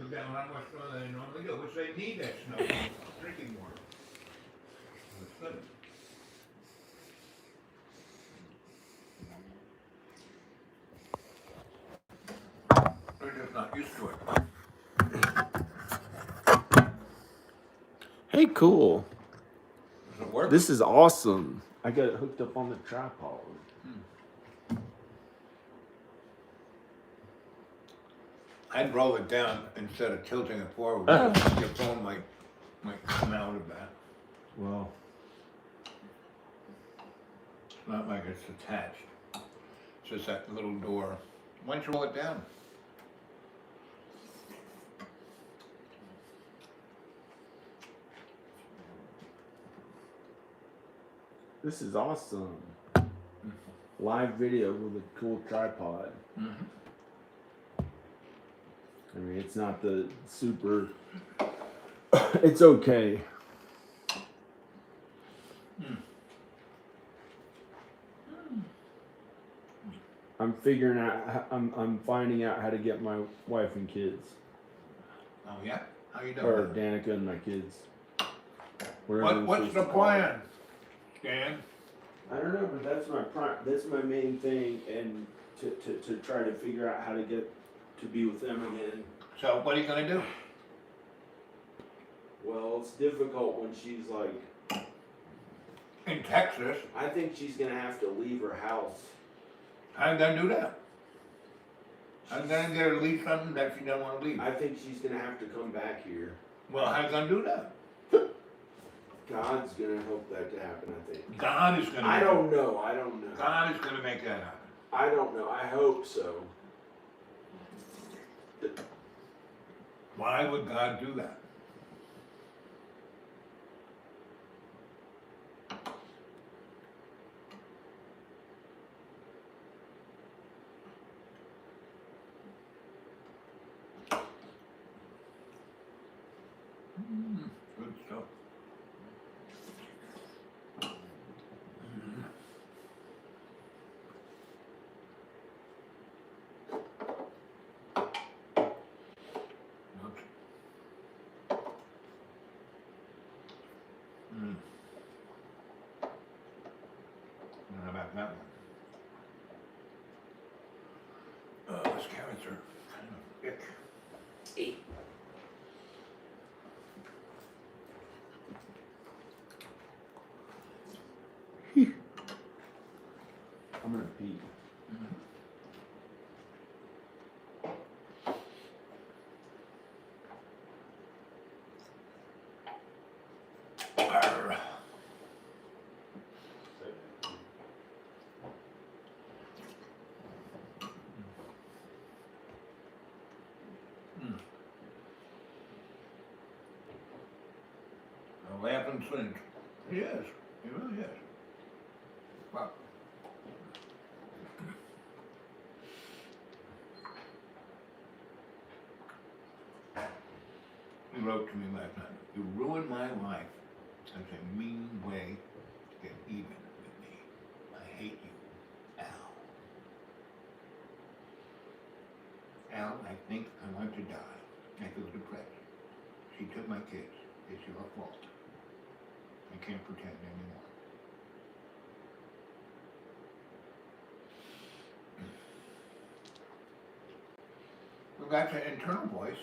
We've got a lot more snow than they normally do, which they need that snow for drinking water. So it's good. They're just not used to it. Hey, cool. Does it work? This is awesome. I got it hooked up on the tripod. I'd roll it down instead of tilting it forward. Oh. Your phone might come out of that. Well, It's not like it's attached. It's just that little door. Why don't you roll it down? this is awesome. Live video with a cool tripod. Mm-hmm. I mean, it's not the super. It's okay. I'm figuring out. I'm finding out how to get my wife and kids, Oh yeah? How you or doing? Danica and my kids. Whatever we're What's supposed the to call it. plan, Stan? I don't know, but that's my main thing, and to try to figure out how to get to be with them again. So what are you gonna do? Well, it's difficult when she's like. In Texas? I think she's gonna have to leave her house. How you gonna do that? I'm gonna get her to leave something that she don't wanna leave. I think she's gonna have to come back here. Well, how you gonna do that? God's gonna help that to happen, I think. God is gonna. I don't know. God is gonna make that happen. I don't know. I hope so. Why would God do that? Good stuff. How about that one? Those carrots are kind of thick. I'm gonna pee. Arr. A laughing cinch. He is. He really is. Wow. He wrote to me last night. You ruined my life. That's a mean way to get even with me. I hate you, Al. Al, I think I want to die. I feel depressed. She took my kids. It's your fault. I can't pretend anymore. Well, that's an internal voice,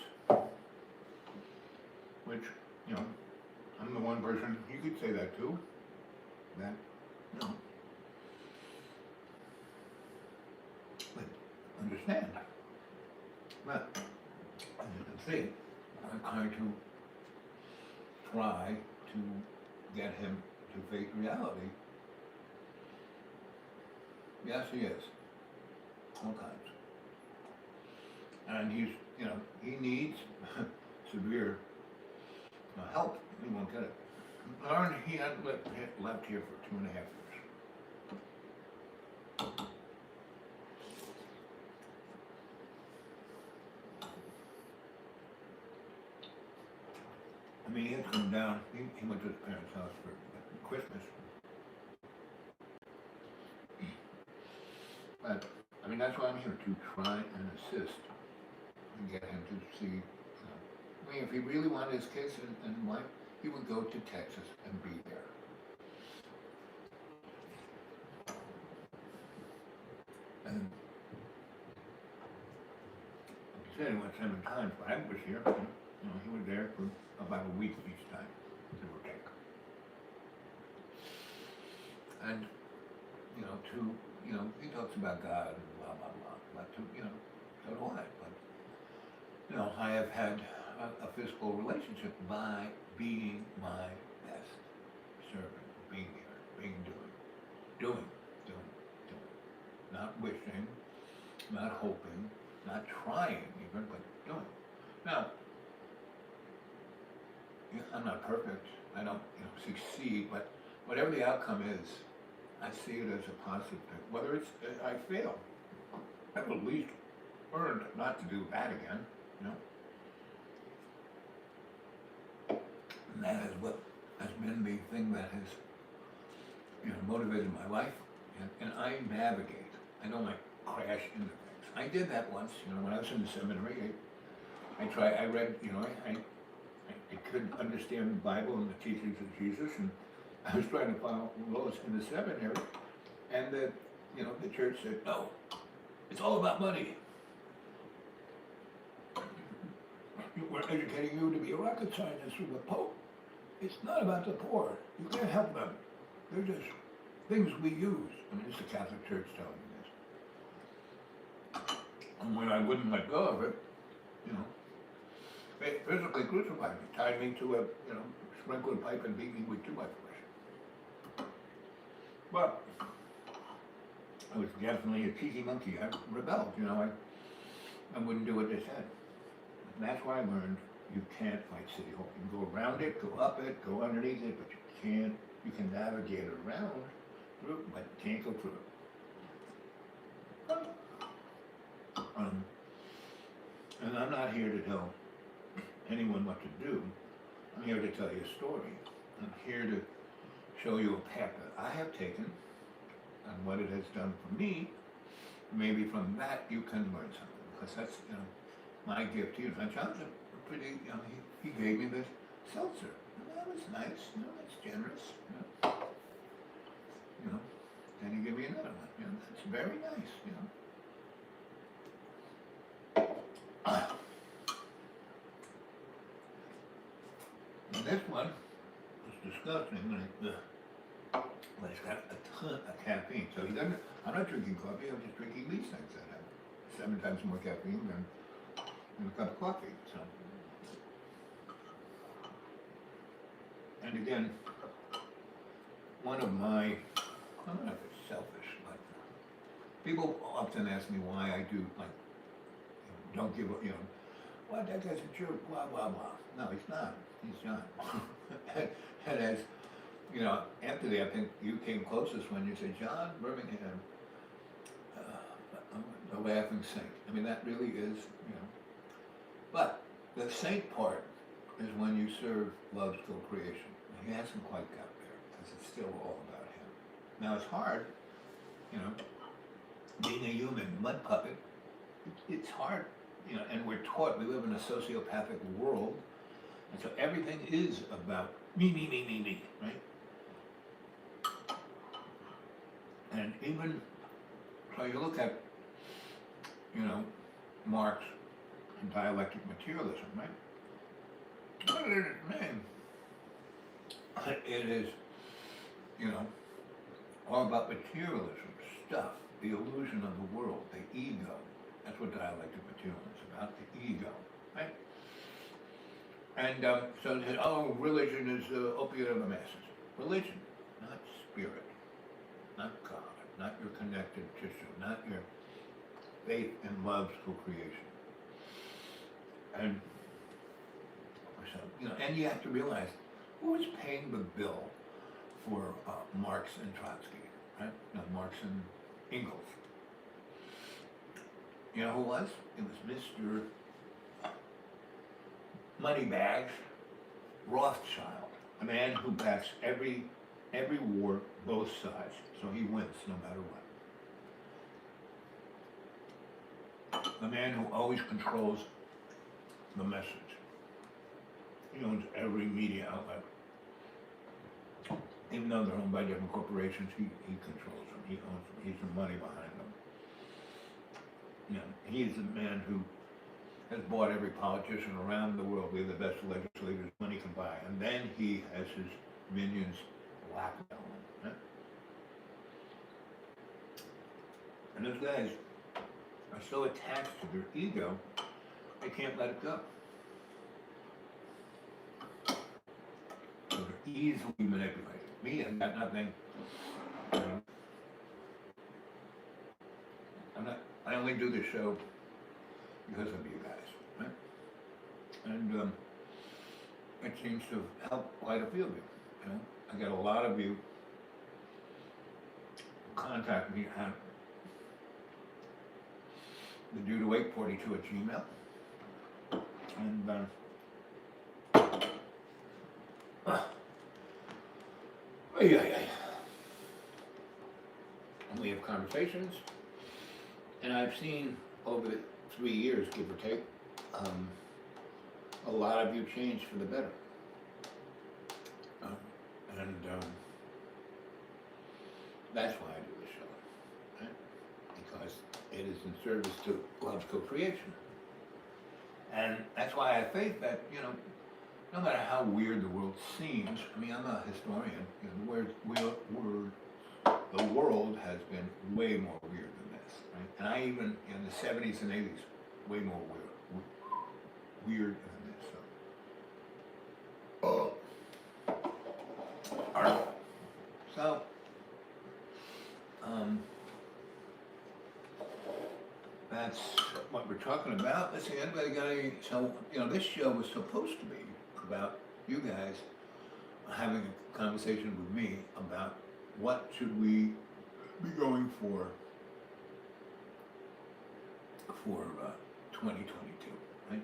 which, you know, I'm the one person, you could say that too, that, you know, but understand. But, as you can see, I'm trying to try to get him to face reality. Yes, he is. All kinds. And he's, you know, he needs severe help. He won't get it. Lauren, he hadn't left here for 2.5 years. I mean, he had come down, he went to his parents' house for Christmas. But, I mean, that's why I'm here, to try and assist and get him to see, you know, I mean, if he really wanted his kids and wife, he would go to Texas and be there. And he said he went 7 times, but I was here, you know, he was there for about a week each time, give or take. And, you know, he talks about God and blah, blah, blah, but you know, so do I, but, you know, I have had a physical relationship by being my best servant, being here, doing, not wishing, not hoping, not trying even, but doing. Now, I'm not perfect, I don't, you know, succeed, but whatever the outcome is, I see it as a positive thing. Whether it's, I fail, I've at least learned not to do that again, you know. And that is what has been the thing that has, you know, motivated my life. And I navigate. I don't like crash into things. I did that once, you know, when I was in the seminary. I read, you know, I couldn't understand the Bible and the teachings of Jesus, and I was trying to follow laws in the seminary, and you know, the church said, no, it's all about money. We're educating you to be a rocket scientist with the Pope. It's not about the poor. You can't help them. They're just things we use. I mean, it's the Catholic Church telling me this. And when I wouldn't let go of it, you know, they physically crucified me, tied me to a, you know, sprinkled pipe and beat me with 2x4s. But I was definitely a cheeky monkey. I rebelled, you know, I wouldn't do what they said. And that's why I learned you can't fight City Hall. You can go around it, go up it, go underneath it, but you can navigate around through, but you can't go through it. And I'm not here to tell anyone what to do. I'm here to tell you a story. I'm here to show you a path that I have taken and what it has done for me. Maybe from that you can learn something, because that's, you know, my gift to you. Now, John's a pretty, you know, he gave me this seltzer. And that was nice, you know, that's generous, you know. You know, then he gave me another one, you know, that's very nice, you know. And this one was disgusting, but it's got a ton of caffeine. So he doesn't, I'm not drinking coffee, I'm just drinking these things that have 7 times more caffeine than a cup of coffee. So, and again, one of my, I don't know if it's selfish, but people often ask me why I do, like, you know, don't give up, you know, well, that guy's a jerk, blah, blah, blah. No, he's not. He's not. And as, you know, Anthony, I think you came closest when you said, John, Birmingham, the laughing saint. I mean, that really is, you know. But the saint part is when you serve love's co-creation. He hasn't quite got there, because it's still all about him. Now, it's hard, you know, being a human mud puppet, it's hard, you know, and we're taught, we live in a sociopathic world, and so everything is about me, right? And even, so you look at, you know, Marx and dialectic materialism, right? What is its name? It is, you know, all about materialism, stuff, the illusion of the world, the ego. That's what dialectic materialism is about, the ego, right? And so they said, oh, religion is the opiate of the masses. Religion, not spirit, not God, not your connected tissue, not your faith and love for creation. And so, you know, and you have to realize who is paying the bill for Marx and Trotsky, right? No, Marx and Engels. You know who it was? It was Mr. Moneybags Rothschild, a man who backs every war, both sides, so he wins no matter what. The man who always controls the message. He owns every media outlet. Even though they're owned by different corporations, he controls them. He owns them. He's the money behind them. You know, he's the man who has bought every politician around the world. We have the best legislators money can buy. And then he has his minions blackmail him. Right? And those guys are so attached to their ego, they can't let it go. So they're easily manipulated. Me, I've got nothing. You know, I only do this show because of you guys, right? And it seems to help quite a few of you. You know, I get a lot of you contact me at the dude842@gmail. And and we have conversations, and I've seen over the 3 years, give or take, a lot of you change for the better. And that's why I do this show, right? Because it is in service to love's co-creation. And that's why I have faith that, you know, no matter how weird the world seems, I mean, I'm a historian, you know, the world has been way more weird than this, right? And I even, in the 70s and 80s, way more weird than this. So. All right. So, that's what we're talking about. Let's see, anybody got any, so, you know, this show was supposed to be about you guys having a conversation with me about what should we be going for 2022, right?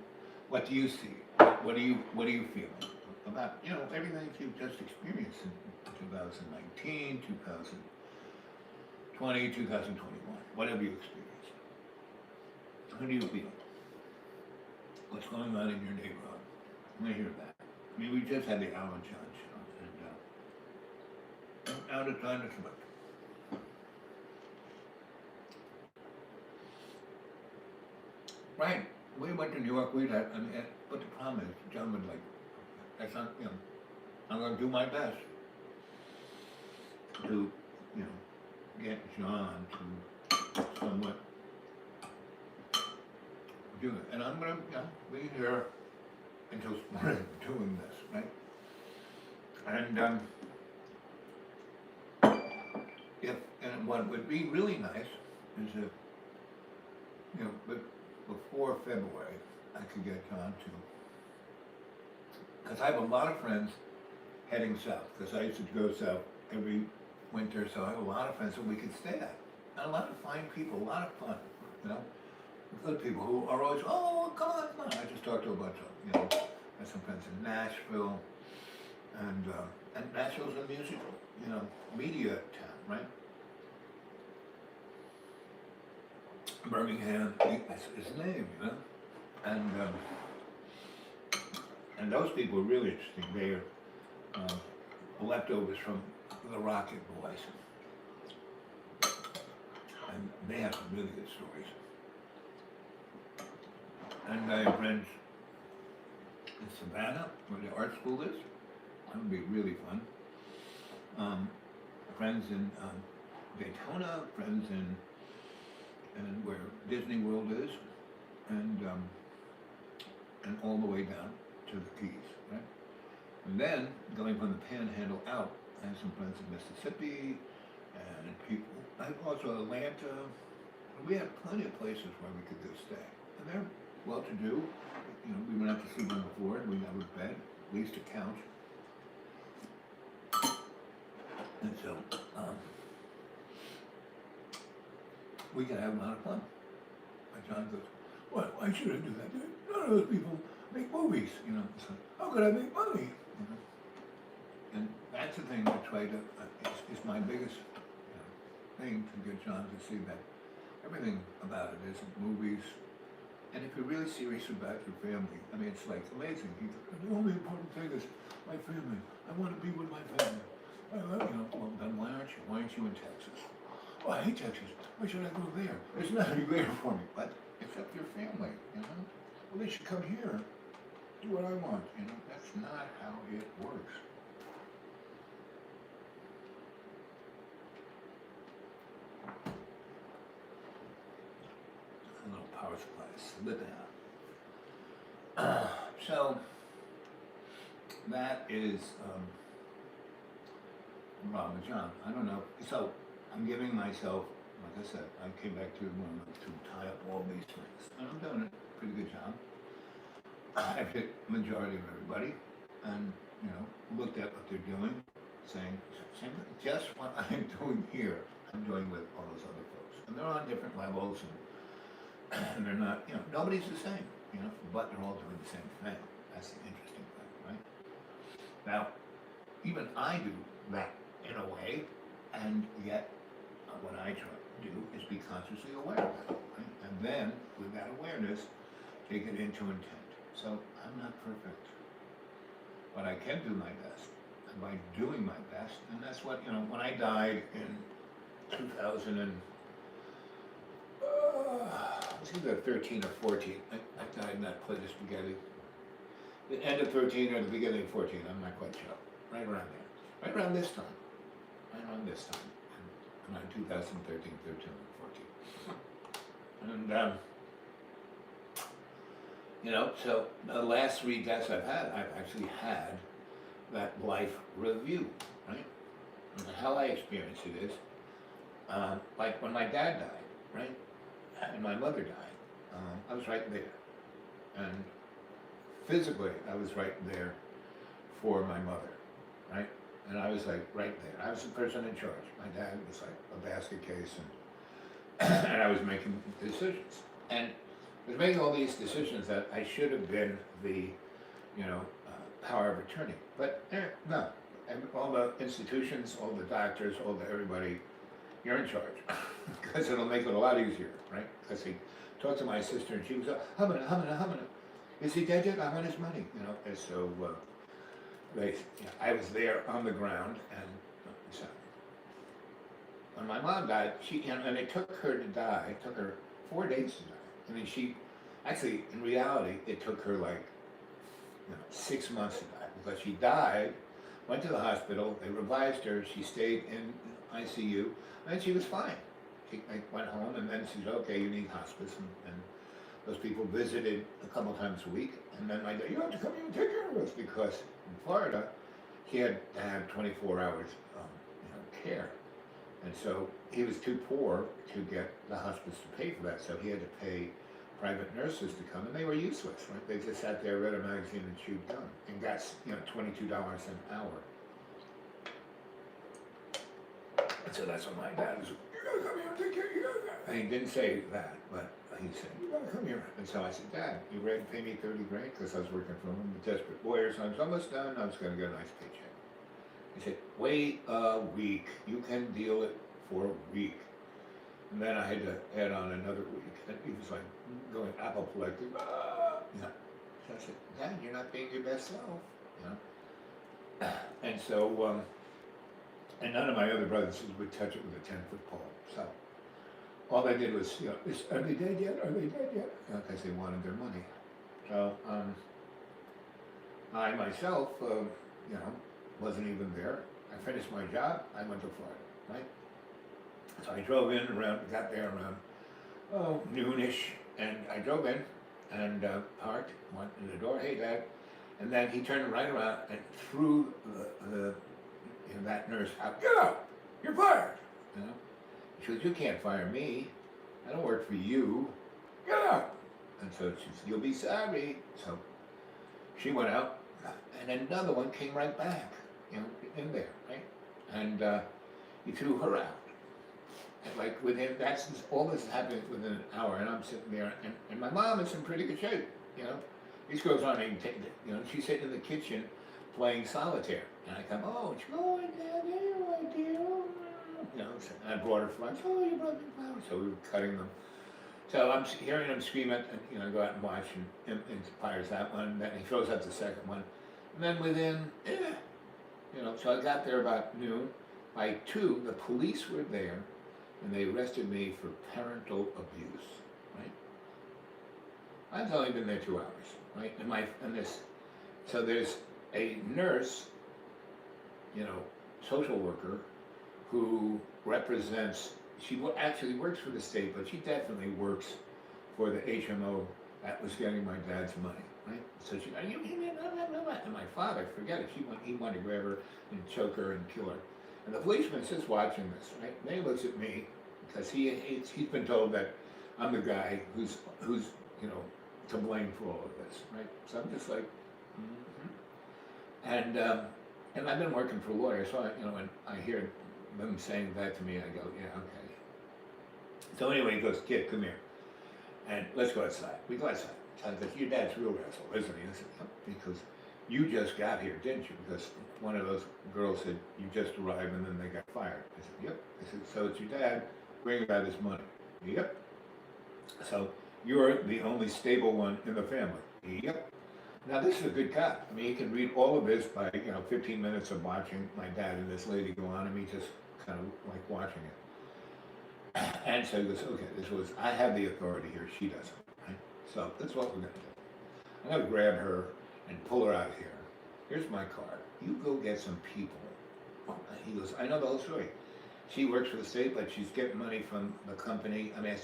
What do you see? What do you feel about, you know, everything you've just experienced in 2019, 2020, 2021, whatever you experienced? How do you feel? What's going on in your neighborhood? I want to hear that. I mean, we just had the Alan John show, and now the time to select. Right. We went to New York, we had, I mean, but the problem is, John would like, that's not, you know, I'm going to do my best to, you know, get John to somewhat do it. And I'm going to, you know, be here until spring doing this, right? And and what would be really nice is if, you know, but before February, I could get John to, because I have a lot of friends heading south, because I used to go south every winter, so I have a lot of friends that we could stay at. And a lot of fine people, a lot of fun, you know? Good people who are always, oh, come on. I just talked to a bunch of, you know, I have some friends in Nashville, and Nashville's a musical, you know, media town, right? Birmingham, that's his name, you know? And those people are really interesting. They are leftovers from the Rocket Boys. And they have some really good stories. And I have friends in Savannah, where the art school is. That would be really fun. Friends in Daytona, friends in and where Disney World is, and all the way down to the Keys, right? And then going from the Panhandle out, I have some friends in Mississippi, and people. I have also Atlanta. We have plenty of places where we could go stay, and they're well-to-do. You know, we went out to sleep on the floor, and we have a bed, at least a couch. And so, we can have a lot of fun. My John goes, "What? Why should I do that? None of those people make movies, you know. So how could I make money? You know?" And that's the thing I try to, is my biggest thing to get John to see that everything about it isn't movies. And if you're really serious about your family, I mean, it's like amazing. He goes, "The only important thing is my family. I want to be with my family. I love you." Well, then why aren't you? Why aren't you in Texas? "Oh, I hate Texas. Why should I go there? There's nothing there for me." But except your family, you know? Well, they should come here. Do what I want, you know? That's not how it works. A little power supply slipping out. So, that is, Robert John. I don't know. So, I'm giving myself, like I said, I came back to the moment to tie up all these things. And I'm doing a pretty good job. I've hit the majority of everybody and, you know, looked at what they're doing, saying, same thing, just what I'm doing here, I'm doing with all those other folks. And they're on different levels and they're not, you know, nobody's the same, you know, but they're all doing the same thing. That's the interesting thing, right? Now, even I do that in a way, and yet what I try to do is be consciously aware of that, right? And then, with that awareness, take it into intent. So, I'm not perfect, but I can do my best. And by doing my best, and that's what, you know, when I died in 2000 and, it was either 13 or 14, I died in that plate of spaghetti. The end of 13 or the beginning of 14, I'm not quite sure. Right around there. Right around this time. Right around this time. Around 2013, 13, and 14. And, you know, so the last 3 deaths I've had, I've actually had that life review, right? And how I experience it is, like when my dad died, right? And my mother died, I was right there. And physically, I was right there for my mother, right? And I was like right there. I was the person in charge. My dad was like a basket case, and I was making decisions. And I was making all these decisions that I should have been the, you know, power of attorney. But no, and all the institutions, all the doctors, all the everybody, you're in charge. Because it'll make it a lot easier, right? Because he talked to my sister and she was like, humming. Is he dead yet? I want his money, you know. And so I was there on the ground, and so when my mom died, and it took her to die. It took her 4 days to die. I mean, actually, in reality, it took her like 6 months to die, because she died, went to the hospital, they revived her, she stayed in ICU, and she was fine. She went home, and then she said, "Okay, you need hospice," and those people visited a couple times a week, and then my dad, "You have to come here and take care of us," because in Florida, he had to have 24 hours care. And so he was too poor to get the hospice to pay for that, so he had to pay private nurses to come, and they were useless, right? They just sat there, read a magazine, and chewed gum, and got $22 an hour. And so that's what my dad was, "You gotta come here and take care, you gotta." And he didn't say that, but he said, "You gotta come here." And so I said, "Dad, you ready to pay me 30 grand? Because I was working for him, a desperate lawyer, so I was almost done, I was gonna get a nice paycheck." He said, "Wait a week, you can deal it for a week." And then I had to add on another week, and he was like going apoplectic. So I said, "Dad, you're not being your best self," And so, and none of my other brothers would touch it with a 10-foot pole. So all they did was, are they dead yet? Are they dead yet? Because they wanted their money. So, I myself, wasn't even there. I finished my job, I went to Florida, right? So I drove in got there around, noonish, and I drove in and parked, went in the door, hey Dad, and then he turned right around and threw that nurse out, get out, you're fired, She goes, you can't fire me, I don't work for you, get out. And so she said, you'll be sorry. So she went out, and another one came right back, in there, right? And he threw her out. And like all this happened within an hour, and I'm sitting there, and my mom is in pretty good shape, These girls aren't even taking it, she's sitting in the kitchen playing solitaire. And I come, oh, and she goes, oh, Dad, I do. And I brought her flowers, oh, you brought me flowers. So we were cutting them. So I'm hearing him scream at, go out and watch, and fires that one, and then he throws out the second one. And then within, so I got there about noon. By 2, the police were there, and they arrested me for parental abuse, right? I've only been there 2 hours, right? So there's a nurse, social worker, who represents, she actually works for the state, but she definitely works for the HMO that was getting my dad's money, right? So she, and my father, forget it, he wanted to grab her and choke her and kill her. And the policeman's just watching this, right? And he looks at me, because he's been told that I'm the guy who's to blame for all of this, right? So I'm just like, and I've been working for lawyers, so when I hear them saying that to me, I go, yeah, okay. So anyway, he goes, kid, come here, and let's go outside. We go outside. So I go, your dad's a real asshole, isn't he? I said, yep, because you just got here, didn't you? Because one of those girls said, you just arrived and then they got fired. I said, yep. I said, so it's your dad bringing about his money. Yep. So you're the only stable one in the family. Yep. Now this is a good cop. I mean, you can read all of this by 15 minutes of watching my dad and this lady go on, and me just kind of like watching it. And so he goes, okay, I have the authority here, she doesn't, right? So that's what we're gonna do. I'm gonna grab her and pull her out of here. Here's my card. You go get some people. He goes, I know the whole story. She works for the state, but she's getting money from the company. I mean,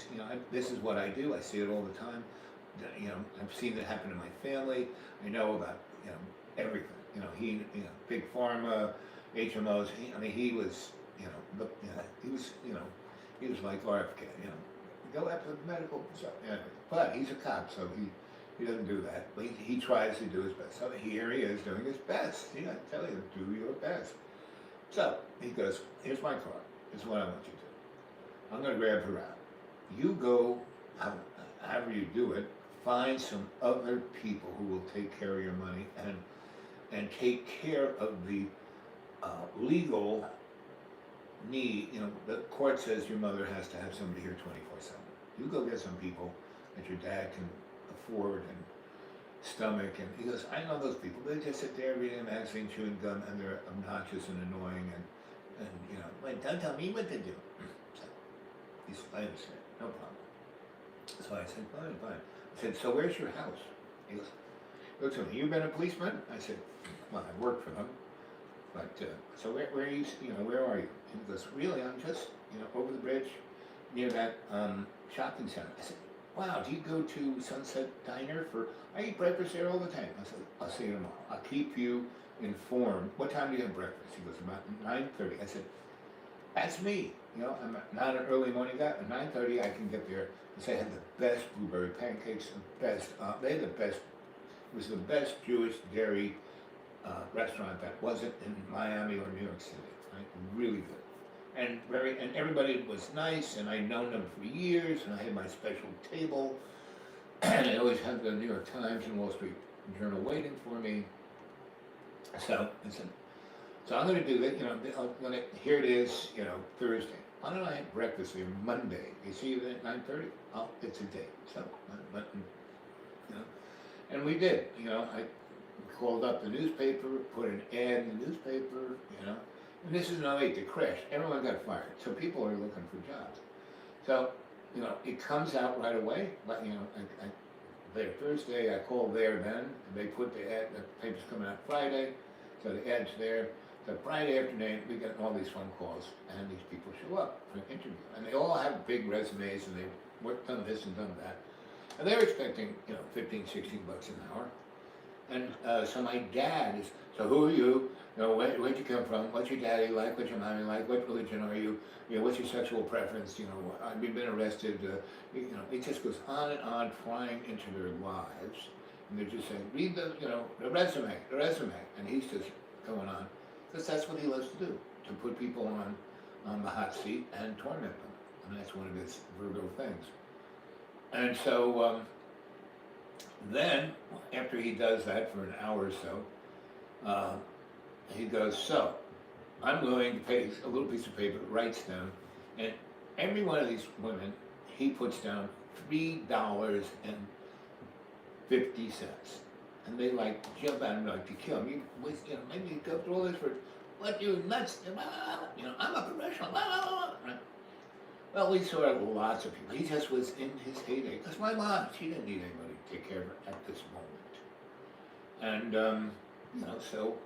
this is what I do. I see it all the time. I've seen it happen in my family. I know about, everything. Big pharma, HMOs. He was, he was like RFK. Go after the medical stuff. Anyway, but he's a cop, so he doesn't do that. But he tries to do his best. So here he is doing his best. I tell you, do your best. So he goes, here's my card. This is what I want you to do. I'm going to grab her out. You go, however you do it, find some other people who will take care of your money and take care of the legal need. The court says your mother has to have somebody here 24/7. You go get some people that your dad can afford and stomach. And he goes, I know those people. They just sit there reading a magazine, chewing gum, and they're obnoxious and annoying. And wait, don't tell me what to do. So he said, I understand, no problem. So I said, fine. I said, so where's your house? He goes, look to me, you been a policeman? I said, well, I work for them. But, so where are you, where are you? And he goes, really, I'm just, over the bridge near that shopping center. I said, wow, do you go to Sunset Diner I eat breakfast there all the time. I said, I'll see you tomorrow. I'll keep you informed. What time do you have breakfast? He goes, about 9:30. I said, that's me. I'm not an early morning guy. At 9:30, I can get there. I said, I had the best blueberry pancakes, the best, they had the best, it was the best Jewish dairy restaurant that wasn't in Miami or New York City, right? Really good. And everybody was nice, and I'd known them for years, and I had my special table, and I always had the New York Times and Wall Street Journal waiting for me. So I said, so I'm going to do that, here it is, Thursday. Why don't I have breakfast here Monday? You see it at 9:30? Oh, it's a date. So, and we did, I called up the newspaper, put an ad in the newspaper, and this is in '08, the crash. Everyone got fired, so people are looking for jobs. So it comes out right away. But there Thursday, I called there then, and they put the ad. The paper's coming out Friday, so the ad's there. So Friday afternoon, we get all these phone calls, and these people show up for an interview, and they all have big resumes, and they've worked on this and done that, and they're expecting 15, 16 bucks an hour. And so my dad is, so who are you? Where'd you come from? What's your daddy like? What's your mommy like? What religion are you? What's your sexual preference? Have you been arrested? It just goes on and on, prying into their lives. And they're just saying, read the resume. And he's just going on. Because that's what he loves to do, to put people on the hot seat and torment them. And that's one of his Virgo things. And so, then, after he does that for an hour or so, he goes, so, I'm willing to pay a little piece of paper, writes down, and every one of these women, he puts down $3.50. And they jump at him to kill him. Maybe you go through all this for, what, you nuts? I'm a professional. Right? Well, we saw lots of people. He just was in his heyday. Because my mom, she didn't need anybody to take care of her at this moment. And, so,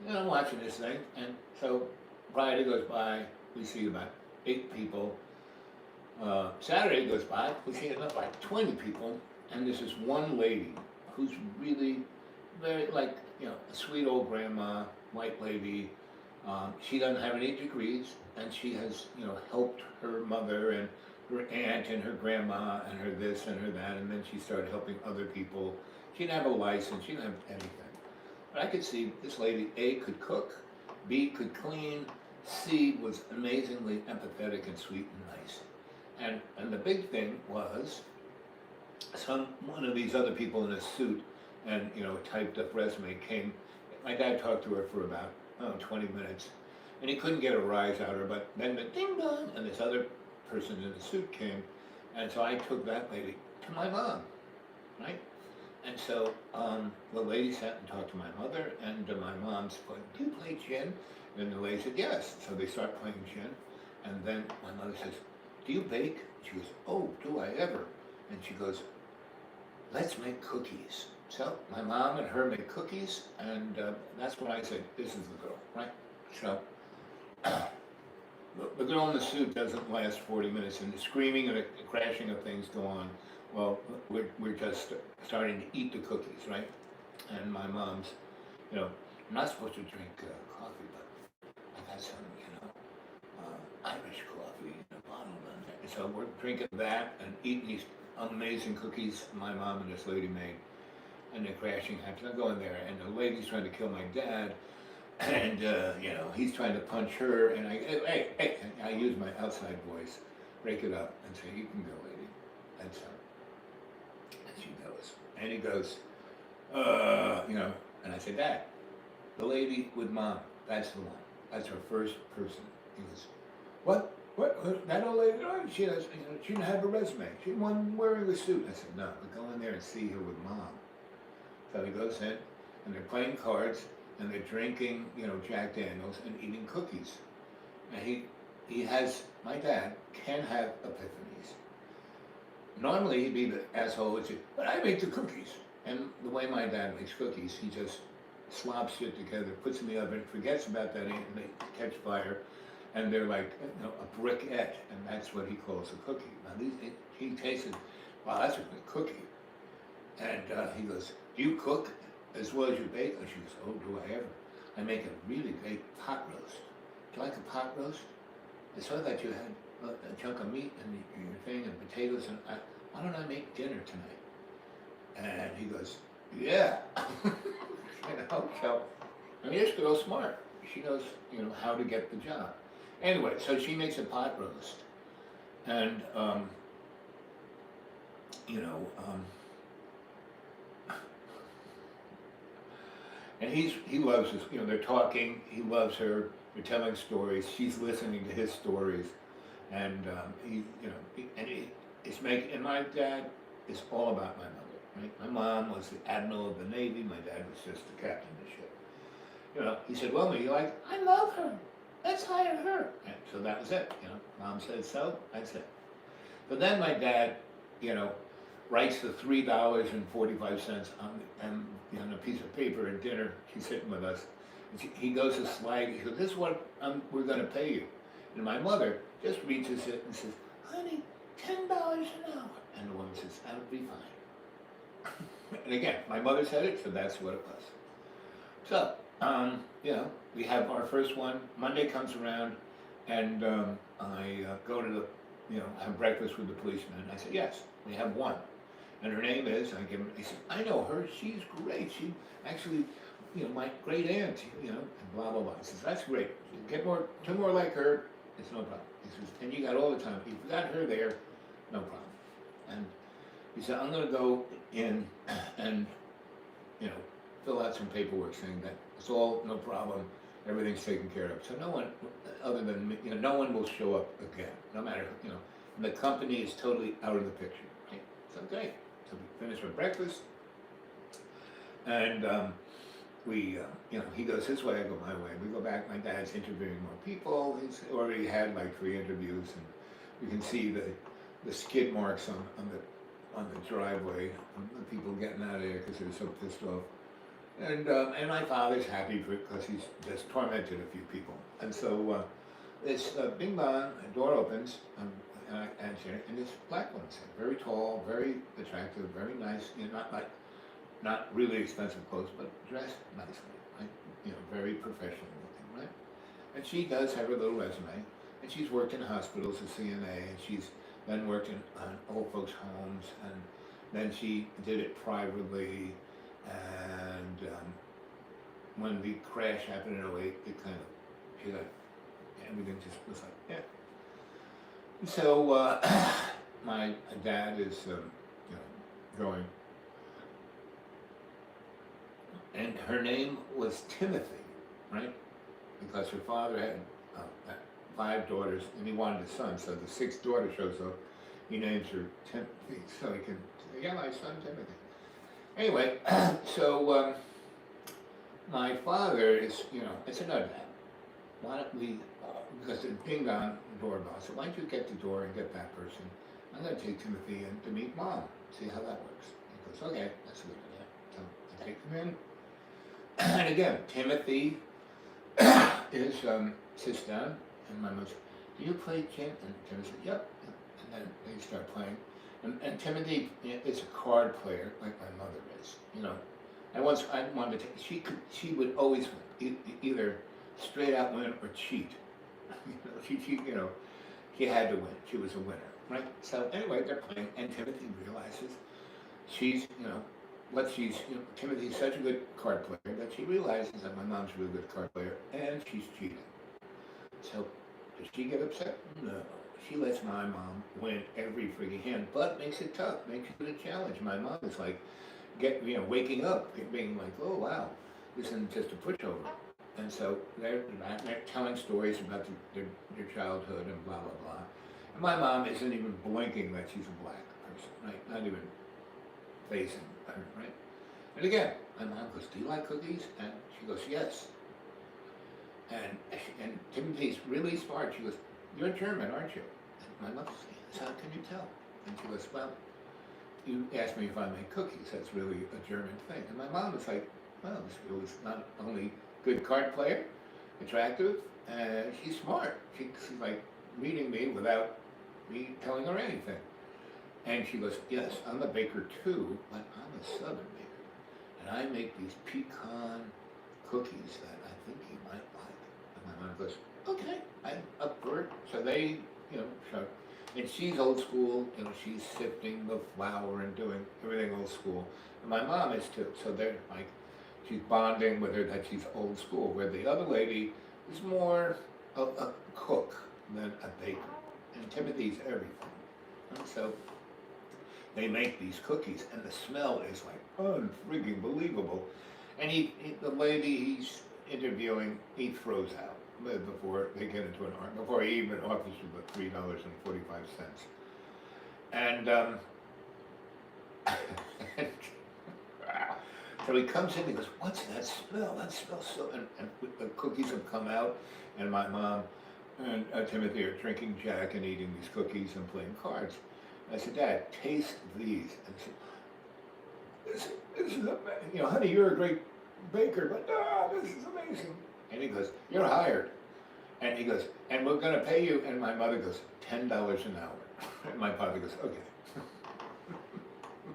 I'm watching this thing. And so Friday goes by, we see about 8 people. Saturday goes by, we see about 20 people. And there's this one lady who's really very, a sweet old grandma, white lady. She doesn't have any degrees, and she has, helped her mother and her aunt and her grandma and her this and her that, and then she started helping other people. She didn't have a license, she didn't have anything. But I could see this lady, A, could cook, B, could clean, C, was amazingly empathetic and sweet and nice. And the big thing was, one of these other people in a suit and, typed up resume came. My dad talked to her for about 20 minutes, and he couldn't get a rise out of her, but then the ding dong, and this other person in the suit came, and so I took that lady to my mom, right? And so the lady sat and talked to my mother, and my mom's going, do you play gin? And the lady said, yes. So they start playing gin, and then my mother says, do you bake? She goes, oh, do I ever? And she goes, let's make cookies. So my mom and her make cookies, and that's when I said, this is the girl, right? So the girl in the suit doesn't last 40 minutes, and the screaming and the crashing of things go on. Well, we're just starting to eat the cookies, right? And my mom's, I'm not supposed to drink coffee, but I got some, Irish coffee in a bottle. And so we're drinking that and eating these amazing cookies my mom and this lady made. And the crashing happens. I go in there, and the lady's trying to kill my dad, and he's trying to punch her, and I use my outside voice, break it up, and say, you can go, lady. And so, and she goes, and he goes, and I said, Dad, the lady with mom, that's the one. That's her first person. He goes, what? That old lady, she does, she didn't have a resume. She wasn't wearing a suit. I said, no, but go in there and see her with mom. So he goes in, and they're playing cards, and they're drinking, Jack Daniels and eating cookies. And he has, my dad can have epiphanies. Normally he'd be the asshole who'd say, but I make the cookies. And the way my dad makes cookies, he just slops shit together, puts them in the oven, forgets about that, and they catch fire. And they're like, a briquette, and that's what he calls a cookie. Now he tasted, wow, that's a good cookie. And he goes, do you cook as well as you bake? And she goes, oh, do I ever? I make a really great pot roast. Do you like a pot roast? I saw that you had a chunk of meat and your thing and potatoes, and why don't I make dinner tonight? And he goes, yeah. So, this girl's smart. She knows, how to get the job. Anyway, so she makes a pot roast, and and he loves this. They're talking. He loves her. They're telling stories. She's listening to his stories, and it's making. And my dad is all about my mother. Right? My mom was the admiral of the Navy. My dad was just the captain of the ship. He said, "Wilma, you like? I love her. Let's hire her." And so that was it. Mom said so. That's it. But then my dad, you know, writes the $3.45 on a piece of paper at dinner. He's sitting with us. And he goes to slide. He goes, "This is what we're going to pay you." And my mother just reads it and says, "Honey, $10 an hour." And the woman says, "That'll be fine." And again, my mother said it, so that's what it was. So, you know, we have our first one. Monday comes around, and I go to the, you know, have breakfast with the policeman. I said, "Yes, we have one. And her name is," I give him, he said, "I know her, she's great. She actually, you know, my great aunt, you know," and blah, blah, blah. He says, "That's great. Get two more like her, it's no problem." He says, "And you got all the time. If you got her there, no problem." And he said, "I'm going to go in and, you know, fill out some paperwork saying that it's all no problem, everything's taken care of. So no one, other than me, you know, no one will show up again, no matter, you know, and the company is totally out of the picture." Right? So great. So we finish our breakfast, and we, you know, he goes his way, I go my way. We go back. My dad's interviewing more people. He's already had like 3 interviews, and you can see the skid marks on the driveway from the people getting out of there because they're so pissed off. And my father's happy because he's just tormented a few people. And so this bing bong, a door opens, and I answer, and this black woman's there, very tall, very attractive, very nice, you know, not really expensive clothes, but dressed nicely, right? You know, very professional looking, right? And she does have her little resume, and she's worked in hospitals as CNA, and she's then worked in old folks' homes, and then she did it privately, and when the crash happened in '08, it kind of, she got, everything just was like, yeah. And so my dad is, you know, going, and her name was Timothy, right? Because her father had 5 daughters, and he wanted a son, so the 6th daughter shows up, he names her Timothy, so he can say, "Yeah, my son Timothy." Anyway, so my father is, you know, I said, "No, Dad, why don't we, because the ding dong doorbell, I said, why don't you get the door and get that person? I'm going to take Timothy in to meet Mom, see how that works." He goes, "Okay, that's a good idea." So I take him in, and again, Timothy is, sits down, and my mother said, "Do you play Tim?" And Timothy said, "Yep." And then they start playing. And Timothy is a card player like my mother is, you know. I wanted to take, she would always win, either straight out win or cheat. You know, you know, she had to win. She was a winner, right? So anyway, they're playing, and Timothy realizes she's, you know, you know, Timothy's such a good card player that she realizes that my mom's a really good card player, and she's cheating. So does she get upset? No. She lets my mom win every freaking hand, but makes it tough, makes it a challenge. My mom is like, waking up, being like, "Oh wow, this isn't just a pushover." And so they're telling stories about their childhood and blah blah blah. And my mom isn't even blinking that she's a black person, right? Not even facing her, right? And again, my mom goes, "Do you like cookies?" And she goes, "Yes." And Timothy's really smart. She goes, "You're German, aren't you?" And my mother says, "Yes, how can you tell?" And she goes, "Well, you asked me if I make cookies. That's really a German thing." And my mom was like, "Well, this girl is not only good card player, attractive, and she's smart. She's like reading me without me telling her anything." And she goes, "Yes, I'm a baker too, but I'm a Southern baker, and I make these pecan cookies that I think you might like." And my mom goes, "Okay, I'm up for it." So they, you know, and she's old school, you know, she's sifting the flour and doing everything old school. And my mom is too. So they're like, she's bonding with her that she's old school, where the other lady is more a cook than a baker. And Timothy's everything. And so they make these cookies, and the smell is like unfreaking believable. And the lady he's interviewing, he throws out before they get into an argument, before he even offers you the $3.45. And so he comes in, he goes, "What's that smell? That smells so..." And the cookies have come out, and my mom and Timothy are drinking Jack and eating these cookies and playing cards. I said, Dad, taste these. And he said, this is amazing. You know, honey, you're a great baker, but this is amazing. And he goes, you're hired. And he goes, and we're going to pay you. And my mother goes, $10 an hour. And my father goes, okay.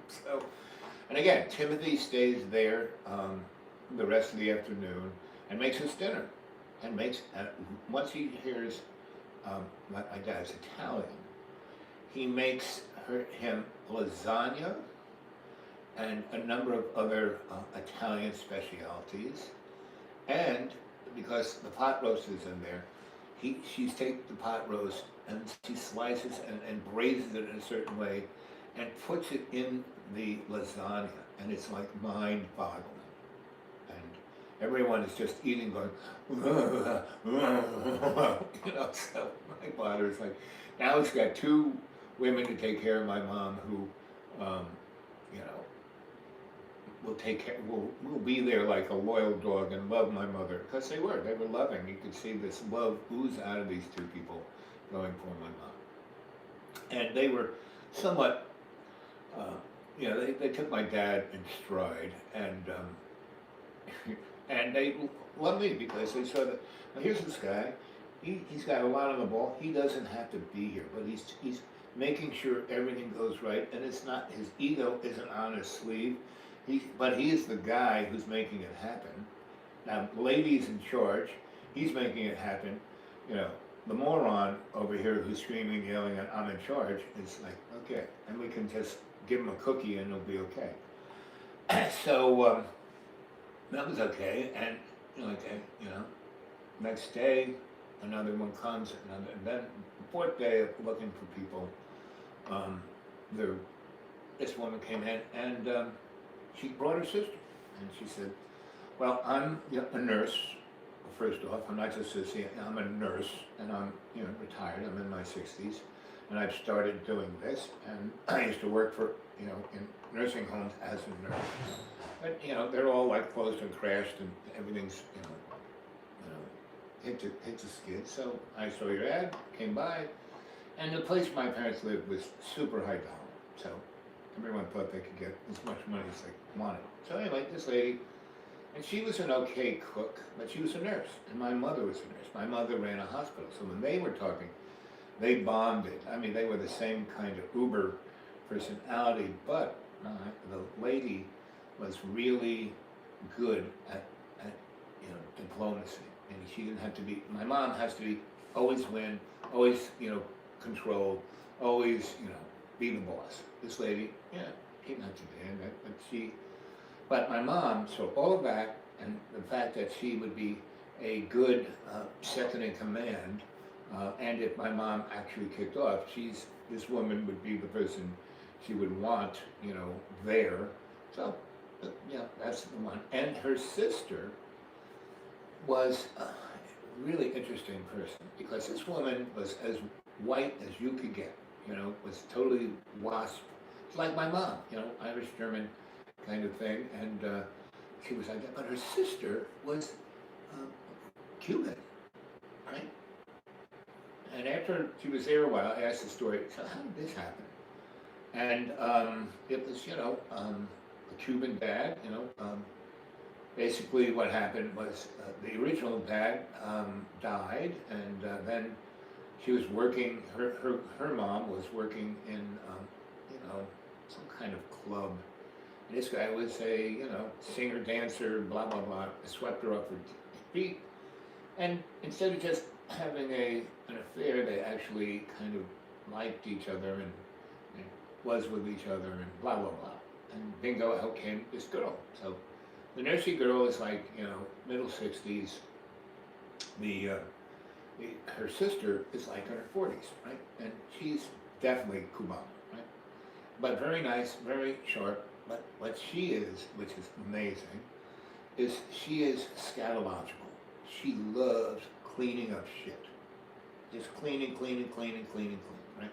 So, and again, Timothy stays there the rest of the afternoon and makes us dinner. And makes, once he hears my dad's Italian, he makes him lasagna and a number of other Italian specialties. And because the pot roast is in there, she takes the pot roast and she slices and braises it in a certain way and puts it in the lasagna. And it's like mind-boggling. And everyone is just eating, going, you know, so my father is like, now he's got 2 women to take care of my mom who, you know, will take care, will be there like a loyal dog and love my mother, because they were loving. You could see this love ooze out of these 2 people going for my mom. And they were somewhat, you know, they took my dad in stride, and and they loved me because they saw that, well, here's this guy, he's got a lot on the ball, he doesn't have to be here, but he's making sure everything goes right, and it's not, his ego isn't on his sleeve, but he is the guy who's making it happen. Now, lady's in charge, he's making it happen, you know, the moron over here who's screaming, yelling, and I'm in charge, is like, okay, and we can just give him a cookie and it'll be okay. So, that was okay, and, you know, okay, you know, next day, another one comes, and then the 4th day of looking for people, this woman came in, and she brought her sister, and she said, well, I'm a nurse, first off, I'm not just a CNA, I'm a nurse, and I'm, you know, retired, I'm in my 60s, and I've started doing this, and I used to work for, you know, in nursing homes as a nurse. But, you know, they're all like closed and crashed, and everything's, you know, hit the skid. So I saw your ad, came by, and the place my parents lived was super high dollar. So everyone thought they could get as much money as they wanted. So anyway, this lady, and she was an okay cook, but she was a nurse, and my mother was a nurse. My mother ran a hospital, so when they were talking, they bonded. I mean, they were the same kind of uber personality, but the lady was really good at you know, diplomacy. And she didn't have to be, my mom has to be, always win, always, you know, control, always, you know, be the boss. This lady, yeah, she didn't have to be in that, but my mom, so all of that, and the fact that she would be a good second in command, and if my mom actually kicked off, this woman would be the person she would want, you know, there. So, yeah, that's the one. And her sister was a really interesting person, because this woman was as white as you could get, you know, was totally wasp. It's like my mom, you know, Irish German kind of thing, and she was like that. But her sister was Cuban, right? And after she was there a while, I asked the story, so how did this happen? And it was, you know, a Cuban dad, you know, basically what happened was the original dad died, and then she was working, her mom was working in, you know, some kind of club. And this guy was a, you know, singer, dancer, blah, blah, blah, swept her off her feet. And instead of just having an affair, they actually kind of liked each other and was with each other and blah, blah, blah. And bingo, out came this girl. So the nursery girl is like, you know, middle 60s. Her sister is like in her 40s, right? And she's definitely Cubana, right? But very nice, very sharp. But what she is, which is amazing, is she is scatological. She loves cleaning up shit. Just cleaning, right?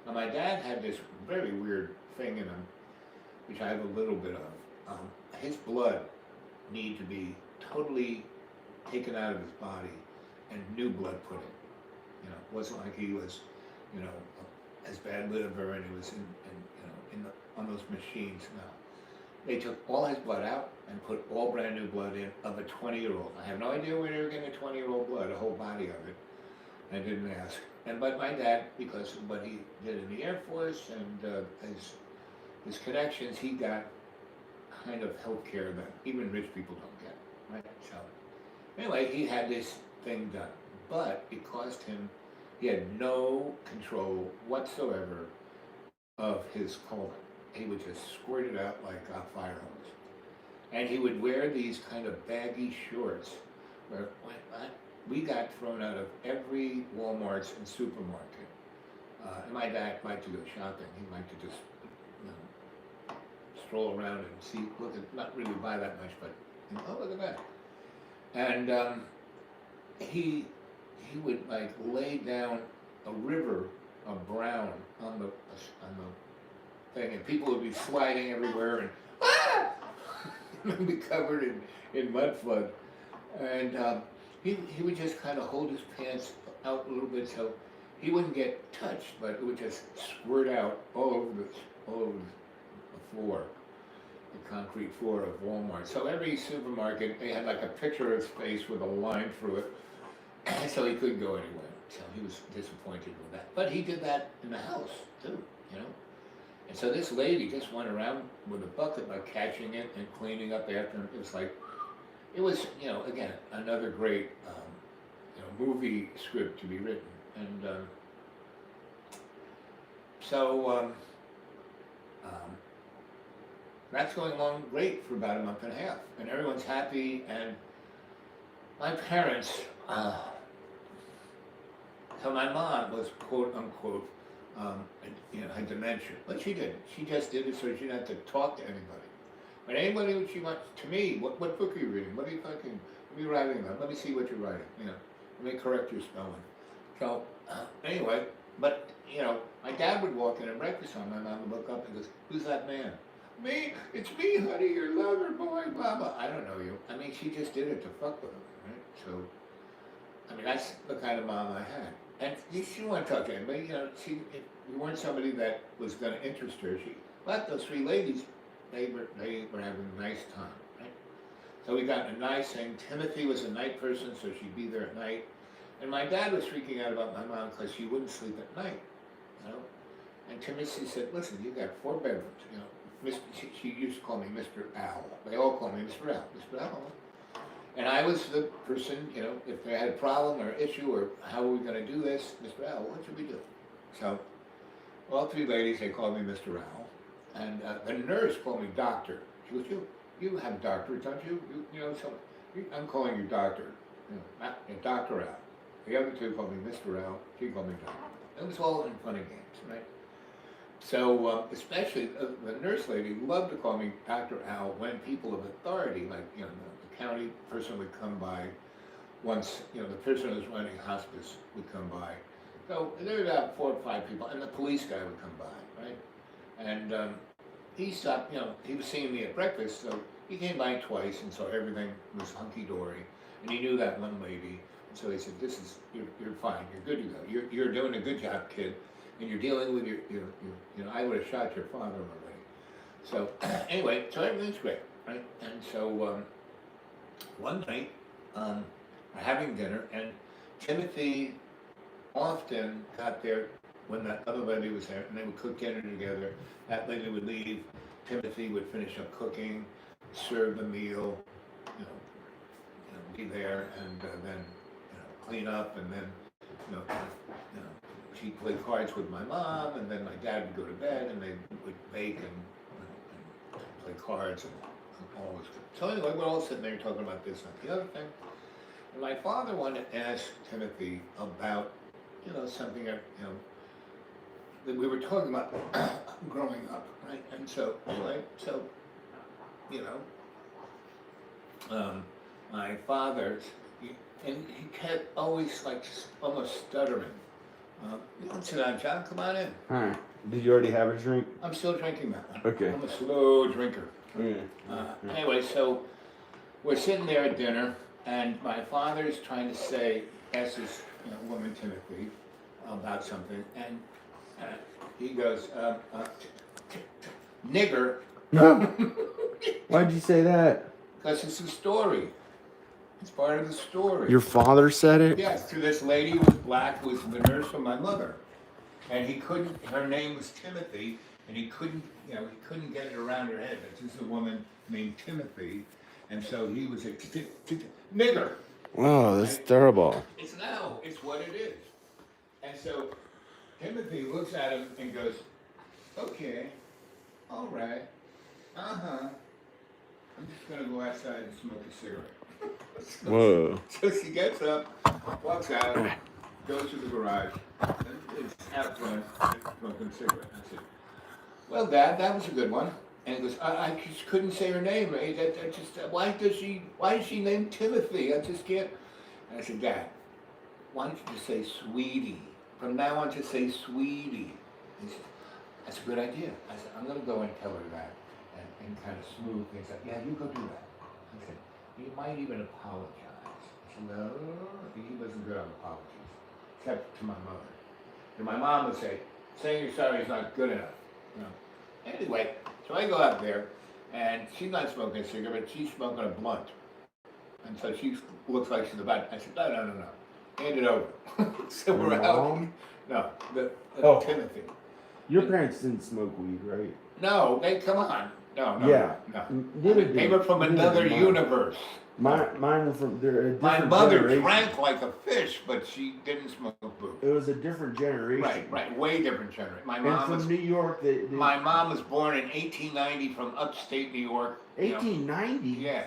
Now my dad had this very weird thing in him, which I have a little bit of. His blood needed to be totally taken out of his body and new blood put in. You know, it wasn't like he was, you know, as bad liver, and he was on those machines now. They took all his blood out and put all brand new blood in of a 20-year-old. I have no idea where they were getting a 20-year-old blood, a whole body of it. I didn't ask. But my dad, because of what he did in the Air Force and his connections, he got kind of health care that even rich people don't get, right? So anyway, he had this thing done, but it cost him, he had no control whatsoever of his colon. He would just squirt it out like a fire hose. And he would wear these kind of baggy shorts where we got thrown out of every Walmart's and supermarket. And my dad liked to go shopping. He liked to just stroll around and see, look at, not really buy that much, but oh, look at that. And he would like lay down a river of brown on the thing, and people would be sliding everywhere and be covered in mud flood. And he would just kind of hold his pants out a little bit so he wouldn't get touched, but it would just squirt out all over the floor, the concrete floor of Walmart. So every supermarket, they had like a picture of his face with a line through it, so he couldn't go anywhere. So he was disappointed with that. But he did that in the house too, you know. And so this lady just went around with a bucket, like catching it and cleaning up after him. It was like, it was, you know, again, another great, movie script to be written. And so that's going along great for about a month and a half. And everyone's happy. And my parents, so my mom was quote unquote, had dementia, but she didn't. She just did it so she didn't have to talk to anybody. But anybody what she wants, to me, what book are you reading? What are you thinking? What are you writing about? Let me see what you're writing. You know, let me correct your spelling. So anyway, but my dad would walk in at breakfast time. My mom would look up and goes, "Who's that man?" "Me, it's me, honey, your lover boy, blah blah." "I don't know you." I mean, she just did it to fuck with him, right? So, I mean, that's the kind of mom I had. And she didn't want to talk to anybody. If you weren't somebody that was going to interest her, but those three ladies, they were having a nice time, right? So we got a nice thing. Timothy was a night person, so she'd be there at night. And my dad was freaking out about my mom because she wouldn't sleep at night, And Timothy said, "Listen, you got 4 bedrooms, She used to call me Mr. Owl. They all call me Mr. Owl, Mr. Owl. And I was the person, if they had a problem or issue or how are we going to do this, Mr. Owl, what should we do? So all 3 ladies, they called me Mr. Owl. And the nurse called me Doctor. She goes, you have a doctorate, don't you? I'm calling you Doctor. Dr. Owl. The other 2 called me Mr. Owl. She called me Doctor. It was all in fun and games, right? So especially the nurse lady loved to call me Dr. Owl when people of authority, like the county person would come by once, the person who was running hospice would come by. So there were about 4 or 5 people, and the police guy would come by, right? And he stopped, he was seeing me at breakfast, so he came by twice and saw everything was hunky-dory. And he knew that one lady, and so he said, you're fine, you're good to go. You're doing a good job, kid. And you're dealing with I would have shot your father already. So anyway, so everything's great, right? And so one night, we're having dinner, and Timothy often got there when that other lady was there, and they would cook dinner together. That lady would leave, Timothy would finish up cooking, serve the meal, be there, and then clean up, and then she'd play cards with my mom, and then my dad would go to bed, and they would bake and play cards, and all was good. So anyway, we're all sitting there talking about this and the other thing. And my father wanted to ask Timothy about, something that we were talking about growing up, right? And so anyway, my father, and he kept always almost stuttering. Sit down, John, come on in. Hi. Did you already have a drink? I'm still drinking that one. Okay. I'm a slow drinker. Yeah. Anyway, so we're sitting there at dinner, and my father's trying to ask this woman, Timothy, about something, and he goes, nigger, Why'd you say that? because it's a story. It's part of the story. Your father said it? Yes, to this lady who was black, who was the nurse for my mother. And he couldn't, her name was Timothy, and he couldn't get it around her head. This is a woman named Timothy, and so he was a nigger. Oh, that's terrible. It's what it is. And so Timothy looks at him and goes, okay, all right, I'm just gonna go outside and smoke a cigarette. Whoa. So she gets up, walks out, goes to the garage, and is out front smoking a cigarette. I said, well, Dad, that was a good one. And he goes, I just couldn't say her name. Why is she named Timothy? I just can't. And I said, Dad, why don't you just say Sweetie? From now on, just say Sweetie. He said, that's a good idea. I said, I'm going to go and tell her that and kind of smooth things out. Yeah, you go do that. I said, you might even apologize. I said, no, he wasn't good on apologies, except to my mother. And my mom would say, saying you're sorry is not good enough. You know. Anyway, so I go out there, and she's not smoking a cigarette, she's smoking a blunt. And so she looks like she's about, I said, no. Hand it over. So we're out. No, Timothy. Your parents didn't smoke weed, right? No, come on. No. Yeah. No. They were from another universe. Mine were from a different My mother generation. drank like a fish, but she didn't smoke booze. It was a different generation. Right, way different generation. My And mom from was New York, my mom was born in 1890 from upstate New York. 1890? Yeah.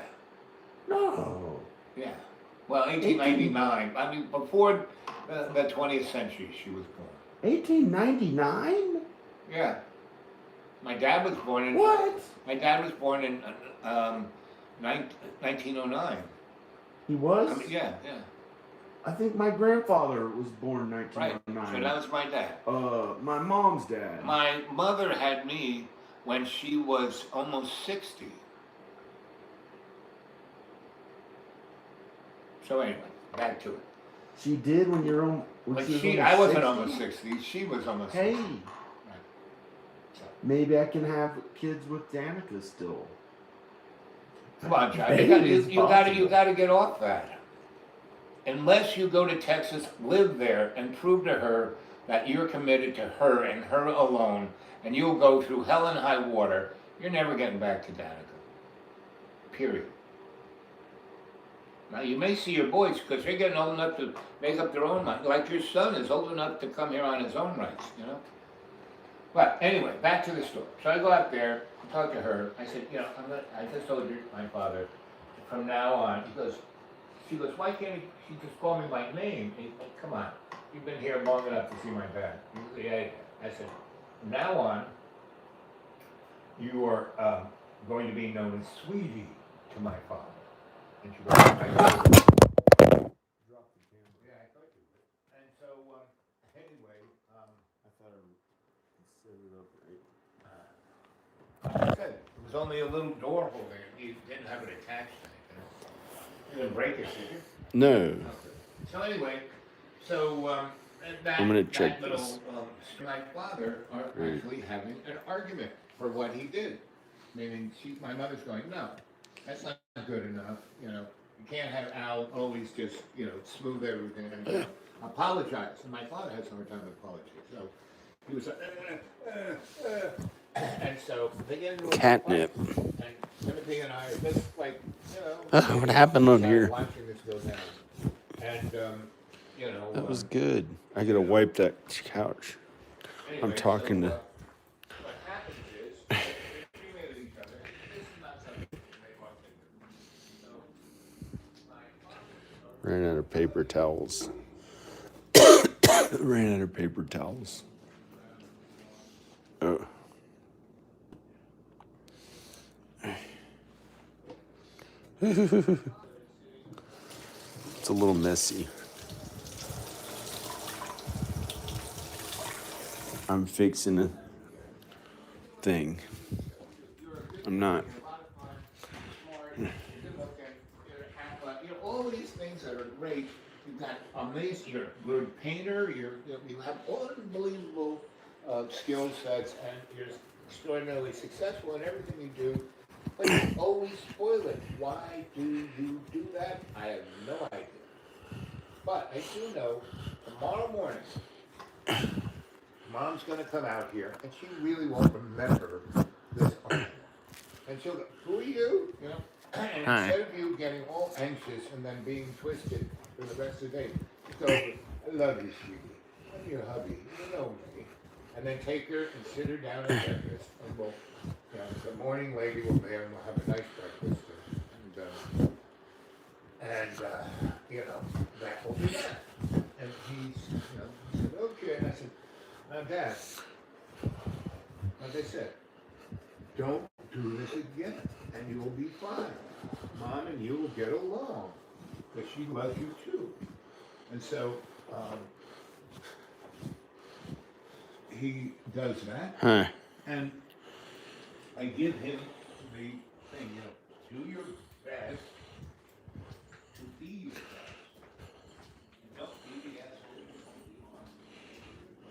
No. Yeah. Well, 1899. I mean, before the 20th century, she was born. 1899? Yeah. My dad was born in. What? My dad was born in 1909. He was? I mean, yeah. I think my grandfather was born 1909. Right. So that was my dad. My mom's dad. My mother had me when she was almost 60. So anyway, back to it. She did when you're on. But I wasn't almost 60. She was almost 60. Hey, Right. So, maybe I can have kids with Danica still. come on, John. Maybe You it's possible. got to get off that. Unless you go to Texas, live there, and prove to her that you're committed to her and her alone, and you'll go through hell and high water, you're never getting back to Danica. Period. Now, you may see your boys, because they're getting old enough to make up their own mind. Like your son is old enough to come here on his own rights, you know? But anyway, back to the story. So I go out there, talk to her. I said, I just told my father, from now on, she goes, why can't she just call me by name? And he said, come on, you've been here long enough to see my dad. He goes, yeah. I said, from now on, you are going to be known as Sweetie to my father. And she goes, drop the camera. Yeah, I thought you would. And so, anyway, I thought I would set it up right. like I said, it was only a little door hole there. You didn't have it attached to anything. You didn't break it, did you? No. Okay. So anyway, I'm gonna check that little, this. my father are actually having an argument for what he did. Meaning, my mother's going, no, that's not good enough. You can't have Al always just, smooth everything and apologize. And my father has a hard time with apologies. So he was like, and so they get into a Catnip. fight. And Timothy and I are just like, What happened on here? watching this go down. And, That was good. I gotta wipe that couch. anyway, I'm talking to. what happens is, they're screaming at each other. This is not something they want to do. So, my father, Ran out of paper towels. Ran out of paper towels. Oh. It's a little messy. I'm fixing a thing. I'm not. all of these things that are great. You've got amazing. You're a good painter. You have unbelievable skill sets, and you're extraordinarily successful in everything you do, but you always spoil it. Why do you do that? I have no idea. But I do know tomorrow morning, Mom's going to come out here, and she really won't remember this argument. And she'll go, "Who are you?" You know, and Hi. instead of you getting all anxious and then being twisted for the rest of the day, just go over, "I love you, sweetie. I'm your hubby. You know me." And then take her and sit her down at breakfast, and we'll, you know, the morning lady will be there, and we'll have a nice breakfast, and you know, that will be that. And he's, you know, he said, "Okay." And I said, "Now, Dad, like I said, don't do this again, and you will be fine. Mom and you will get along, because she loves you too." And so he does that, Huh. and I give him the thing, you know, do your best to be your best. And don't be the asshole you are.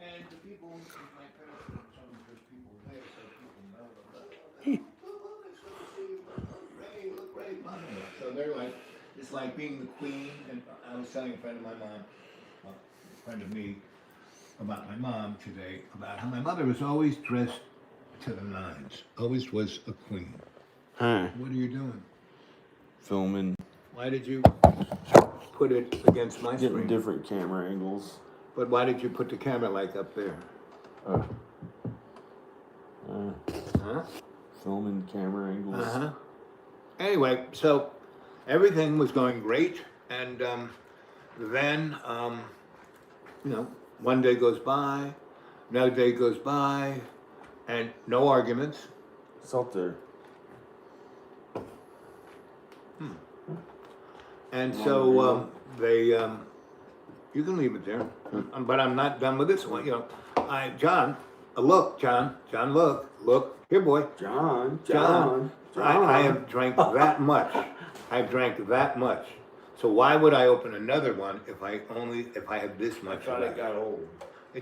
And the people in my parents and some of the people there, so people know them. Look, it's good to see you. Look great, Mommy. So they're like, it's like being the queen. And I was telling a friend of my mom, a friend of me, about my mom today, about how my mother was always dressed to the nines, always was a queen. Huh. What are you doing? Filming, Why did you put it against my getting screen? different camera angles. But why did you put the camera like up there? Huh? Filming camera angles. Uh-huh. Anyway, so everything was going great, and then, you know, one day goes by, another day goes by, and no arguments. It's out there. And so they, you can leave it there, but I'm not done with this one. You know, John, look, look, here, boy. John. I have drank that much. I've drank that much. So why would I open another one if I have this I much thought left? it got old.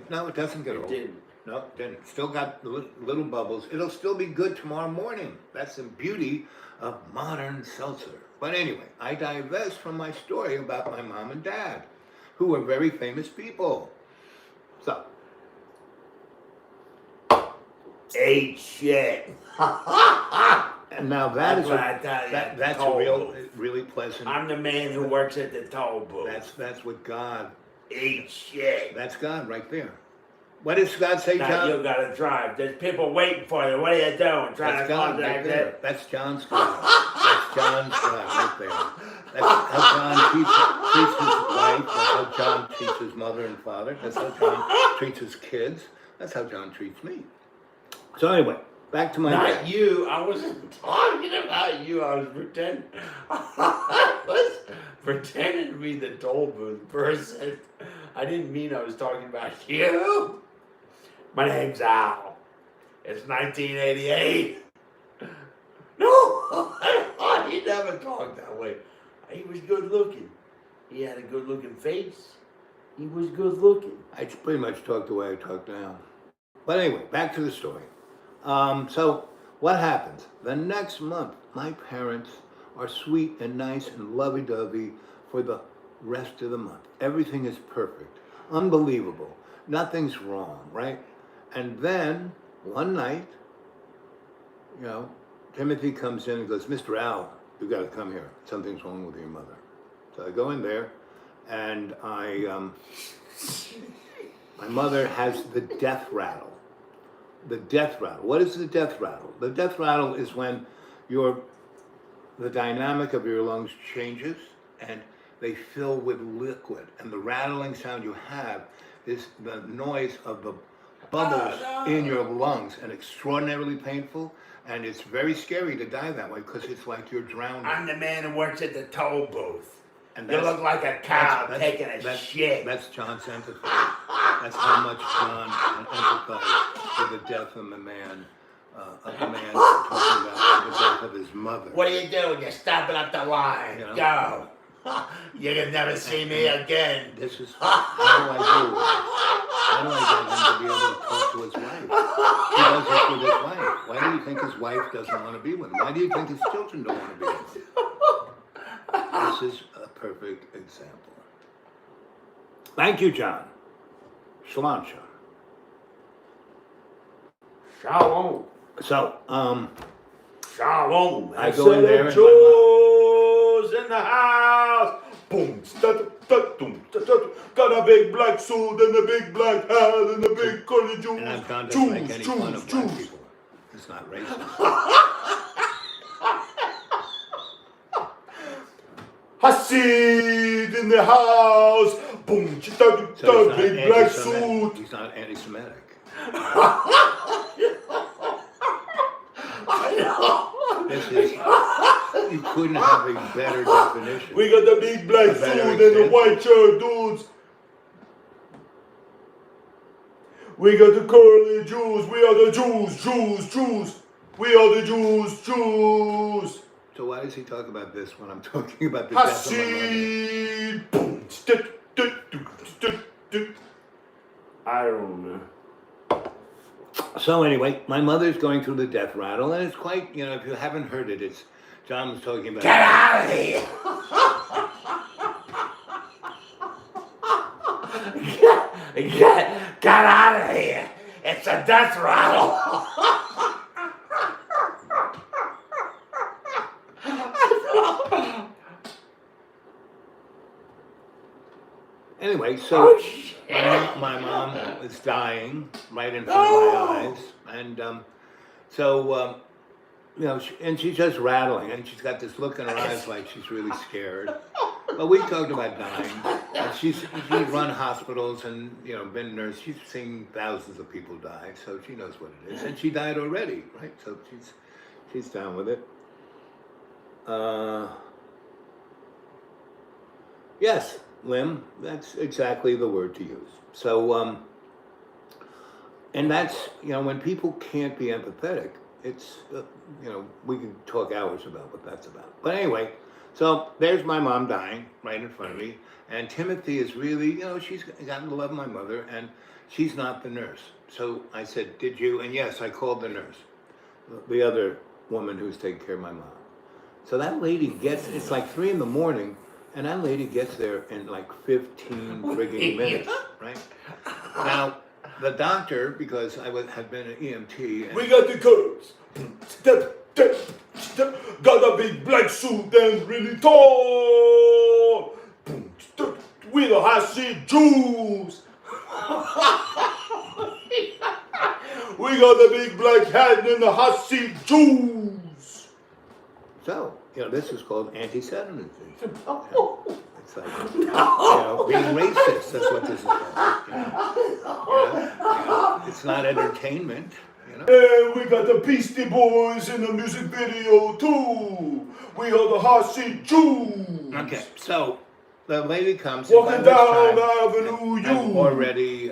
No, it doesn't get It old. didn't. No, it didn't. Still got little bubbles. It'll still be good tomorrow morning. That's the beauty of modern seltzer. But anyway, I divest from my story about my mom and dad, who were very famous people. So, Ate shit. and now That's what I tell you, that's toll real, booth. really pleasant. I'm the man who works at the toll booth. That's what God. Eat shit. That's God right there. What does God say, Now John? you gotta drive. There's people waiting for you. What are you doing? Trying That's to God right contact there. it? That's John's God. That's John's God right there. That's how John treats his wife. That's how John treats his mother and father. That's how John treats his kids. That's how John treats me. So anyway, back to my Not dad. you. I wasn't talking about you. I was pretending. I was pretending to be the toll booth person. I didn't mean I was talking about you. My name's Al. It's 1988. No, he never talked that way. He was good looking. He had a good looking face. He was good looking. I pretty much talk the way I talk now. But anyway, back to the story. So what happens? The next month, my parents are sweet and nice and lovey-dovey for the rest of the month. Everything is perfect. Unbelievable. Nothing's wrong, right? And then, one night, you know, Timothy comes in and goes, "Mr. Al, you got to come here. Something's wrong with your mother." So I go in there, and my mother has the death rattle. The death rattle. What is the death rattle? The death rattle is when the dynamic of your lungs changes and they fill with liquid, and the rattling sound you have is the noise of the bubbles in your lungs, and extraordinarily painful. And it's very scary to die that way because it's like you're drowning. I'm the man who works at the toll booth. And You look like a cow taking a shit. That's John's empathy. That's how much John empathized with the death of a man, talking about the death of his mother. What are you doing? You're stopping up the line. You know? Go. You can never see me again. This is how do I do it? How do I get him to be able to talk to his wife? He does this with his wife. Why do you think his wife doesn't want to be with him? Why do you think his children don't want to be with him? This is a perfect example. Thank you, John. Shalom, John. Shalom. So, Shalom. I go in there and Jews in the house. Boom. Got a big black suit and a big black hat and a big curly Jews. and I'm trying to make any fun of black people. It's not racist. Hasid in the house. Boom. So Big black suit. He's not anti-Semitic. This is, you couldn't have a better definition. We got the big black suit and the white shirt dudes. We got the curly Jews. We are the Jews. We are the Jews. So why does he talk about this when I'm talking about the death of my mother? I don't know. So anyway, my mother's going through the death rattle, and it's quite, if you haven't heard it, it's, John was talking about... Get out of here! Get out of here! It's a death rattle! Anyway, so my mom is dying right in front of my eyes, and and she's just rattling, and she's got this look in her eyes like she's really scared. But we talked about dying. And she's run hospitals and been a nurse. She's seen thousands of people die, so she knows what it is. And she died already, right? So she's down with it. Yes, Lim, that's exactly the word to use. So, and that's, when people can't be empathetic, it's, we can talk hours about what that's about. But anyway, so there's my mom dying right in front of me. And Timothy is really, she's gotten to love my mother, and she's not the nurse. So I said, did you? And yes, I called the nurse, the other woman who's taking care of my mom. So that lady gets, it's like 3 a.m, and that lady gets there in like 15 frigging minutes, right? Now, the doctor, because had been an EMT. And we got the curves. Got a big black suit and really tall. We the Hasid Jews. We got the big black hat and the Hasid Jews. So, this is called anti-Semitism. It's like, being racist, that's what this is called. It's not entertainment, And we got the Beastie Boys in the music video too. We are the Hasid Jews. Okay, so the lady comes walking down Avenue U. I've already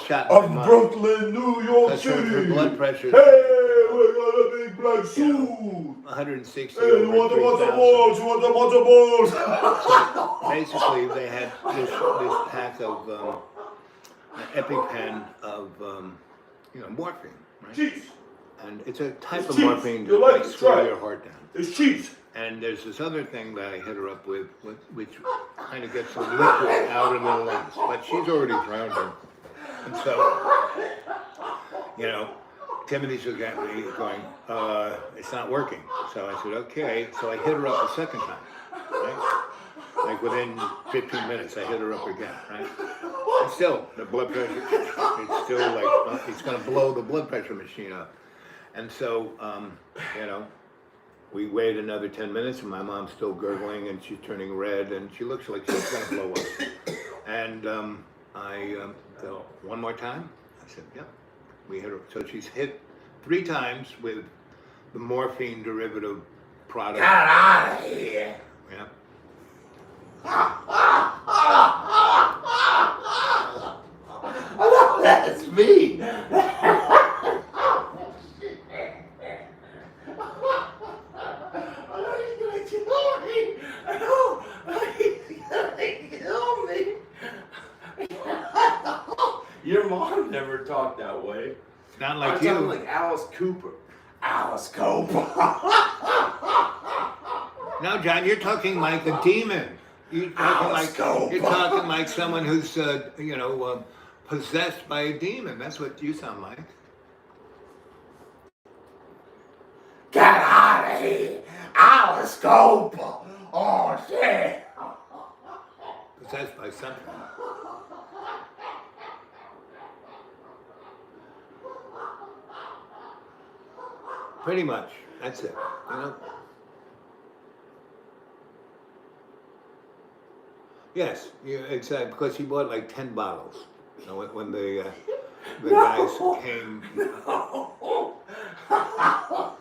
shot my of mom. Brooklyn, New York Because City. her blood pressure. Hey, we got a big black suit. 160 Hey, you want the water balls? You want the water balls? So basically, they had this pack of EpiPen of morphine, right? Cheese. And it's a type It's of cheese. morphine You that like like it, slow try it. your heart down. It's cheese. And there's this other thing that I hit her up with which kind of gets the liquid out of the lungs. But she's already drowned her. And so, Timothy's looking at me going, it's not working. So I said, okay. So I hit her up a second time, right? Like within 15 minutes, I hit her up again, right? And still, the blood pressure, it's still like, it's going to blow the blood pressure machine up. And so, we wait another 10 minutes, and my mom's still gurgling, and she's turning red, and she looks like she's going to blow up. And I So, one more time? I said, yep. We hit her. So she's hit 3 times with the morphine derivative product. Get out of here. Yeah. Oh, that's me. Your mom never talked that way. Not I like sound you. like Alice Cooper. Alice Cooper. No, John, you're talking like a demon. You're talking like someone who's, possessed by a demon. That's what you sound like. Get out of here. Alice Cooper. Oh, shit. Possessed by something. Pretty much. That's it. You know. Yes, exactly. Because he bought like 10 bottles. You know, when the guys came.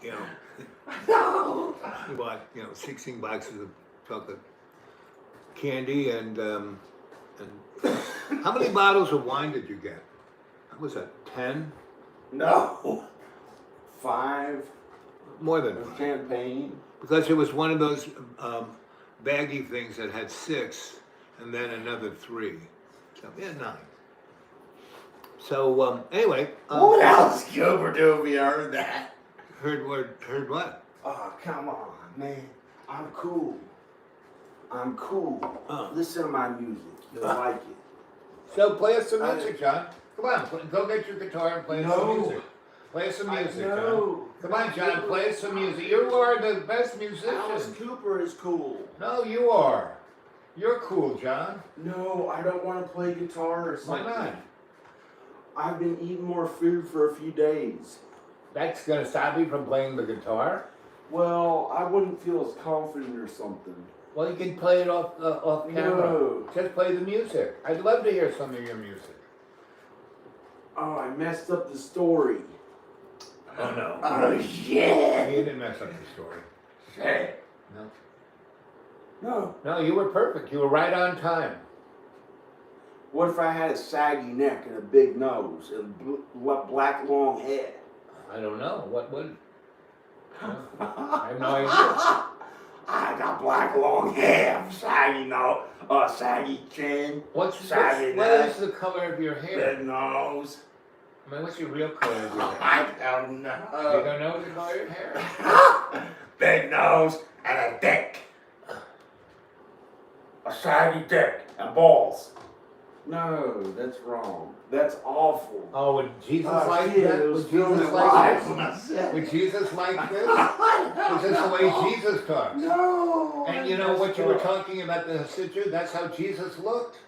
You know, he bought 16 boxes of chocolate candy and how many bottles of wine did you get? What was that? 10? No. 5 More than of 5. champagne. Because it was one of those baggy things that had 6 and then another 3. So yeah, 9. So anyway, What else Cooper do if you heard that? heard what? Oh, come on, man. I'm cool. I'm cool. Listen to my music. You'll like it. So play us some music, John. Come on, go get your guitar and play us some No. music. Play us some music, John. No. Come on, John, play us some music. You are the best Alice musician. Cooper is cool. No, you are. You're cool, John. No, I don't want to play guitar or Why something. not? I've been eating more food for a few days. That's gonna stop you from playing the guitar? Well, I wouldn't feel as confident or something. Well, you can play it off camera. No. Just play the music. I'd love to hear some of your music. Oh, I messed up the story. Oh no. Oh, shit. You didn't mess up the story. Shit. No. No. No, you were perfect. You were right on time. What if I had a saggy neck and a big nose and black long hair? I don't know. What would? No. I have no idea. I got black long hair, saggy nose, saggy chin, What saggy is neck, the color of your hair? big nose. I mean, what's your real color of your hair? I don't You know. don't know what the color of your hair? Big nose and a dick. A saggy dick and balls. No, that's wrong. That's awful. Oh, would Jesus Oh, like shit, that? it Would was Jesus filming like live this? when I said Would it. Jesus like this? Is this the way Jesus talks? No. And I you know what messed you were up. talking about the situation? That's how Jesus looked.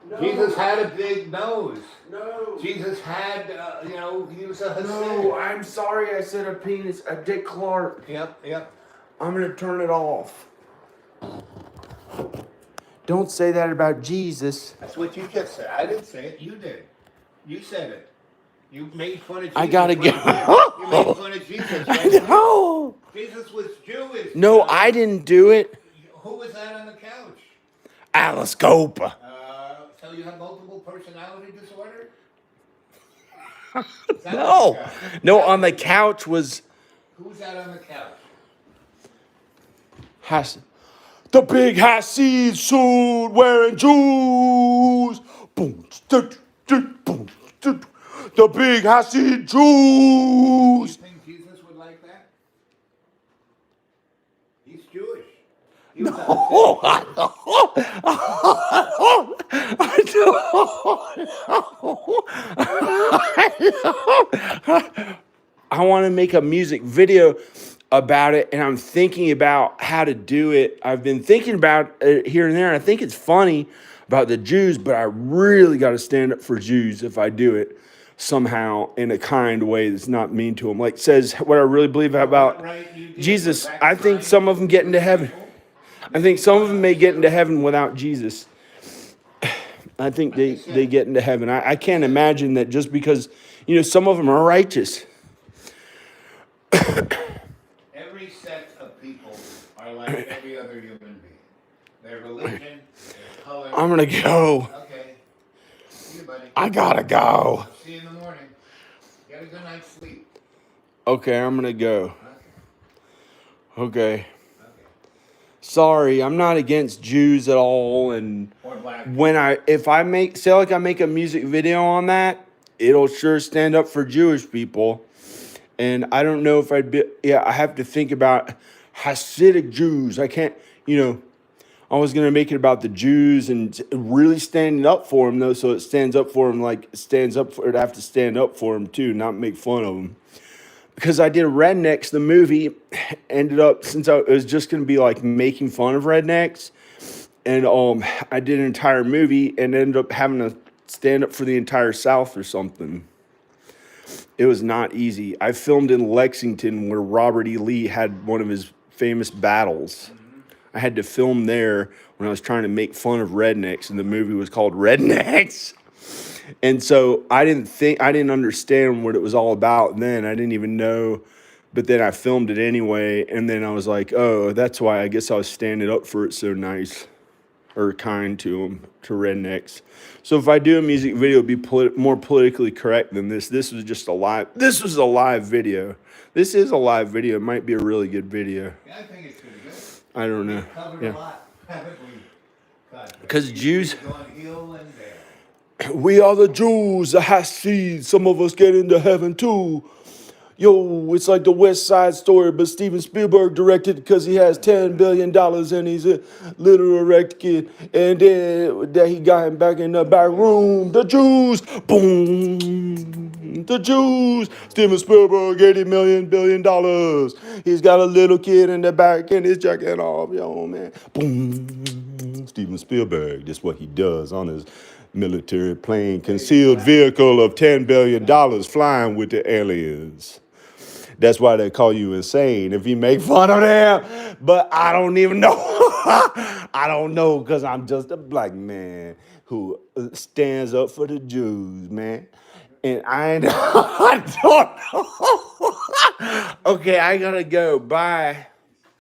No. Jesus had a big nose. No. Jesus had, he was a Hasidic. No, I'm sorry I said a penis, a Dick Clark. Yep. I'm gonna turn it off. Don't say that about Jesus. That's what you just said. I didn't say it. You did. You said it. You made fun of Jesus. I gotta right go. there. You made fun of Jesus. Right there. No. Jesus was Jewish. No, I didn't do it. Who was that on the couch? Alice Cooper. So you have multiple personality disorder? Is that No. what you got? No, on the couch was Who's that on the couch? the big Hasid suit wearing Jews. Boom, boom, the big Hasid Do you Jews. think Jesus would like that? He's Jewish. He was Oh, I want to make a music video about it, and I'm thinking about how to do it. I've been thinking about it here and there, and I think it's funny about the Jews, but I really got to stand up for Jews if I do it somehow in a kind way that's not mean to them. Like says what I really believe about Jesus. I think some of them get into heaven. I think some of them may get into heaven without Jesus. I think they get into heaven. I can't imagine that just because, some of them are righteous. Every set of people are like every other human being. Their religion, their color. I'm going to go. Okay. See you, buddy. I got to go. I'll see you in the morning. Get a good night's sleep. Okay, I'm going to go. Okay. Okay. Sorry, I'm not against Jews at all. And Or black. if I make a music video on that, it'll sure stand up for Jewish people. And I don't know if I have to think about Hasidic Jews. I can't, I was going to make it about the Jews and really standing up for them, though, so it stands up for them it'd have to stand up for them, too, not make fun of them. Because I did Rednecks, the movie, ended up, since it was just going to be like making fun of rednecks, and I did an entire movie and ended up having to stand up for the entire South or something. It was not easy. I filmed in Lexington where Robert E. Lee had one of his famous battles. I had to film there when I was trying to make fun of rednecks, and the movie was called Rednecks. And so I didn't understand what it was all about then. I didn't even know, but then I filmed it anyway, and then I was like, oh, that's why I guess I was standing up for it so nice or kind to them, to rednecks. So if I do a music video, it'll be more politically correct than this. This was a live video. This is a live video. It might be a really good video. Yeah, I think it's pretty good. I don't know. We've covered a lot, haven't we? Because Jews, Going hill and there. we are the Jews, the Hasids. Some of us get into heaven too. Yo, it's like the West Side Story, but Steven Spielberg directed because he has $10 billion and he's a little erect kid. And then he got him back in the back room. The Jews, boom, the Jews. Steven Spielberg, $80 billion. He's got a little kid in the back and he's jacking off, yo, man. Boom, Steven Spielberg, that's what he does on his military plane, concealed vehicle of $10 billion flying with the aliens. That's why they call you insane if you make fun of them. But I don't even know. I don't know, because I'm just a black man who stands up for the Jews, man. And I don't know. Okay, I gotta go. Bye.